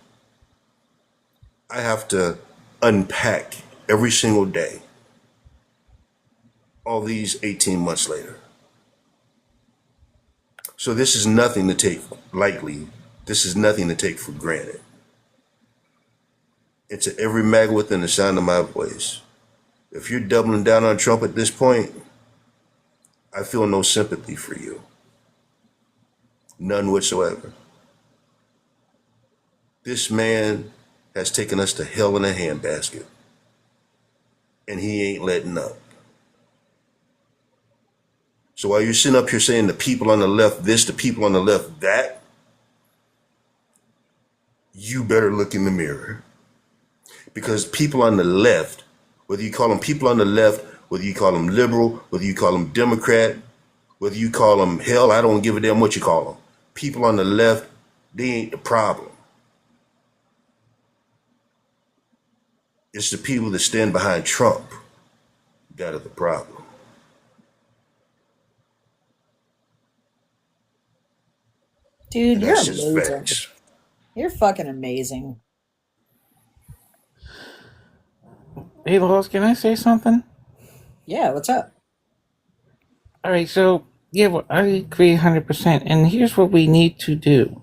Speaker 3: I have to unpack every single day. All these 18 months later. So this is nothing to take lightly. This is nothing to take for granted. And to every mag within the sound of my voice, if you're doubling down on Trump at this point, I feel no sympathy for you. None whatsoever. This man has taken us to hell in a handbasket. And he ain't letting up. So while you're sitting up here saying the people on the left this, the people on the left that, you better look in the mirror. Because people on the left, whether you call them people on the left, whether you call them liberal, whether you call them Democrat, whether you call them hell, I don't give a damn what you call them. People on the left, they ain't the problem. It's the people that stand behind Trump that are the problem.
Speaker 1: Dude,
Speaker 3: And
Speaker 1: you're
Speaker 3: that's just
Speaker 1: amazing.
Speaker 3: facts.
Speaker 1: You're fucking amazing.
Speaker 13: Hey, Lois, can I say something?
Speaker 1: Yeah, what's up?
Speaker 13: All right, so yeah, well, I agree 100%. And here's what we need to do: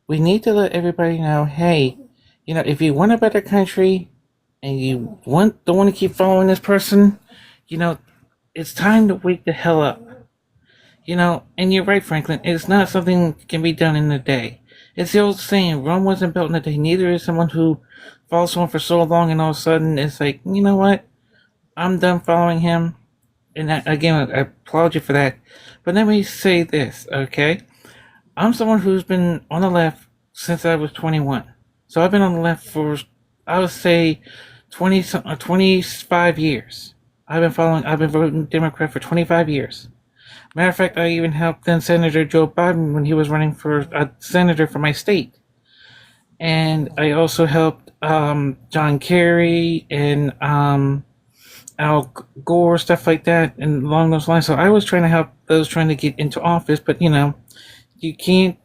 Speaker 13: we need to let everybody know, hey, if you want a better country and you don't want to keep following this person, you know, it's time to wake the hell up. And you're right, Franklin. It's not something that can be done in a day. It's the old saying: Rome wasn't built in a day. Neither is someone who follows someone for so long and all of a sudden it's like, you know what? I'm done following him. And again, I applaud you for that. But let me say this, okay? I'm someone who's been on the left since I was 21. So I've been on the left for, I would say, 25 years. I've been voting Democrat for 25 years. Matter of fact, I even helped then Senator Joe Biden when he was running for a senator for my state. And I also helped John Kerry and Al Gore, stuff like that, and along those lines. So I was trying to help those trying to get into office, but you can't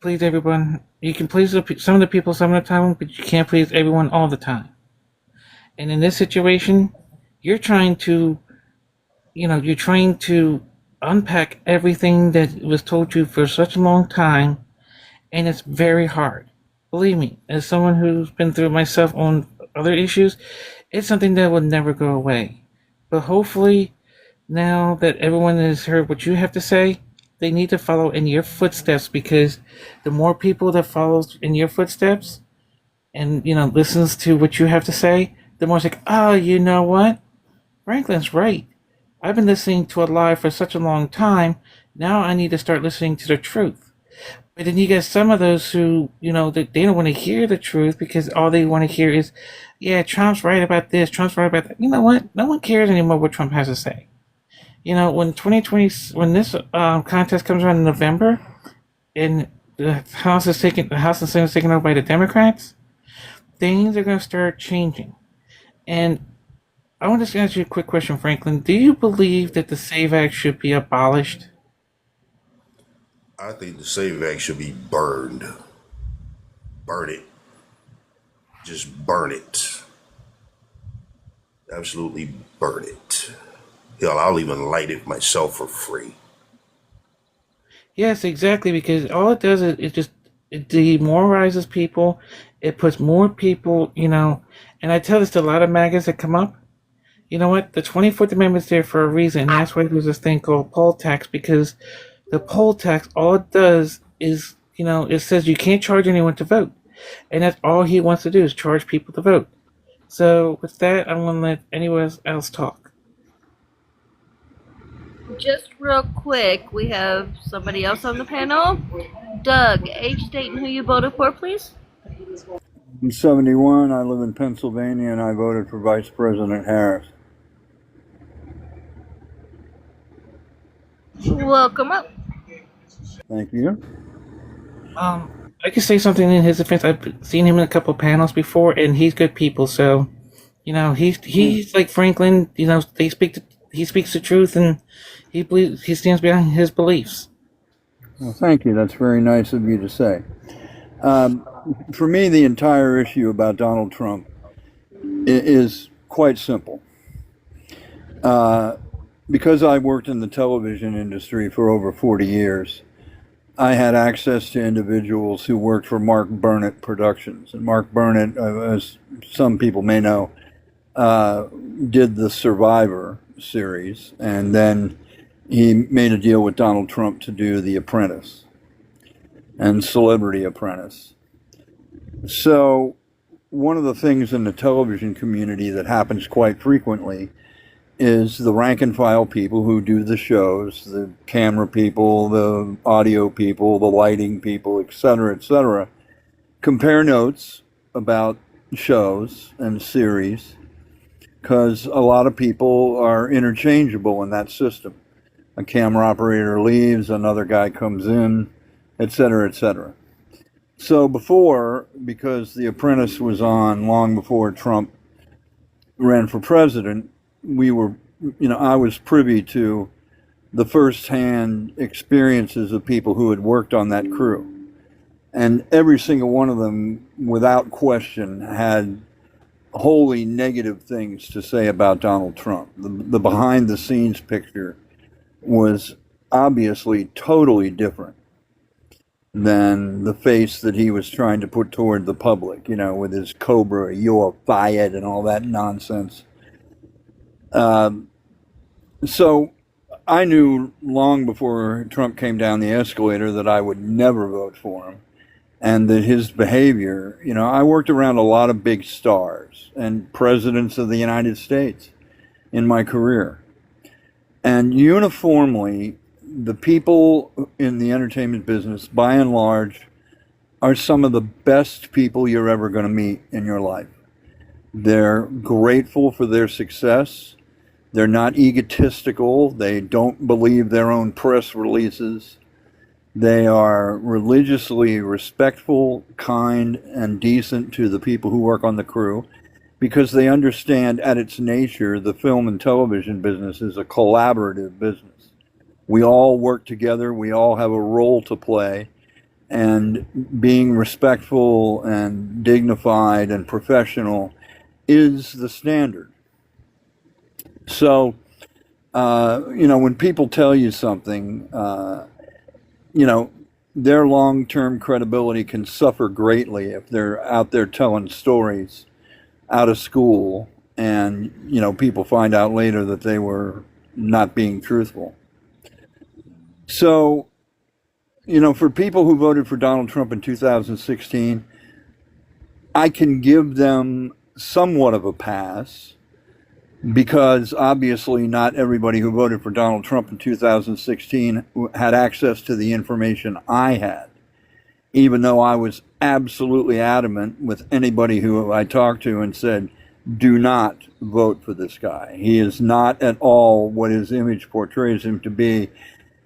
Speaker 13: please everyone. You can please some of the people some of the time, but you can't please everyone all the time. And in this situation, you're trying to, you're trying to unpack everything that was told you for such a long time, and it's very hard. Believe me, as someone who's been through it myself on other issues, it's something that will never go away. But hopefully, now that everyone has heard what you have to say, they need to follow in your footsteps, because the more people that follows in your footsteps and listens to what you have to say, the more it's like, oh, you know what? Franklin's right. I've been listening to a lie for such a long time. Now I need to start listening to the truth. But then you get some of those who, that they don't want to hear the truth because all they want to hear is, yeah, Trump's right about this, Trump's right about that. You know what? No one cares anymore what Trump has to say. When 2020, when this contest comes around in November, and the House and Senate is taken over by the Democrats, things are going to start changing. And I want to ask you a quick question, Franklin. Do you believe that the SAVE Act should be abolished?
Speaker 3: I think the SAVE Act should be burned. Burn it. Just burn it. Absolutely burn it. Hell, I'll even light it myself for free.
Speaker 13: Yes, exactly, because all it does is it demoralizes people. It puts more people, and I tell this to a lot of maggots that come up. You know what? The 24th Amendment's there for a reason. That's why there's this thing called poll tax, because the poll tax, all it does is, it says you can't charge anyone to vote. And that's all he wants to do is charge people to vote. So with that, I'm going to let anyone else talk.
Speaker 20: Just real quick, we have somebody else on the panel. Doug, age, date, and who you voted for, please.
Speaker 11: I'm 71. I live in Pennsylvania, and I voted for Vice President Harris.
Speaker 20: Welcome up.
Speaker 11: Thank you.
Speaker 13: I can say something in his defense. I've seen him in a couple panels before, and he's good people. So, he's like Franklin. He speaks the truth, and he stands behind his beliefs.
Speaker 11: Well, thank you. That's very nice of you to say. For me, the entire issue about Donald Trump is quite simple. Because I worked in the television industry for over 40 years, I had access to individuals who worked for Mark Burnett Productions. And Mark Burnett, as some people may know, did the Survivor series, and then he made a deal with Donald Trump to do The Apprentice and Celebrity Apprentice. So one of the things in the television community that happens quite frequently is the rank and file people who do the shows, the camera people, the audio people, the lighting people, etc., compare notes about shows and series, because a lot of people are interchangeable in that system. A camera operator leaves, another guy comes in, etc. So before, because The Apprentice was on long before Trump ran for president, I was privy to the firsthand experiences of people who had worked on that crew. And every single one of them, without question, had wholly negative things to say about Donald Trump. The behind the scenes picture was obviously totally different than the face that he was trying to put toward the public, with his Cobra, you're fired, and all that nonsense. So I knew long before Trump came down the escalator that I would never vote for him, and that his behavior, I worked around a lot of big stars and presidents of the United States in my career. And uniformly, the people in the entertainment business, by and large, are some of the best people you're ever going to meet in your life. They're grateful for their success. They're not egotistical. They don't believe their own press releases. They are religiously respectful, kind, and decent to the people who work on the crew, because they understand at its nature the film and television business is a collaborative business. We all work together. We all have a role to play. And being respectful and dignified and professional is the standard. So, when people tell you something, their long-term credibility can suffer greatly if they're out there telling stories out of school and, people find out later that they were not being truthful. So, for people who voted for Donald Trump in 2016, I can give them somewhat of a pass, because obviously not everybody who voted for Donald Trump in 2016 had access to the information I had, even though I was absolutely adamant with anybody who I talked to and said, do not vote for this guy. He is not at all what his image portrays him to be.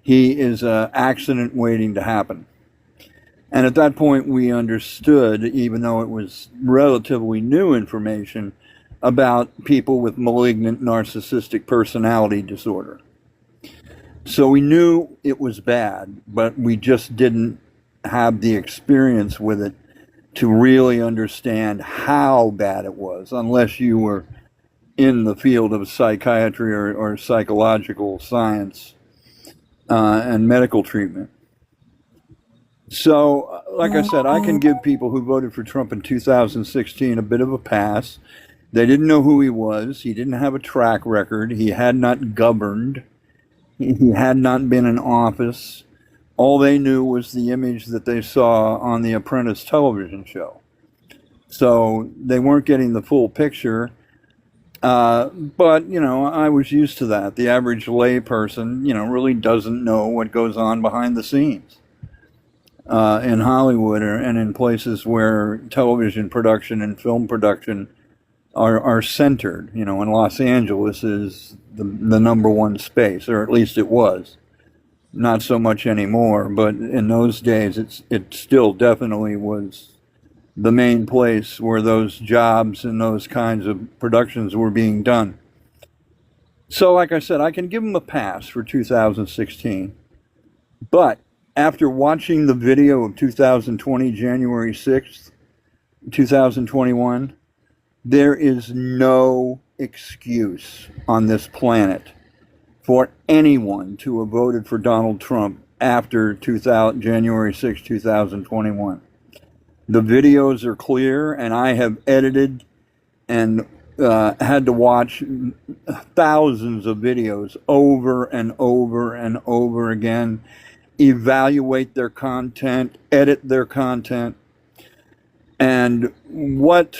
Speaker 11: He is an accident waiting to happen. And at that point, we understood, even though it was relatively new information, about people with malignant narcissistic personality disorder. So we knew it was bad, but we just didn't have the experience with it to really understand how bad it was, unless you were in the field of psychiatry or psychological science and medical treatment. So, like I said, I can give people who voted for Trump in 2016 a bit of a pass. They didn't know who he was. He didn't have a track record. He had not governed. He had not been in office. All they knew was the image that they saw on the Apprentice television show. So they weren't getting the full picture. But, I was used to that. The average lay person, really doesn't know what goes on behind the scenes in Hollywood and in places where television production and film production are centered. And Los Angeles is the number one space, or at least it was. Not so much anymore, but in those days, it still definitely was the main place where those jobs and those kinds of productions were being done. So, like I said, I can give them a pass for 2016. But after watching the video of 2020, January 6th, 2021, there is no excuse on this planet for anyone to have voted for Donald Trump after January 6, 2021. The videos are clear, and I have edited and had to watch thousands of videos over and over and over again, evaluate their content, edit their content. And what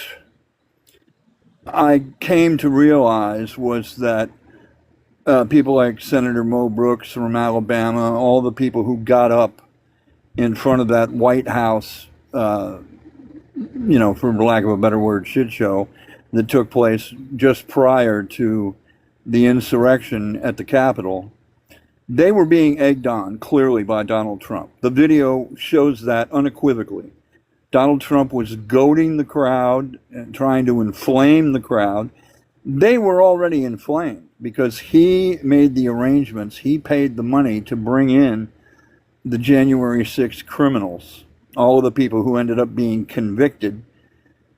Speaker 11: I came to realize was that people like Senator Mo Brooks from Alabama, all the people who got up in front of that White House, for lack of a better word, shit show that took place just prior to the insurrection at the Capitol, they were being egged on clearly by Donald Trump. The video shows that unequivocally. Donald Trump was goading the crowd and trying to inflame the crowd. They were already inflamed because he made the arrangements. He paid the money to bring in the January 6th criminals, all of the people who ended up being convicted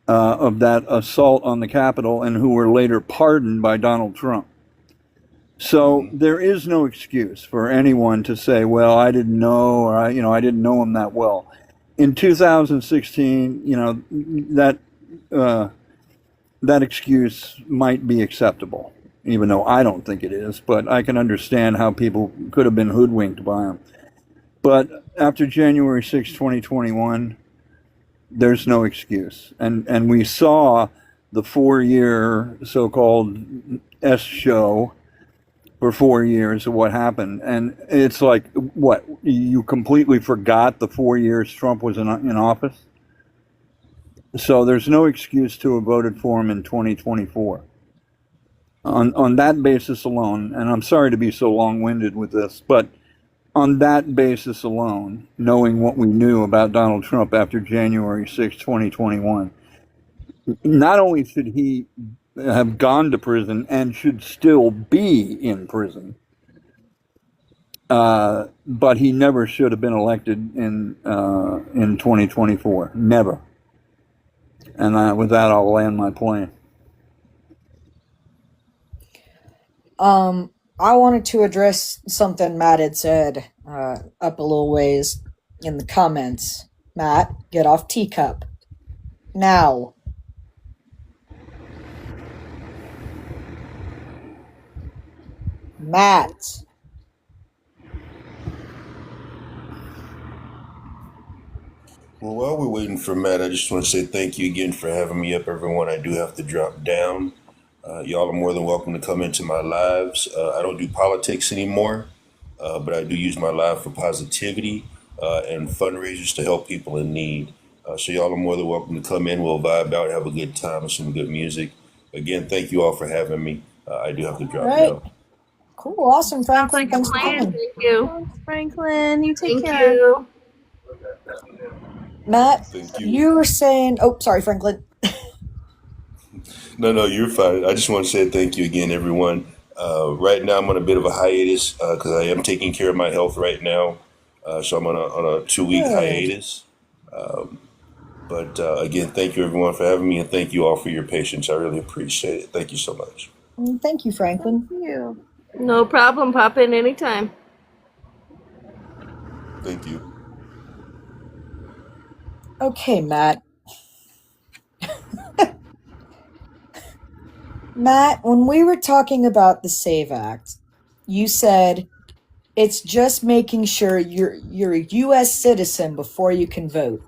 Speaker 11: of that assault on the Capitol and who were later pardoned by Donald Trump. So there is no excuse for anyone to say, well, I didn't know, or I didn't know him that well. In 2016, that excuse might be acceptable, even though I don't think it is, but I can understand how people could have been hoodwinked by him. But after January 6, 2021, there's no excuse. And we saw the 4-year so-called S show for 4 years of what happened. And it's like, what, you completely forgot the 4 years Trump was in office? So there's no excuse to have voted for him in 2024. On that basis alone, and I'm sorry to be so long-winded with this, but on that basis alone, knowing what we knew about Donald Trump after January 6, 2021, not only should he have gone to prison and should still be in prison, but he never should have been elected in 2024. Never. And with that, I'll land my plane.
Speaker 1: I wanted to address something Matt had said up a little ways in the comments. Matt, get off teacup. Now. Matt.
Speaker 3: Well, while we're waiting for Matt, I just want to say thank you again for having me up, everyone. I do have to drop down. Y'all are more than welcome to come into my lives. I don't do politics anymore, but I do use my live for positivity and fundraisers to help people in need. So y'all are more than welcome to come in. We'll vibe out, have a good time, and some good music. Again, thank you all for having me. I do have to drop down.
Speaker 1: Cool, awesome, Franklin. Thanks for coming.
Speaker 20: Thank you.
Speaker 15: Thanks, Franklin. You take
Speaker 20: Thank
Speaker 15: care.
Speaker 20: you.
Speaker 1: Matt,
Speaker 3: Thank you.
Speaker 1: you were saying, oh, sorry, Franklin.
Speaker 3: No, you're fine. I just want to say thank you again, everyone. Right now, I'm on a bit of a hiatus because I am taking care of my health right now. So I'm on a 2-week hiatus. But again, thank you, everyone, for having me, and thank you all for your patience. I really appreciate it. Thank you so much.
Speaker 1: Thank you, Franklin.
Speaker 15: Thank you.
Speaker 20: No problem. Pop in anytime.
Speaker 3: Thank you.
Speaker 1: Okay, Matt. Matt, when we were talking about the SAVE Act, you said it's just making sure you're a U.S. citizen before you can vote.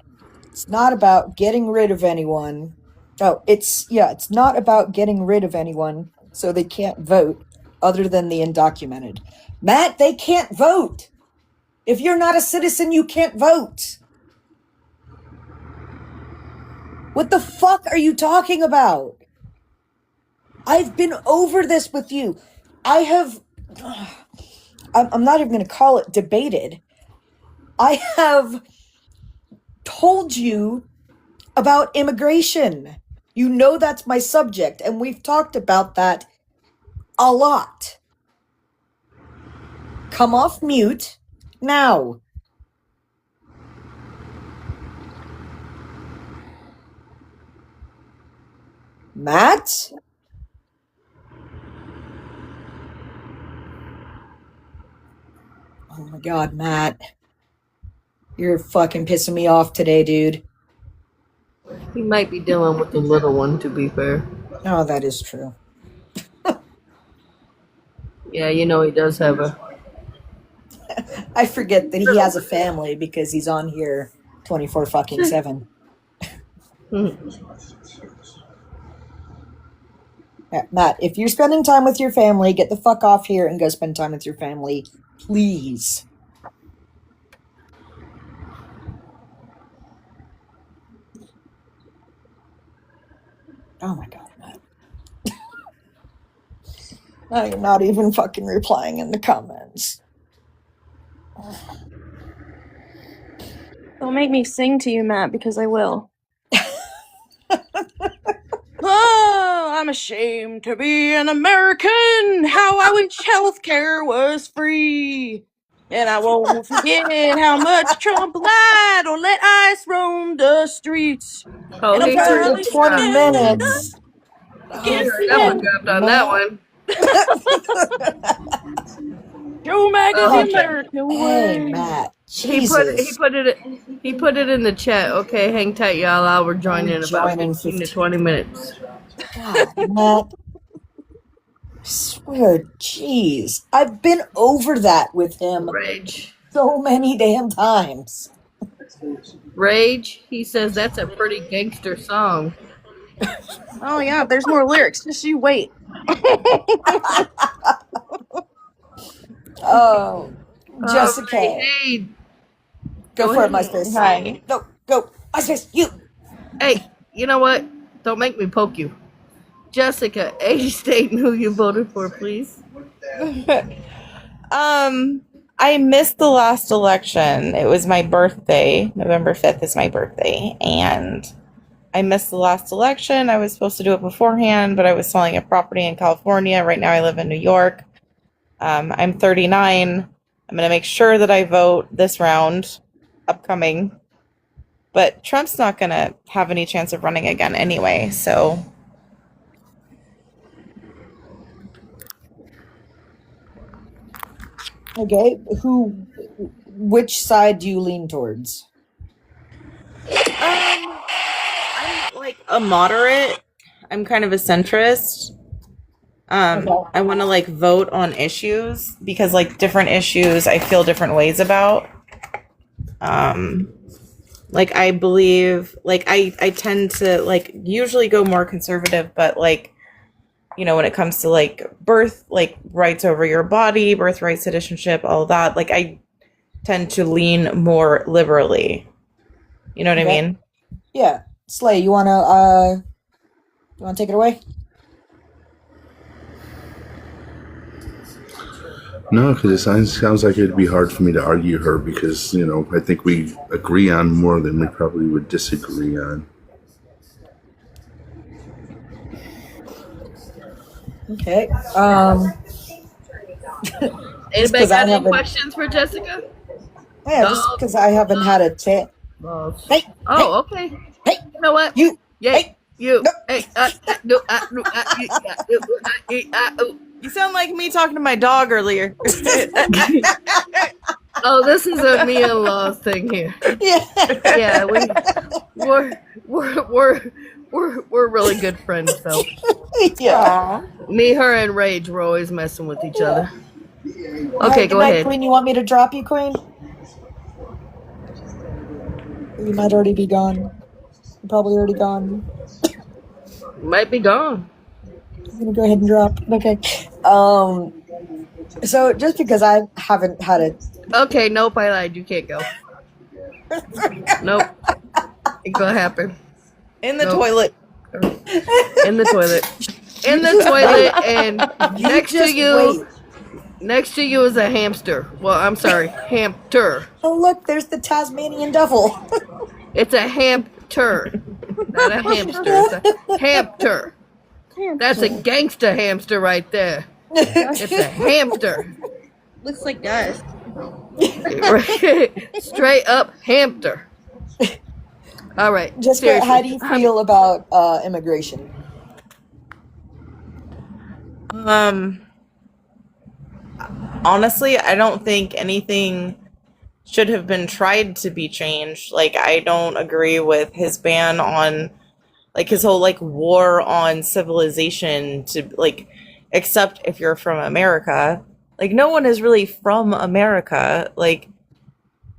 Speaker 1: It's not about getting rid of anyone. Oh, it's not about getting rid of anyone so they can't vote other than the undocumented. Matt, they can't vote. If you're not a citizen, you can't vote. What the fuck are you talking about? I've been over this with you. I'm not even going to call it debated. I have told you about immigration. You know that's my subject, and we've talked about that a lot. Come off mute now. Matt? Oh my God, Matt. You're fucking pissing me off today, dude.
Speaker 20: He might be dealing with the little one, to be fair.
Speaker 1: Oh, that is true.
Speaker 20: Yeah, you know he does have a...
Speaker 1: I forget that he has a family because he's on here 24 fucking 7. Yeah, Matt, if you're spending time with your family, get the fuck off here and go spend time with your family, please. Oh my God, Matt. I'm not even fucking replying in the comments.
Speaker 15: Don't make me sing to you, Matt, because I will. Oh, I'm ashamed to be an American. How I wish healthcare was free.
Speaker 16: And I won't forget how much Trump lied or let ice roam the streets.
Speaker 20: Oh,
Speaker 16: And I'm
Speaker 20: he heard
Speaker 16: finally
Speaker 1: 20
Speaker 16: stand up
Speaker 1: minutes.
Speaker 20: he
Speaker 16: against
Speaker 20: heard
Speaker 16: the
Speaker 20: that one
Speaker 1: Oh,
Speaker 20: dropped on that
Speaker 1: Matt.
Speaker 20: one.
Speaker 16: Joe Maga, the
Speaker 20: Okay.
Speaker 16: American
Speaker 1: Hey,
Speaker 16: way.
Speaker 1: Matt.
Speaker 20: He put
Speaker 1: Jesus.
Speaker 20: it in the chat. Okay, hang tight, y'all. I'll rejoin
Speaker 1: I'll
Speaker 20: in about
Speaker 1: join in
Speaker 20: 15 to
Speaker 1: 15.
Speaker 20: 20 minutes.
Speaker 1: God, Matt. I swear, jeez. I've been over that with him
Speaker 20: Rage.
Speaker 1: so many damn times.
Speaker 20: Rage. He says that's a pretty gangster song.
Speaker 16: Oh yeah, there's more lyrics. Just you wait.
Speaker 1: Oh,
Speaker 20: All right.
Speaker 1: Jessica.
Speaker 20: Hey,
Speaker 1: Go
Speaker 20: go
Speaker 1: for it,
Speaker 20: ahead.
Speaker 1: MySpace.
Speaker 16: Hi.
Speaker 1: No, go. MySpace, you.
Speaker 20: Hey, you know what? Don't make me poke you. Jessica, age, state, and who you voted for, please.
Speaker 7: I missed the last election. It was my birthday. November 5th is my birthday. And I missed the last election. I was supposed to do it beforehand, but I was selling a property in California. Right now I live in New York. I'm 39. I'm going to make sure that I vote this round, upcoming. But Trump's not going to have any chance of running again anyway, so.
Speaker 1: Okay, which side do you lean towards?
Speaker 7: I'm like a moderate. I'm kind of a centrist. I want to like vote on issues because like different issues I feel different ways about. Like I believe like I tend to like usually go more conservative, but like when it comes to like birth like rights over your body, birthright citizenship, all that, like I tend to lean more liberally. You know what I mean?
Speaker 1: Yeah. Slay, you wanna take it away?
Speaker 2: No, because it sounds like it'd be hard for me to argue her because, I think we agree on more than we probably would disagree on.
Speaker 1: Okay.
Speaker 20: Anybody got any questions for Jessica?
Speaker 1: Yeah, just because I haven't had a chance. Hey.
Speaker 20: Oh, okay.
Speaker 1: Hey.
Speaker 20: You know what?
Speaker 1: You.
Speaker 20: Yeah.
Speaker 1: Hey.
Speaker 20: You.
Speaker 1: No.
Speaker 20: Hey.
Speaker 7: You sound like me talking to my dog earlier.
Speaker 20: Oh, this is a me and Laws thing here.
Speaker 1: Yeah.
Speaker 20: Yeah, we're really good friends, though.
Speaker 1: Yeah.
Speaker 20: Me, her, and Rage were always messing with each other. Okay, go
Speaker 1: good night,
Speaker 20: ahead.
Speaker 1: Queen. You want me to drop you, Queen? You might already be gone. You're probably already gone.
Speaker 20: Might be gone.
Speaker 1: I'm gonna go ahead and drop. Okay. So just because I haven't had it.
Speaker 20: Okay, nope, I lied. You can't go. Nope. Ain't gonna happen.
Speaker 7: In the toilet.
Speaker 20: In the toilet. In the toilet, and next to you.
Speaker 1: Wait.
Speaker 20: Next to you is a hamster. Well, I'm sorry, hamster.
Speaker 1: Oh look, there's the Tasmanian devil.
Speaker 20: It's a hamster, not a hamster. It's a hamster. That's a gangster hamster right there. It's a hamster.
Speaker 16: Looks like us.
Speaker 20: Straight up hamster. All right.
Speaker 1: Jessica,
Speaker 20: seriously.
Speaker 1: how do you feel about immigration?
Speaker 7: Honestly, I don't think anything should have been tried to be changed. Like, I don't agree with his ban on, like, his whole, like, war on civilization to, like, except if you're from America. Like, no one is really from America. Like,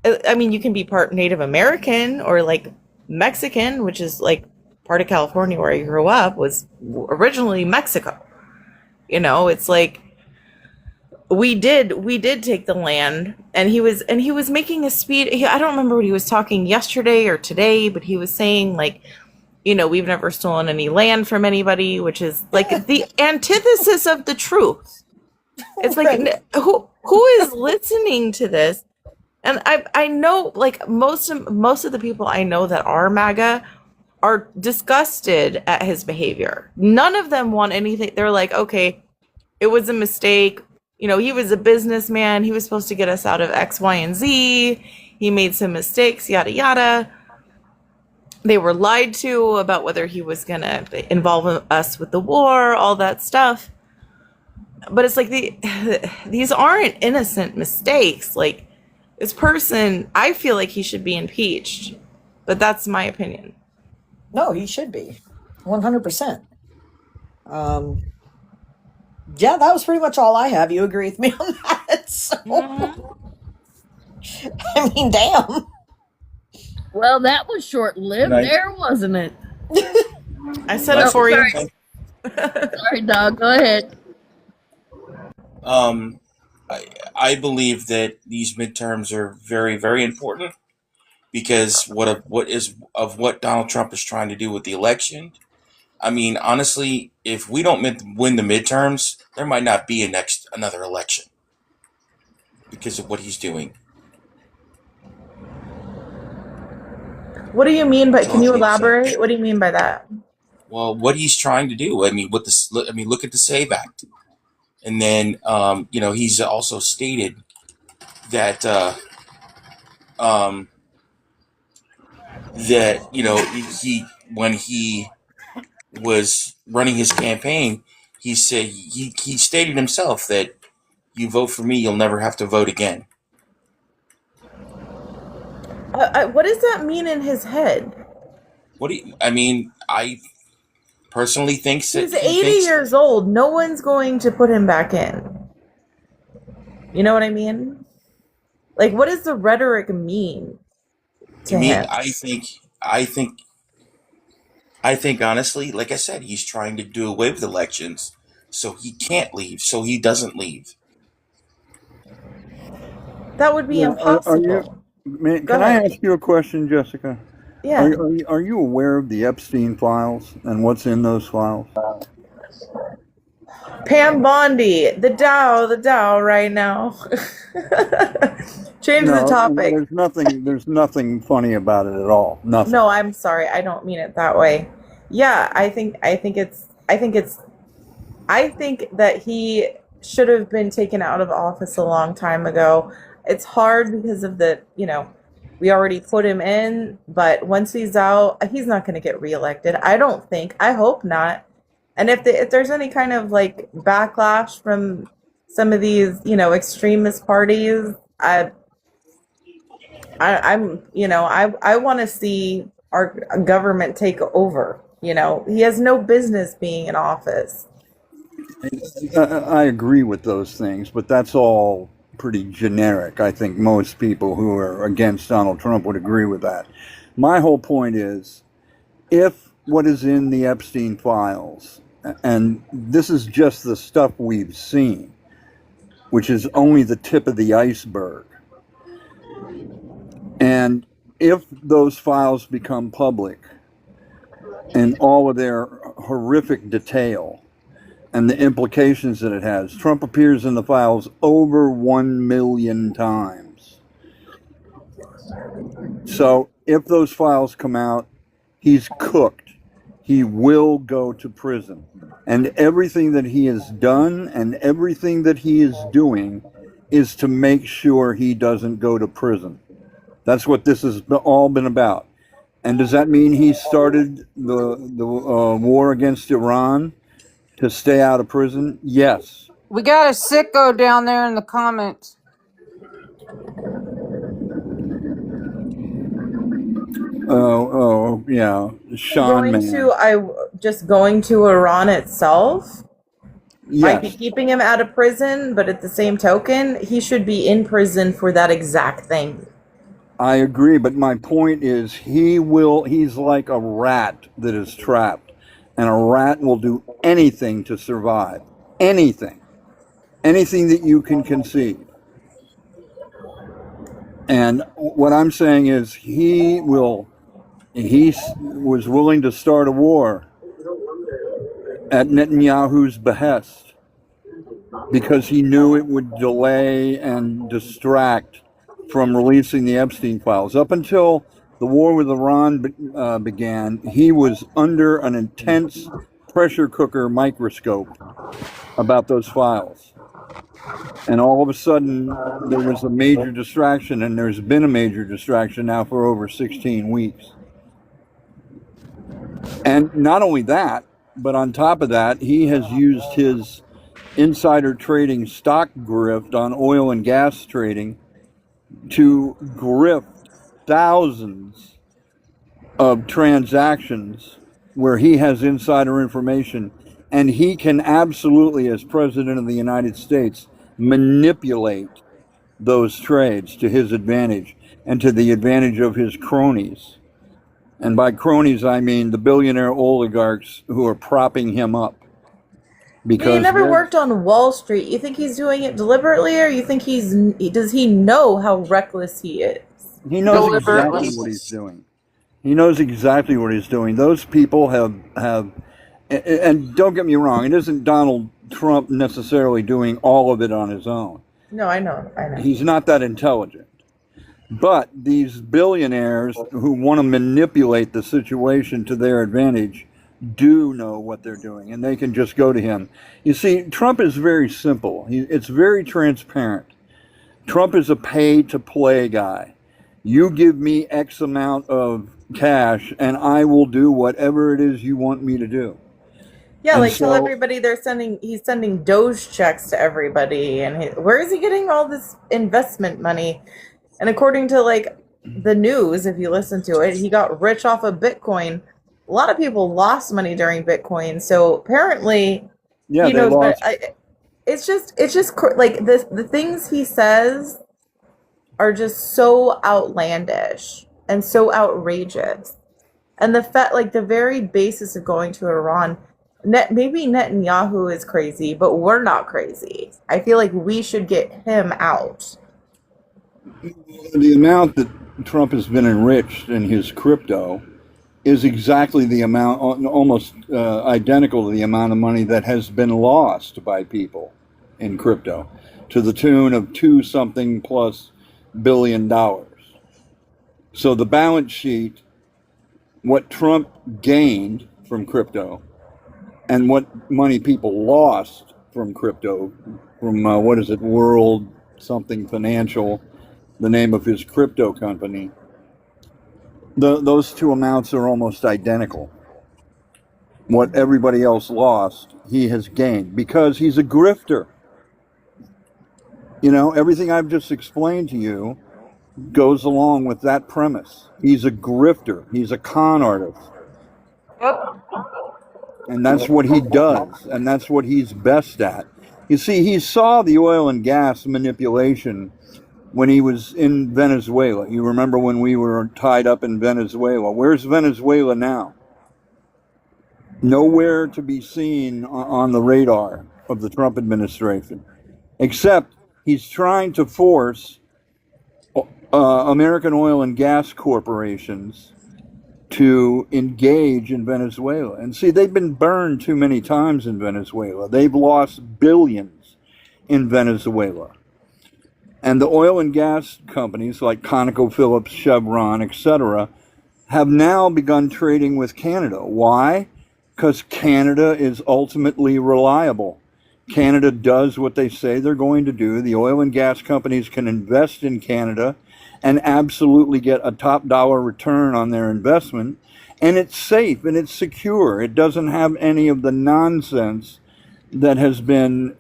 Speaker 7: I mean, you can be part Native American or, like, Mexican, which is, like, part of California where I grew up was originally Mexico. It's like, we did take the land, and he was making a speech. I don't remember what he was talking yesterday or today, but he was saying like, we've never stolen any land from anybody, which is like the antithesis of the truth. It's like, who is listening to this? And I know like most of the people I know that are MAGA are disgusted at his behavior. None of them want anything. They're like, okay, it was a mistake. you know, he was a businessman. He was supposed to get us out of X, Y, and Z. He made some mistakes, yada, yada. They were lied to about whether he was going to involve us with the war, all that stuff. But it's like these aren't innocent mistakes. Like, this person, I feel like he should be impeached. But that's my opinion.
Speaker 1: No, he should be. 100%. Yeah, that was pretty much all I have. You agree with me on that? So, I mean, damn.
Speaker 20: Well, that was short-lived
Speaker 9: Nice.
Speaker 20: there, wasn't it?
Speaker 7: I said it for you.
Speaker 20: Sorry, dog. Go ahead.
Speaker 9: I believe that these midterms are very, very important because what Donald Trump is trying to do with the election. I mean, honestly, if we don't win the midterms, there might not be another election because of what he's doing.
Speaker 7: What do you mean by? Can you elaborate? What do you mean by that?
Speaker 9: Well, what he's trying to do. I mean, look at the SAVE Act, and then you know, he's also stated that that, you know, he when he was running his campaign, he said he stated himself that you vote for me, you'll never have to vote again.
Speaker 7: What does that mean in his head?
Speaker 9: I mean, I personally think that
Speaker 7: He's 80 years old. No one's going to put him back in. You know what I mean? Like, what does the rhetoric mean to him?
Speaker 9: I think honestly, like I said, he's trying to do away with elections, so he can't leave, so he doesn't leave.
Speaker 7: That would be impossible.
Speaker 11: Can I ask you a question, Jessica?
Speaker 7: Yeah.
Speaker 11: Are you aware of the Epstein files and what's in those files?
Speaker 7: Pam Bondi, the Dow right now. Change the topic.
Speaker 11: There's nothing funny about it at all. Nothing.
Speaker 7: No, I'm sorry. I don't mean it that way. Yeah, I think that he should have been taken out of office a long time ago. It's hard because of we already put him in, but once he's out, he's not going to get reelected. I don't think. I hope not. And if there's any kind of like backlash from some of these, extremist parties, I want to see our government take over. He has no business being in office.
Speaker 11: I agree with those things, but that's all pretty generic. I think most people who are against Donald Trump would agree with that. My whole point is, if what is in the Epstein files, and this is just the stuff we've seen, which is only the tip of the iceberg, and if those files become public in all of their horrific detail and the implications that it has, Trump appears in the files over 1 million times. So if those files come out, he's cooked. He will go to prison. And everything that he has done and everything that he is doing is to make sure he doesn't go to prison. That's what this has all been about. And does that mean he started the war against Iran to stay out of prison? Yes.
Speaker 21: We got a sicko down there in the comments.
Speaker 11: Oh, yeah. Sean
Speaker 7: Going to Iran itself might be
Speaker 11: Yes.
Speaker 7: keeping him out of prison, but at the same token, he should be in prison for that exact thing.
Speaker 11: I agree, but my point is he's like a rat that is trapped, and a rat will do anything to survive. Anything that you can conceive. And what I'm saying is he was willing to start a war at Netanyahu's behest because he knew it would delay and distract from releasing the Epstein files. Up until the war with Iran began, he was under an intense pressure cooker microscope about those files. And all of a sudden, there was a major distraction, and there's been a major distraction now for over 16 weeks. And not only that, but on top of that, he has used his insider trading stock grift on oil and gas trading to grift thousands of transactions where he has insider information, and he can absolutely, as president of the United States, manipulate those trades to his advantage and to the advantage of his cronies. And by cronies, I mean the billionaire oligarchs who are propping him up.
Speaker 7: He
Speaker 11: Because
Speaker 7: never worked on Wall Street. You think he's doing it deliberately, or you think does he know how reckless he is?
Speaker 11: he knows exactly what he's doing. He knows exactly what he's doing. Those people have, and don't get me wrong, it isn't Donald Trump necessarily doing all of it on his own.
Speaker 7: No, I know.
Speaker 11: He's not that intelligent. But these billionaires who want to manipulate the situation to their advantage do know what they're doing, and they can just go to him. You see, Trump is very simple. It's very transparent. Trump is a pay-to-play guy. You give me X amount of cash, and I will do whatever it is you want me to do.
Speaker 7: Yeah,
Speaker 11: And
Speaker 7: like tell
Speaker 11: so-
Speaker 7: everybody he's sending Doge checks to everybody, and where is he getting all this investment money? And according to like the news, if you listen to it, he got rich off of Bitcoin. A lot of people lost money during Bitcoin, so apparently
Speaker 11: Yeah,
Speaker 7: he
Speaker 11: they
Speaker 7: knows.
Speaker 11: lost.
Speaker 7: But it's just like the things he says are just so outlandish and so outrageous. And the fact, like the very basis of going to Iran, maybe Netanyahu is crazy, but we're not crazy. I feel like we should get him out.
Speaker 11: The amount that Trump has been enriched in his crypto is exactly the amount, almost identical to the amount of money that has been lost by people in crypto, to the tune of $2+ billion. So the balance sheet, what Trump gained from crypto, and what money people lost from crypto, from what is it, World something Financial, the name of his crypto company, those two amounts are almost identical. What everybody else lost, he has gained because he's a grifter. You know, everything I've just explained to you goes along with that premise. He's a grifter. He's a con artist. And that's what he does. And that's what he's best at. You see, he saw the oil and gas manipulation when he was in Venezuela. You remember when we were tied up in Venezuela? Where's Venezuela now? Nowhere to be seen on the radar of the Trump administration, except he's trying to force American oil and gas corporations to engage in Venezuela. And see, they've been burned too many times in Venezuela. They've lost billions in Venezuela. And the oil and gas companies like ConocoPhillips, Chevron, etc., have now begun trading with Canada. Why? Because Canada is ultimately reliable. Canada does what they say they're going to do. The oil and gas companies can invest in Canada and absolutely get a top dollar return on their investment. And it's safe and it's secure. It doesn't have any of the nonsense that has been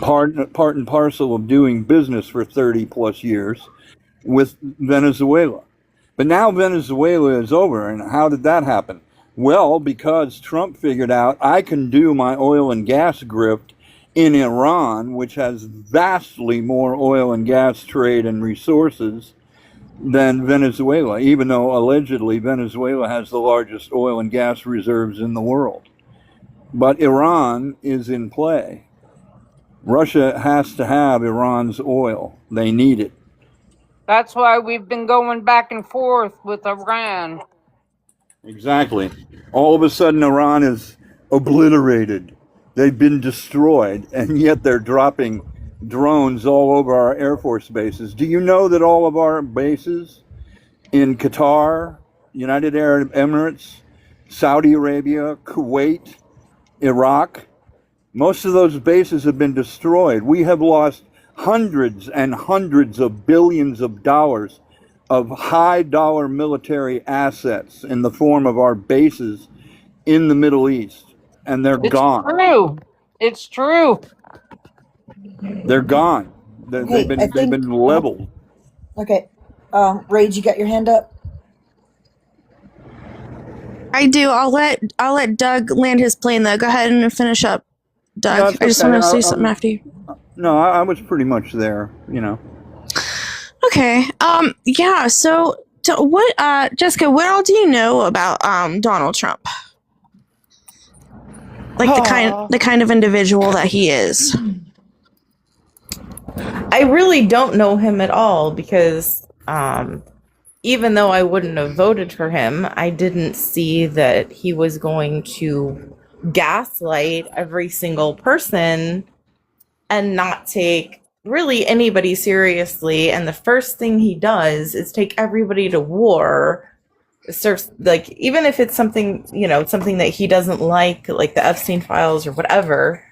Speaker 11: part and parcel of doing business for 30+ years with Venezuela. But now Venezuela is over, and how did that happen? Well, because Trump figured out I can do my oil and gas grift in Iran, which has vastly more oil and gas trade and resources than Venezuela, even though allegedly Venezuela has the largest oil and gas reserves in the world. But Iran is in play. Russia has to have Iran's oil. They need it.
Speaker 21: That's why we've been going back and forth with Iran.
Speaker 11: Exactly. All of a sudden, Iran is obliterated. They've been destroyed, and yet they're dropping drones all over our Air Force bases. Do you know that all of our bases in Qatar, United Arab Emirates, Saudi Arabia, Kuwait, Iraq, Most of those bases have been destroyed. We have lost hundreds and hundreds of billions of dollars of high dollar military assets in the form of our bases in the Middle East, and they're
Speaker 21: It's
Speaker 11: gone.
Speaker 21: true. It's true.
Speaker 11: They're gone.
Speaker 1: Hey, I
Speaker 11: They've
Speaker 1: think.
Speaker 11: been leveled.
Speaker 1: Okay. Rage, you got your hand up?
Speaker 15: I do. I'll let Doug land his plane though. Go ahead and finish up, Doug.
Speaker 11: No, it's
Speaker 15: I just
Speaker 11: okay.
Speaker 15: want to say something after you.
Speaker 11: No, I was pretty much there, you know.
Speaker 15: Okay. Yeah. So, what, Jessica? What all do you know about Donald Trump? Like the kind of individual that he is.
Speaker 7: I really don't know him at all because even though I wouldn't have voted for him, I didn't see that he was going to gaslight every single person and not take really anybody seriously. And the first thing he does is take everybody to war. Like, even if it's something, something that he doesn't like the Epstein files or whatever,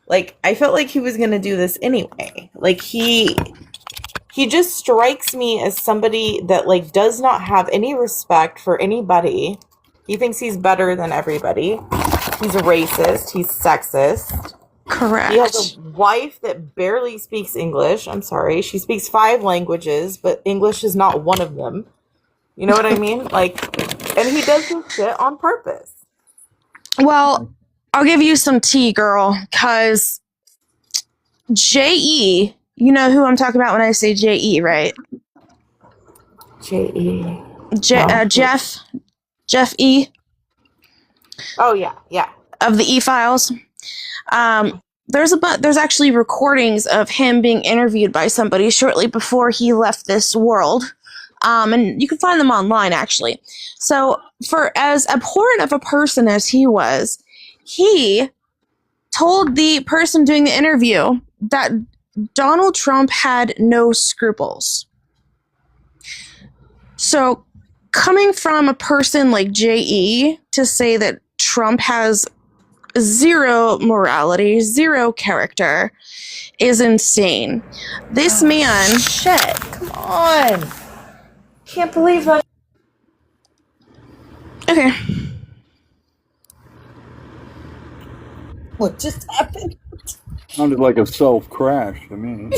Speaker 7: like, I felt like he was going to do this anyway. Like, he just strikes me as somebody that, like, does not have any respect for anybody. He thinks he's better than everybody. He's a racist. He's sexist.
Speaker 15: Correct.
Speaker 7: He has a wife that barely speaks English. I'm sorry. She speaks 5 languages, but English is not one of them. You know what I mean? Like, and he does this shit on purpose.
Speaker 15: Well, I'll give you some tea, girl, because J.E., you know who I'm talking about when I say J.E., right?
Speaker 7: J.E.
Speaker 15: Jeff E.
Speaker 7: Oh, yeah.
Speaker 15: Of the E-Files. There's actually recordings of him being interviewed by somebody shortly before he left this world. And you can find them online, actually. So, for as abhorrent of a person as he was, he told the person doing the interview that Donald Trump had no scruples. So, coming from a person like J.E. to say that Trump has zero morality, zero character, is insane. This man...
Speaker 7: Shit, come on. Can't believe that.
Speaker 15: Okay.
Speaker 1: What just happened?
Speaker 11: Sounded like a self-crash to me.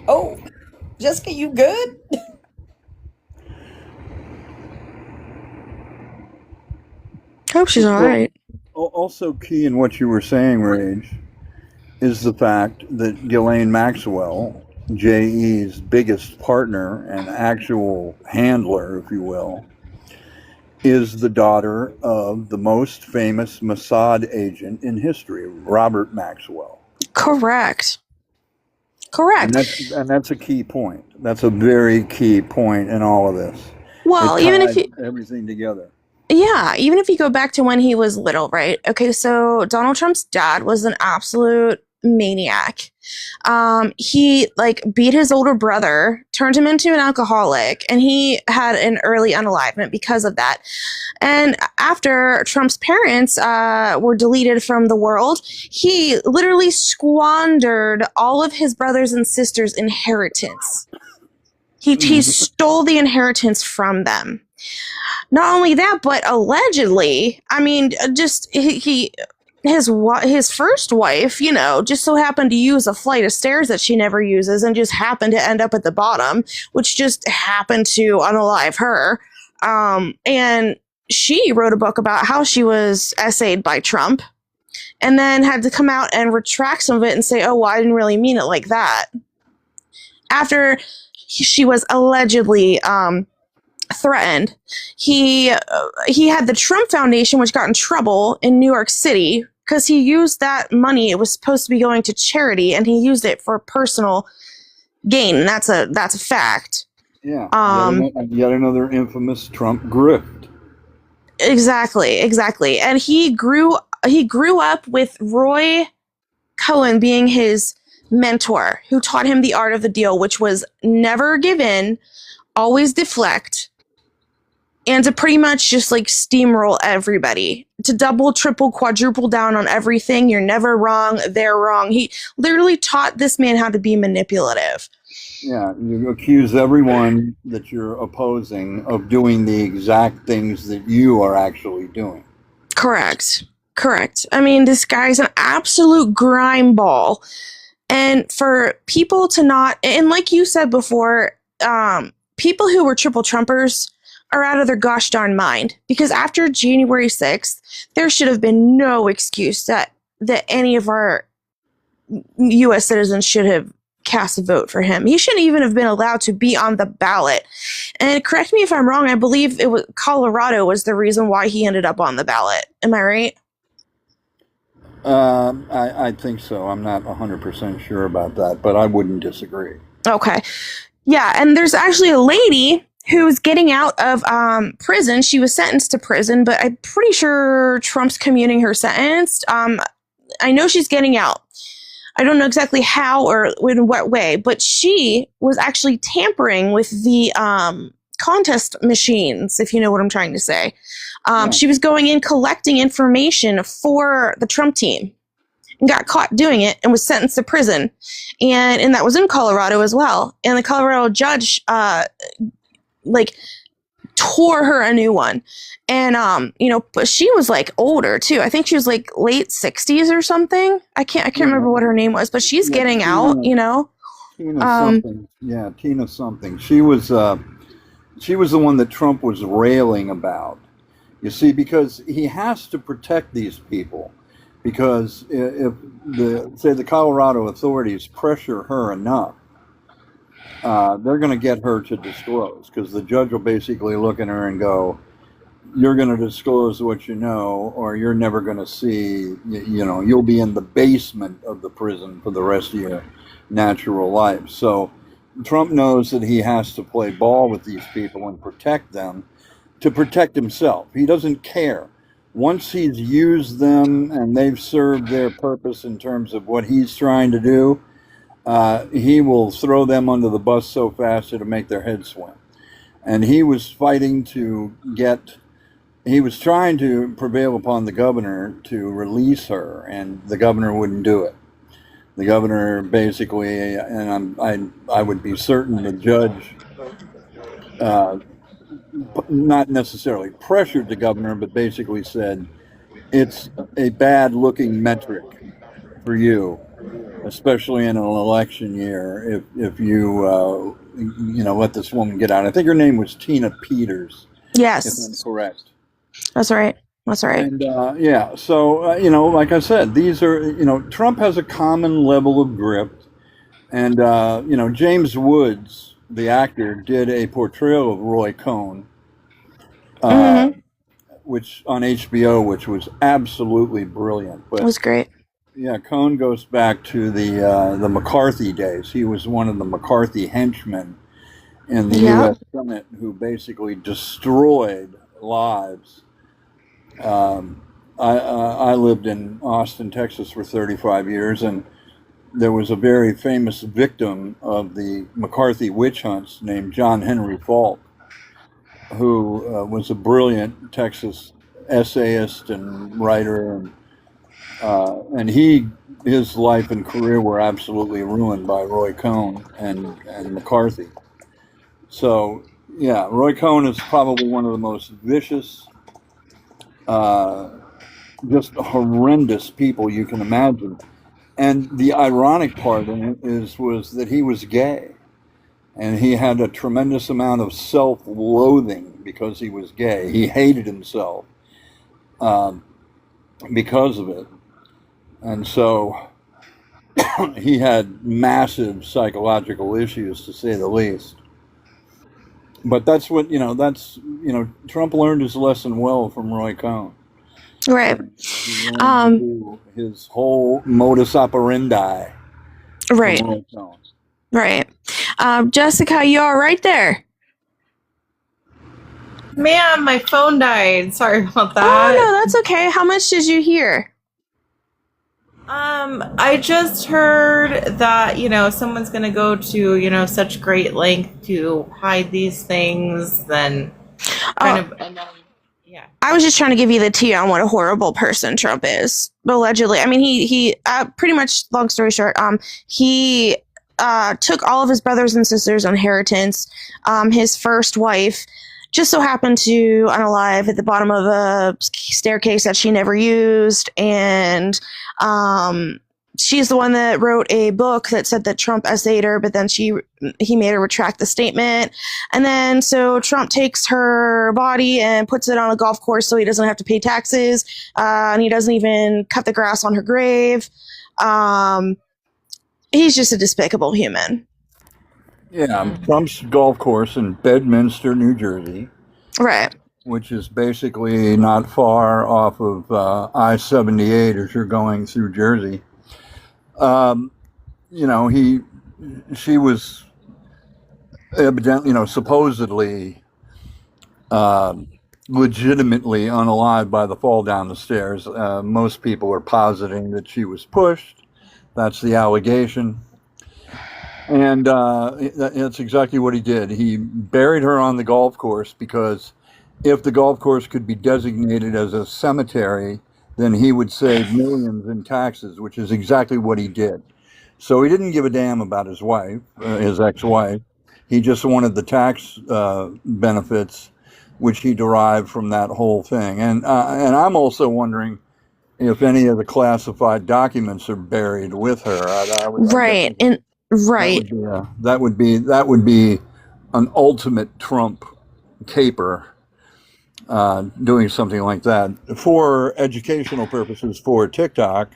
Speaker 1: Oh, Jessica, you good?
Speaker 15: Hope she's all right.
Speaker 11: Also key in what you were saying, Rage, is the fact that Ghislaine Maxwell, J.E.'s biggest partner and actual handler, if you will, is the daughter of the most famous Mossad agent in history, Robert Maxwell.
Speaker 15: Correct.
Speaker 11: And that's a key point. That's a very key point in all of this.
Speaker 15: Well, even if you...
Speaker 11: everything together.
Speaker 15: Yeah, even if you go back to when he was little, right? Okay, so Donald Trump's dad was an absolute maniac. He beat his older brother, turned him into an alcoholic, and he had an early unalivement because of that. And after Trump's parents were deleted from the world, he literally squandered all of his brothers and sisters' inheritance. He stole the inheritance from them. Not only that, but allegedly, I mean, just his first wife, just so happened to use a flight of stairs that she never uses and just happened to end up at the bottom, which just happened to unalive her. And she wrote a book about how she was essayed by Trump and then had to come out and retract some of it and say, oh, well, I didn't really mean it like that. After she was allegedly threatened, he had the Trump Foundation, which got in trouble in New York City because he used that money. It was supposed to be going to charity, and he used it for personal gain. And that's a fact.
Speaker 11: Yeah. Yet another infamous Trump grift.
Speaker 15: Exactly. And he grew up with Roy Cohen being his mentor, who taught him the art of the deal, which was never give in, always deflect,
Speaker 16: and to pretty much just like steamroll everybody, to double, triple, quadruple down on everything. You're never wrong. They're wrong. He literally taught this man how to be manipulative.
Speaker 11: Yeah, you accuse everyone that you're opposing of doing the exact things that you are actually doing.
Speaker 16: Correct. I mean, this guy's an absolute grime ball. And for people to not, and like you said before, people who were triple Trumpers are out of their gosh darn mind, because after January 6th, there should have been no excuse that any of our U.S. citizens should have cast a vote for him. He shouldn't even have been allowed to be on the ballot. And correct me if I'm wrong, I believe it was Colorado was the reason why he ended up on the ballot. Am I right?
Speaker 11: I think so. I'm not 100% sure about that, but I wouldn't disagree.
Speaker 16: Okay. Yeah, and there's actually a lady who's getting out of prison. She was sentenced to prison, but I'm pretty sure Trump's commuting her sentence. I know she's getting out. I don't know exactly how or in what way, but she was actually tampering with the contest machines, if you know what I'm trying to say. She was going in collecting information for the Trump team and got caught doing it and was sentenced to prison. And that was in Colorado as well. And the Colorado judge tore her a new one. And but she was like older too. I think she was like late 60s or something. I can't remember what her name was, but she's getting out,
Speaker 11: Tina something. Yeah, Tina something. She was the one that Trump was railing about. You see, because he has to protect these people, because if the Colorado authorities pressure her enough, they're going to get her to disclose, because the judge will basically look at her and go, you're going to disclose what you know, or you're never going to see, you'll be in the basement of the prison for the rest of your natural life. So Trump knows that he has to play ball with these people and protect them to protect himself. He doesn't care. Once he's used them and they've served their purpose in terms of what he's trying to do, he will throw them under the bus so fast it'll make their head swim. And he was trying to prevail upon the governor to release her, and the governor wouldn't do it. The governor basically, and I would be certain the judge, not necessarily pressured the governor, but basically said, it's a bad looking metric for you, especially in an election year, if you let this woman get out. I think her name was Tina Peters.
Speaker 16: Yes,
Speaker 11: if I'm correct.
Speaker 16: That's right.
Speaker 11: And so like I said, these are Trump has a common level of grip, and James Woods, the actor, did a portrayal of Roy Cohn, which on HBO, which was absolutely brilliant. But
Speaker 16: it was great.
Speaker 11: Yeah, Cohn goes back to the McCarthy days. He was one of the McCarthy henchmen in the U.S. Senate who basically destroyed lives. I lived in Austin, Texas for 35 years, and there was a very famous victim of the McCarthy witch hunts named John Henry Falk, who was a brilliant Texas essayist and writer, and his life and career were absolutely ruined by Roy Cohn and McCarthy. So, yeah, Roy Cohn is probably one of the most vicious, just horrendous people you can imagine. And the ironic part in it was that he was gay, and he had a tremendous amount of self-loathing because he was gay. He hated himself because of it. And so he had massive psychological issues, to say the least. But that's what, Trump learned his lesson well from Roy Cohn.
Speaker 16: Right.
Speaker 11: He learned to do his whole modus operandi.
Speaker 16: Right. Right. Jessica, you all right there?
Speaker 7: Ma'am, my phone died. Sorry about that.
Speaker 16: Oh, no, that's okay. How much did you hear?
Speaker 7: I just heard that, someone's going to go to, such great length to hide these things, then
Speaker 16: Oh, I was just trying to give you the tea on what a horrible person Trump is. Allegedly, I mean, he pretty much. Long story short, he took all of his brothers and sisters' inheritance. His first wife just so happened to unalive at the bottom of a staircase that she never used, and she's the one that wrote a book that said that Trump essayed her, but then he made her retract the statement. And then so Trump takes her body and puts it on a golf course so he doesn't have to pay taxes, and he doesn't even cut the grass on her grave. He's just a despicable human.
Speaker 11: Yeah, Trump's golf course in Bedminster, New Jersey.
Speaker 16: Right.
Speaker 11: Which is basically not far off of I-78 as you're going through Jersey. You know, she was evidently, you know, supposedly legitimately unalive by the fall down the stairs. Most people are positing that she was pushed. That's the allegation. And that's exactly what he did. He buried her on the golf course because if the golf course could be designated as a cemetery, then he would save millions in taxes, which is exactly what he did. So he didn't give a damn about his wife, his ex-wife. He just wanted the tax benefits, which he derived from that whole thing. And I'm also wondering if any of the classified documents are buried with her.
Speaker 16: Right. And right.
Speaker 11: That would be an ultimate Trump caper, doing something like that for educational purposes for TikTok,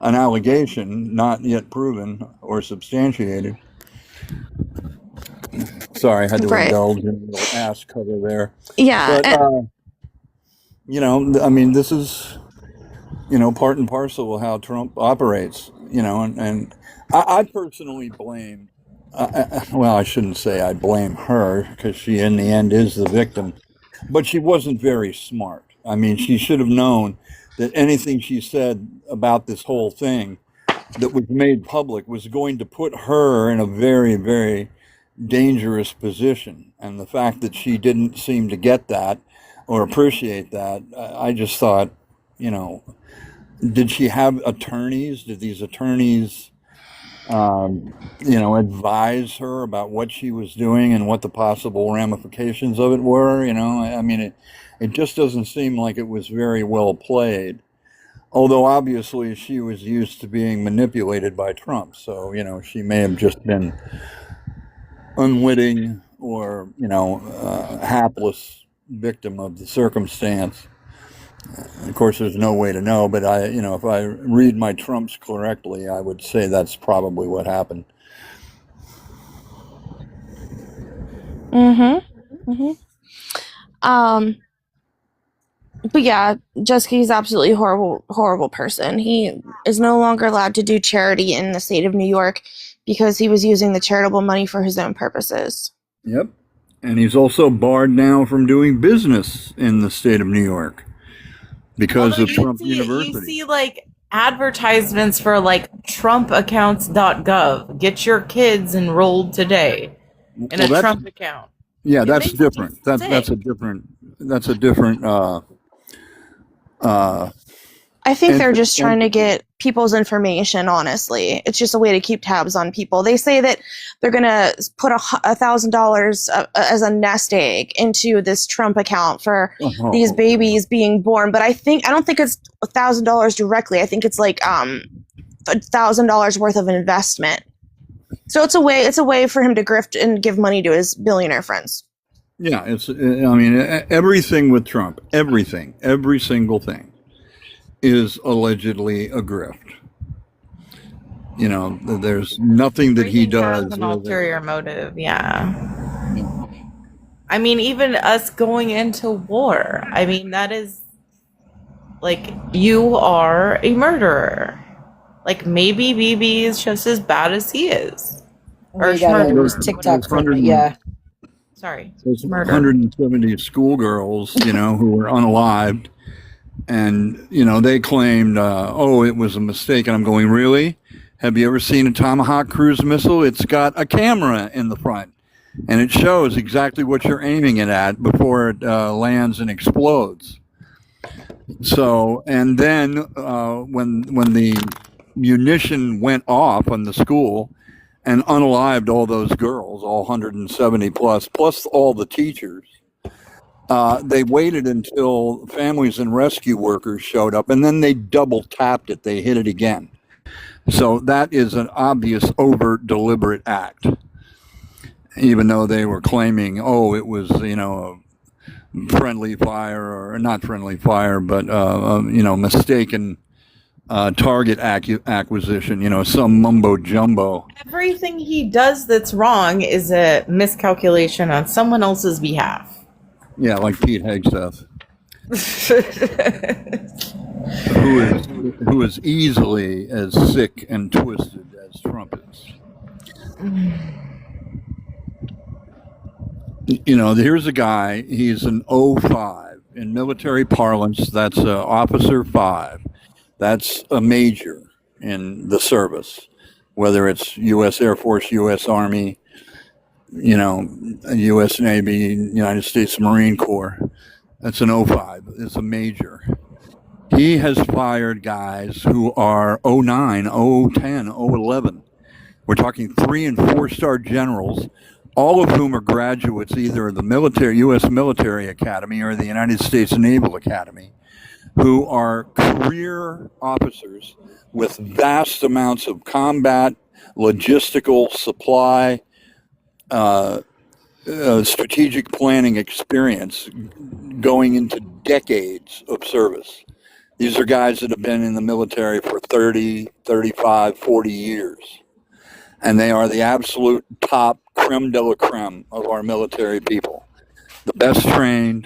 Speaker 11: an allegation not yet proven or substantiated. Sorry, I had to indulge in a little ass cover there.
Speaker 16: Yeah.
Speaker 11: But, you know, I mean, this is, you know, part and parcel of how Trump operates, you know, and I personally blame, well, I shouldn't say I blame her because she in the end is the victim, but she wasn't very smart. I mean, she should have known that anything she said about this whole thing that was made public was going to put her in a very, very dangerous position. And the fact that she didn't seem to get that or appreciate that, I just thought, you know, did she have attorneys? Did these attorneys, you know, advise her about what she was doing and what the possible ramifications of it were? You know, I mean, it just doesn't seem like it was very well played. Although obviously she was used to being manipulated by Trump. So, you know, she may have just been unwitting or, you know, hapless victim of the circumstance. Of course, there's no way to know, but you know, if I read my Trumps correctly, I would say that's probably what happened.
Speaker 16: But yeah, Jessica's absolutely horrible person. He is no longer allowed to do charity in the state of New York because he was using the charitable money for his own purposes.
Speaker 11: Yep. And he's also barred now from doing business in the state of New York because of Trump University.
Speaker 7: You see like advertisements for like trumpaccounts.gov. Get your kids enrolled today in a Trump account.
Speaker 11: Yeah, that's different. That's a different
Speaker 16: I think they're just trying to get people's information, honestly. It's just a way to keep tabs on people. They say that they're going to put $1,000 as a nest egg into this Trump account for these babies being born. But I don't think it's $1,000 directly. I think it's like $1,000 worth of investment. So it's a way for him to grift and give money to his billionaire friends.
Speaker 11: Yeah, I mean, everything with Trump, every single thing is allegedly a grift. You know, there's nothing that he does.
Speaker 7: Has an ulterior motive, yeah. I mean, even us going into war, I mean, that is like, you are a murderer. Like, maybe BB is just as bad as he is.
Speaker 1: Or TikTok friendly, yeah.
Speaker 7: Sorry.
Speaker 11: There's 170 schoolgirls, you know, who were unalived. And, you know, they claimed, it was a mistake. And I'm going, really? Have you ever seen a Tomahawk cruise missile? It's got a camera in the front. and it shows exactly what you're aiming it at before it lands and explodes. So, and then when the munition went off on the school and unalived all those girls, all 170 plus all the teachers, they waited until families and rescue workers showed up, and then they double tapped it. They hit it again. So that is an obvious, overt, deliberate act. Even though they were claiming, oh, it was, a friendly fire, or not friendly fire, but mistaken target acquisition, some mumbo jumbo.
Speaker 7: Everything he does that's wrong is a miscalculation on someone else's behalf.
Speaker 11: Yeah, like Pete Hegseth, who is easily as sick and twisted as Trump is. Here's a guy, he's an 05. In military parlance, that's officer 5. That's a major in the service, whether it's U.S. Air Force, U.S. Army, U.S. Navy, United States Marine Corps. That's an 05. It's a major. He has fired guys who are 09, 010, 011. We're talking 3- and 4-star generals, all of whom are graduates either of the U.S. Military Academy or the United States Naval Academy, who are career officers with vast amounts of combat, logistical, supply, strategic planning experience going into decades of service. These are guys that have been in the military for 30, 35, 40 years. And they are the absolute top creme de la creme of our military people. The best trained,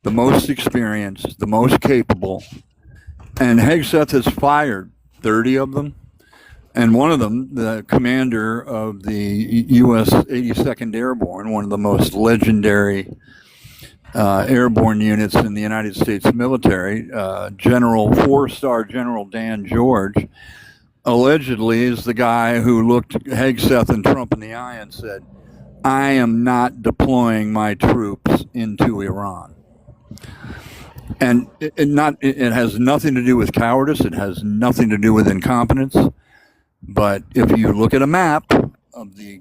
Speaker 11: the most experienced, the most capable. And Hegseth has fired 30 of them. And one of them, the commander of the U.S. 82nd Airborne, one of the most legendary airborne units in the United States military, 4-star General Dan George, allegedly is the guy who looked Hegseth and Trump in the eye and said, I am not deploying my troops into Iran. And it has nothing to do with cowardice. It has nothing to do with incompetence. But if you look at a map of the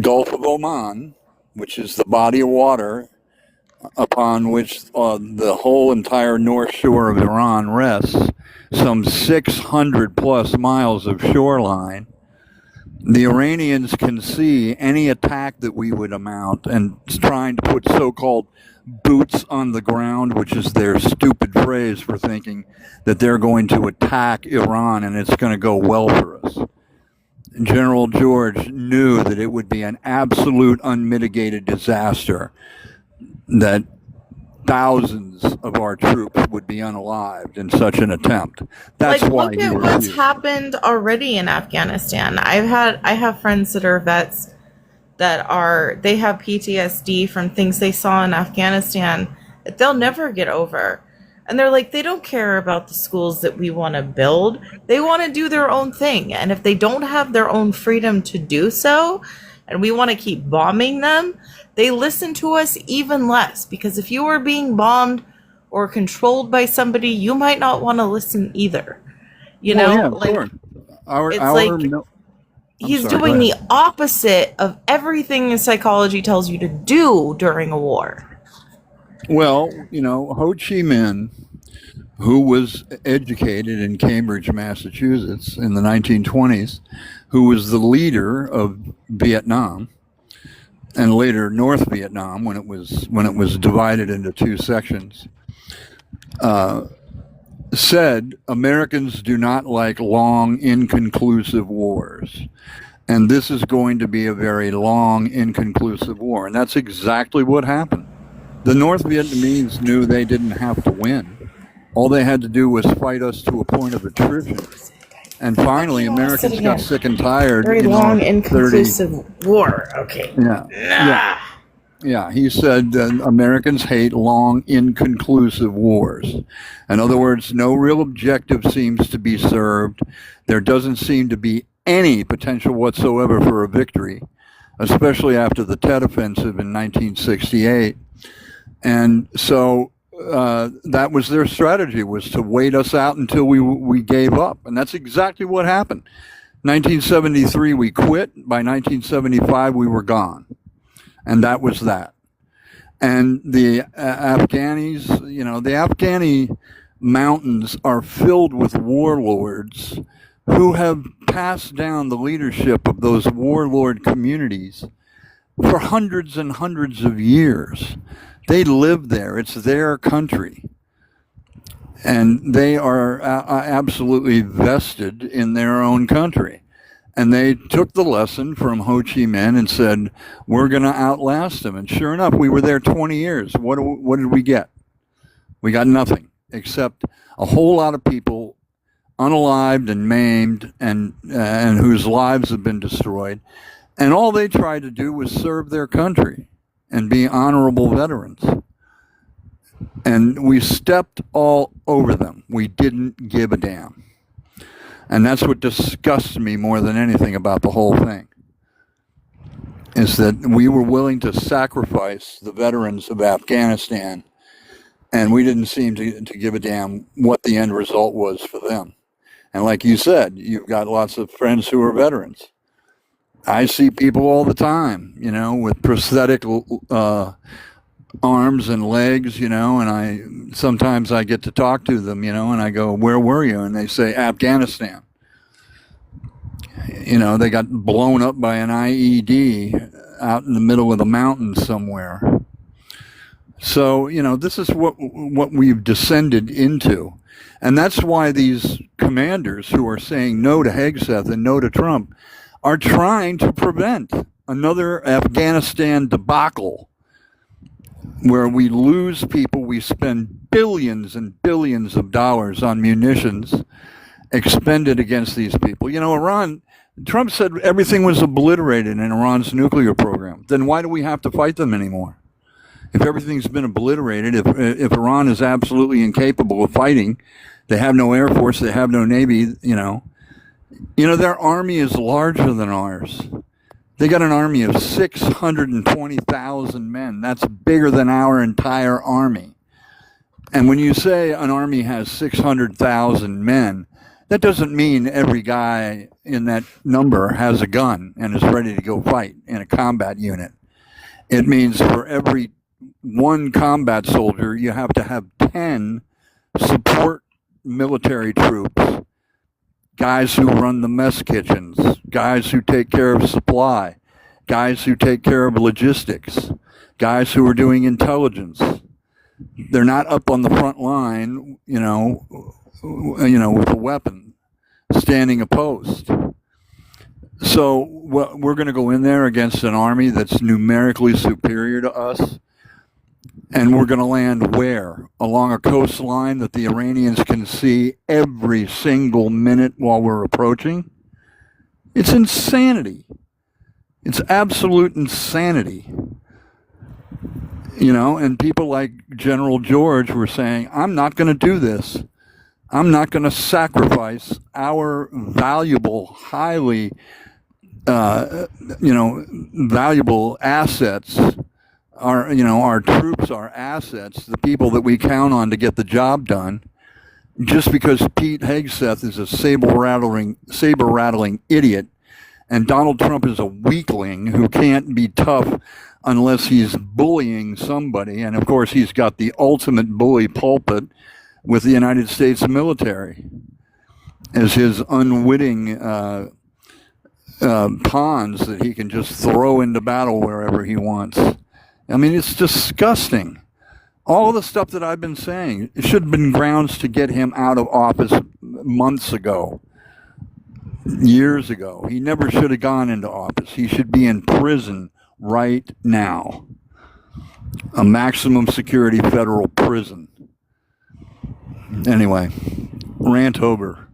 Speaker 11: Gulf of Oman, which is the body of water upon which the whole entire north shore of Iran rests, some 600 plus miles of shoreline, the Iranians can see any attack that we would mount, and trying to put so-called boots on the ground, which is their stupid phrase for thinking that they're going to attack Iran and it's going to go well for us. General George knew that it would be an absolute unmitigated disaster, that thousands of our troops would be unalived in such an attempt. That's why
Speaker 7: look at what's happened already in Afghanistan. I have friends that are vets that they have PTSD from things they saw in Afghanistan that they'll never get over. And they're like, they don't care about the schools that we want to build. They want to do their own thing. And if they don't have their own freedom to do so, and we want to keep bombing them, they listen to us even less. Because if you are being bombed or controlled by somebody, you might not want to listen either. He's doing the opposite of everything psychology tells you to do during a war.
Speaker 11: Well, Ho Chi Minh, who was educated in Cambridge, Massachusetts in the 1920s, who was the leader of Vietnam and later North Vietnam when it was divided into two sections, said Americans do not like long, inconclusive wars. And this is going to be a very long, inconclusive war. And that's exactly what happened. The North Vietnamese knew they didn't have to win. All they had to do was fight us to a point of attrition. And finally, Americans got sick and tired.
Speaker 7: Very long, inconclusive war. Okay.
Speaker 11: Yeah. He said Americans hate long, inconclusive wars. In other words, no real objective seems to be served. There doesn't seem to be any potential whatsoever for a victory, especially after the Tet Offensive in 1968. And so that was their strategy, was to wait us out until we gave up. And that's exactly what happened. 1973, we quit. By 1975, we were gone. And that was that. And the Afghanis, the Afghani mountains are filled with warlords who have passed down the leadership of those warlord communities for hundreds and hundreds of years. They live there. It's their country. And they are absolutely vested in their own country. And they took the lesson from Ho Chi Minh and said, we're going to outlast them. And sure enough, we were there 20 years. What did we get? We got nothing except a whole lot of people unalived and maimed and whose lives have been destroyed. And all they tried to do was serve their country and be honorable veterans. And we stepped all over them. We didn't give a damn. And that's what disgusts me more than anything about the whole thing, is that we were willing to sacrifice the veterans of Afghanistan, and we didn't seem to give a damn what the end result was for them. And like you said, you've got lots of friends who are veterans. I see people all the time, with prosthetic arms and legs, and sometimes I get to talk to them, and I go, where were you? And they say, Afghanistan. They got blown up by an IED out in the middle of the mountains somewhere. So, this is what we've descended into. And that's why these commanders who are saying no to Hegseth and no to Trump are trying to prevent another Afghanistan debacle, where we lose people, we spend billions and billions of dollars on munitions expended against these people. Trump said everything was obliterated in Iran's nuclear program. Then why do we have to fight them anymore? If everything's been obliterated, if Iran is absolutely incapable of fighting, they have no air force, they have no navy, their army is larger than ours. They got an army of 620,000 men. That's bigger than our entire army. And when you say an army has 600,000 men, that doesn't mean every guy in that number has a gun and is ready to go fight in a combat unit. It means for every one combat soldier, you have to have 10 support military troops. Guys who run the mess kitchens, guys who take care of supply, guys who take care of logistics, guys who are doing intelligence. They're not up on the front line, with a weapon, standing a post. So we're going to go in there against an army that's numerically superior to us, and we're going to land where? Along a coastline that the Iranians can see every single minute while we're approaching? It's insanity. It's absolute insanity. And people like General George were saying, I'm not going to do this. I'm not going to sacrifice our valuable, highly, valuable assets. Our troops are assets, the people that we count on to get the job done, just because Pete Hegseth is a saber-rattling idiot, and Donald Trump is a weakling who can't be tough unless he's bullying somebody. And of course, he's got the ultimate bully pulpit with the United States military as his unwitting pawns that he can just throw into battle wherever he wants. I mean, it's disgusting. All the stuff that I've been saying, it should have been grounds to get him out of office months ago, years ago. He never should have gone into office. He should be in prison right now. A maximum security federal prison. Anyway, rant over.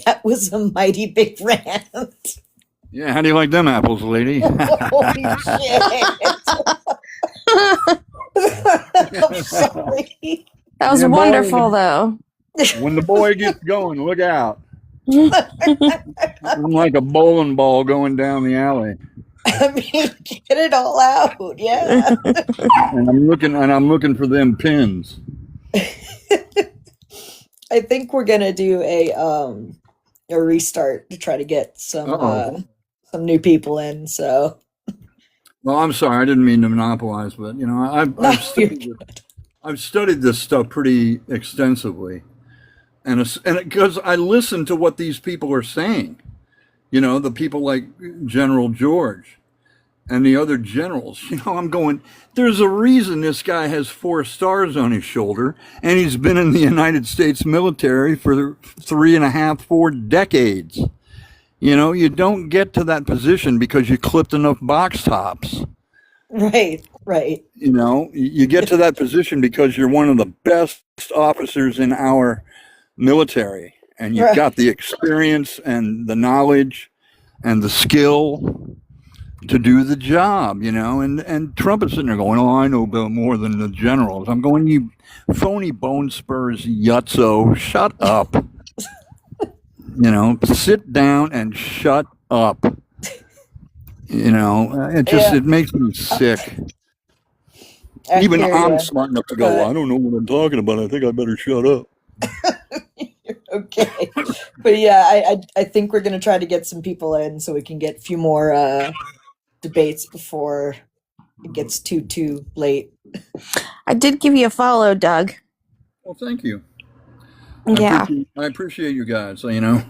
Speaker 1: That was a mighty big rant.
Speaker 11: Yeah, how do you like them apples, lady?
Speaker 1: Holy shit. I'm sorry.
Speaker 6: That was wonderful, though.
Speaker 11: When the boy gets going, look out. I'm like a bowling ball going down the alley.
Speaker 1: I mean, get it all out, yeah.
Speaker 11: And I'm looking for them pins.
Speaker 1: I think we're gonna do a restart to try to get some new people in. So,
Speaker 11: well, I'm sorry, I didn't mean to monopolize, but I've studied this stuff pretty extensively, and because I listen to what these people are saying, the people like General George and the other generals. I'm going, there's a reason this guy has 4 stars on his shoulder, and he's been in the United States military for 3.5, 4 decades. You don't get to that position because you clipped enough box tops.
Speaker 1: Right.
Speaker 11: You get to that position because you're one of the best officers in our military, and you've got the experience and the knowledge and the skill to do the job, and Trump is sitting there going, oh, I know about more than the generals. I'm going, you phony bone spurs yutzo, shut up. Sit down and shut up. It makes me sick. Even I'm smart enough to go, I don't know what I'm talking about. I think I better shut up.
Speaker 1: Okay. But yeah, I think we're going to try to get some people in so we can get a few more debates before it gets too late.
Speaker 16: I did give you a follow, Doug.
Speaker 11: Well, thank you.
Speaker 16: Yeah.
Speaker 11: I appreciate you guys,
Speaker 16: Sure.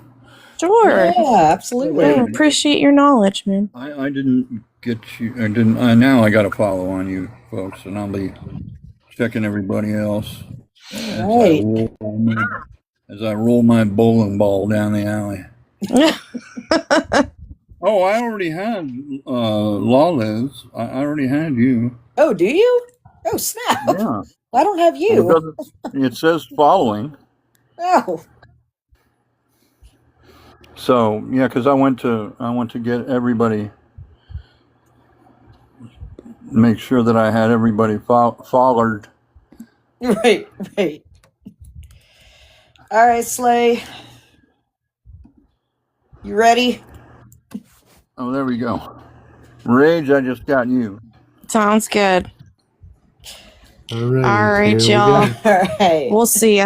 Speaker 1: Yeah, absolutely.
Speaker 16: I appreciate your knowledge, man.
Speaker 11: I didn't get you. I didn't. Now I got to follow on you folks, and I'll be checking everybody else as I roll my bowling ball down the alley. Oh, I already had Lawless. I already had you.
Speaker 1: Oh, do you? Oh, snap.
Speaker 11: Yeah.
Speaker 1: I don't have you.
Speaker 11: It says following.
Speaker 1: Oh.
Speaker 11: So yeah, because I went to get everybody, make sure that I had everybody followed.
Speaker 1: Right. All right, Slay. You ready?
Speaker 11: Oh, there we go. Rage, I just got you.
Speaker 16: Sounds good.
Speaker 2: All right.
Speaker 16: All right, y'all.
Speaker 1: All right.
Speaker 16: We'll see ya.